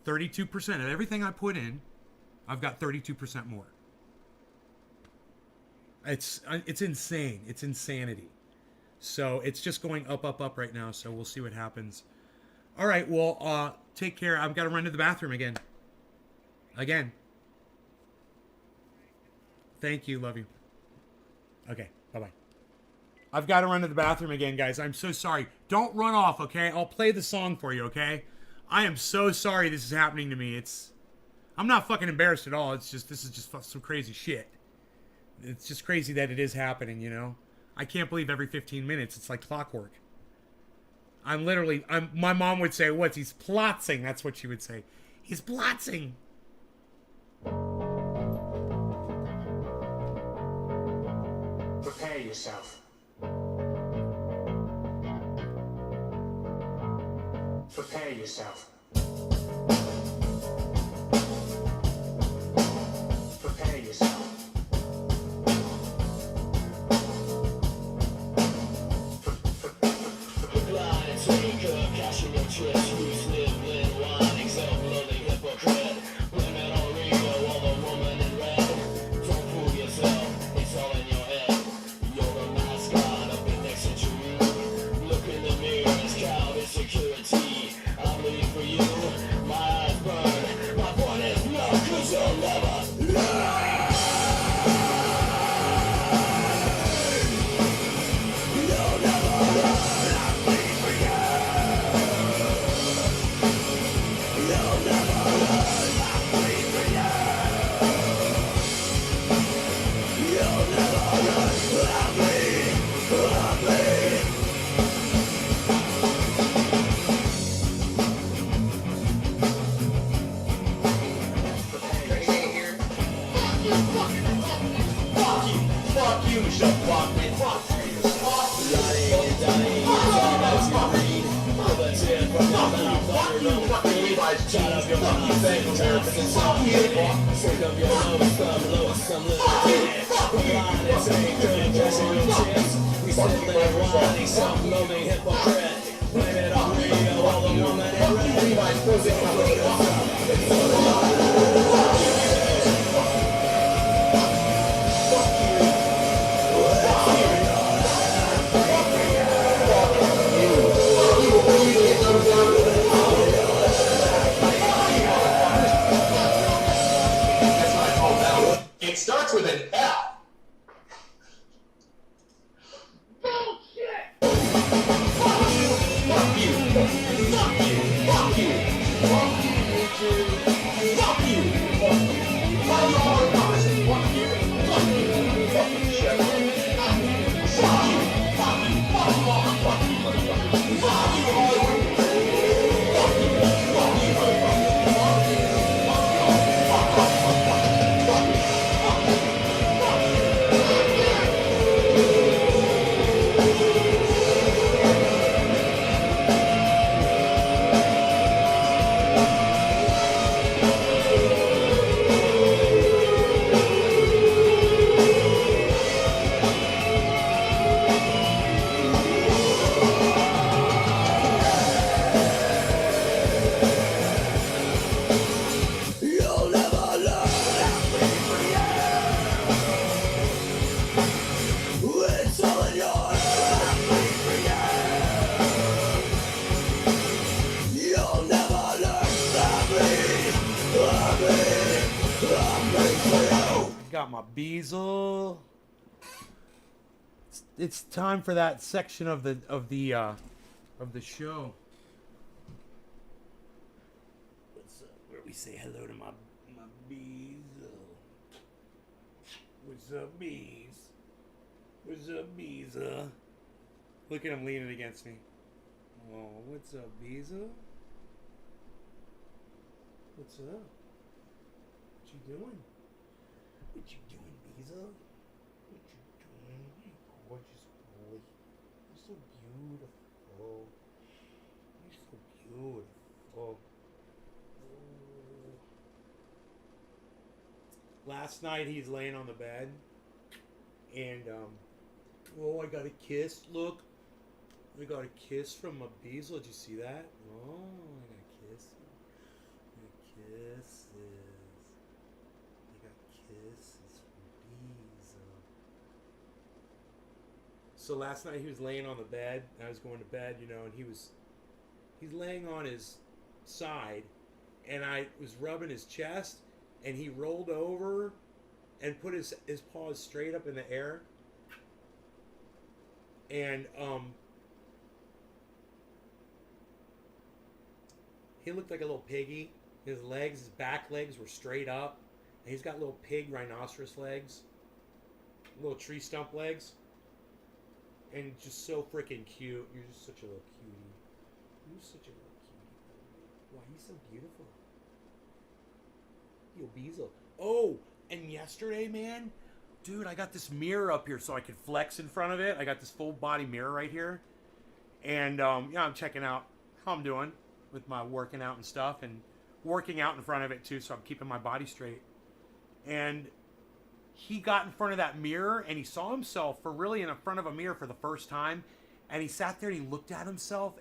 32% of everything I put in, I've got 32% more. It's insane. It's insanity. So it's just going up, up, up right now. So we'll see what happens. All right. Well, take care. I've got to run to the bathroom again. Thank you. Love you. Okay. Bye-bye. I've got to run to the bathroom again, guys. I'm so sorry. Don't run off, okay? I'll play the song for you, okay? I am so sorry this is happening to me. I'm not fucking embarrassed at all. This is just some crazy shit. It's just crazy that it is happening, I can't believe every 15 minutes it's like clockwork. My mom would say, he's plotzing. That's what she would say. He's plotzing. Prepare yourself. Prepare yourself. Prepare yourself. Blind taker, cashing your chips, loose live, lit wine, exemplary hypocrite. Women on Rio, all the woman in red. Don't fool yourself, it's all in your head. You're the mascot of the next century. Look in the mirror, it's cloud insecurity. I bleed for you. use your fucking lying and dying anytime as you read. With a tear from your mouth on your own feet. Shut up your mouth, say words and some sick of your loathsome little dick. Blind and saying good, dressing your chips. We simply whining, self-loathing hypocrite. Blame it on Rio, all the woman in red. Levi's music company. It starts with an F. Got my Beazle. It's time for that section of the show. What's up? Where we say hello to my Beazle. What's up, Beez? What's up, Beezle? Look at him leaning against me. Oh, what's up, Beezle? What's up? What you doing? What you doing, Beezle? What you doing? You gorgeous boy. You're so beautiful. You're so beautiful. Oh. Last night he's laying on the bed and oh, I got a kiss. Look. I got a kiss from my Beezle. Did you see that? Oh, I got a kiss. I got kisses. Kisses from Beezle. So last night he was laying on the bed. I was going to bed, you know, and he's laying on his side, and I was rubbing his chest, and he rolled over and put his paws straight up in the air, and he looked like a little piggy. His back legs were straight up. And he's got little pig rhinoceros legs, little tree stump legs, and just so freaking cute. You're just such a little cutie. You're such a little cutie. Wow, he's so beautiful. Yo, Beezle. Oh, and yesterday, man, dude, I got this mirror up here so I could flex in front of it. I got this full body mirror right here, and yeah, I'm checking out how I'm doing with my working out and stuff, and working out in front of it too, so I'm keeping my body straight. And he got in front of that mirror and he saw himself in front of a mirror for the first time, and he sat there and he looked at himself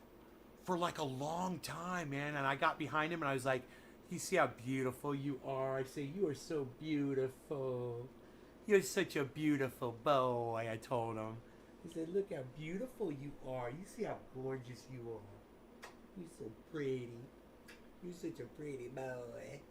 for like a long time, man. And I got behind him and I was like, you see how beautiful you are? I say, you are so beautiful. You're such a beautiful boy, I told him. He said, look how beautiful you are. You see how gorgeous you are. You're so pretty. You're such a pretty boy.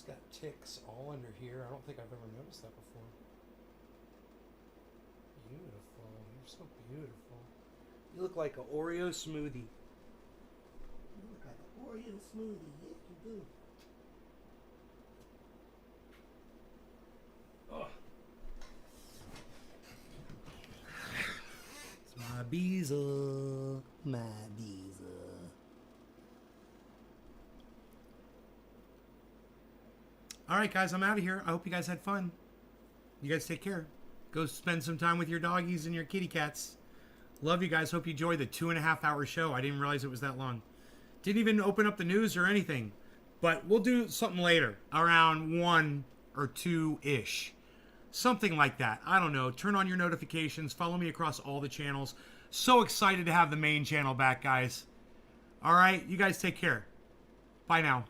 He's got ticks all under here. I don't think I've ever noticed that before. Beautiful. You're so beautiful. You look like an Oreo smoothie. You look like an Oreo smoothie. Yes, you do. Oh. It's my Beezel. My Beezel. All right, guys, I'm out of here. I hope you guys had fun. You guys take care. Go spend some time with your doggies and your kitty cats. Love you guys. Hope you enjoyed the 2.5 hour show. I didn't realize it was that long. Didn't even open up the news or anything. But we'll do something later, around 1 or 2-ish. Something like that. I don't know. Turn on your notifications. Follow me across all the channels. So excited to have the main channel back, guys. All right, you guys take care. Bye now.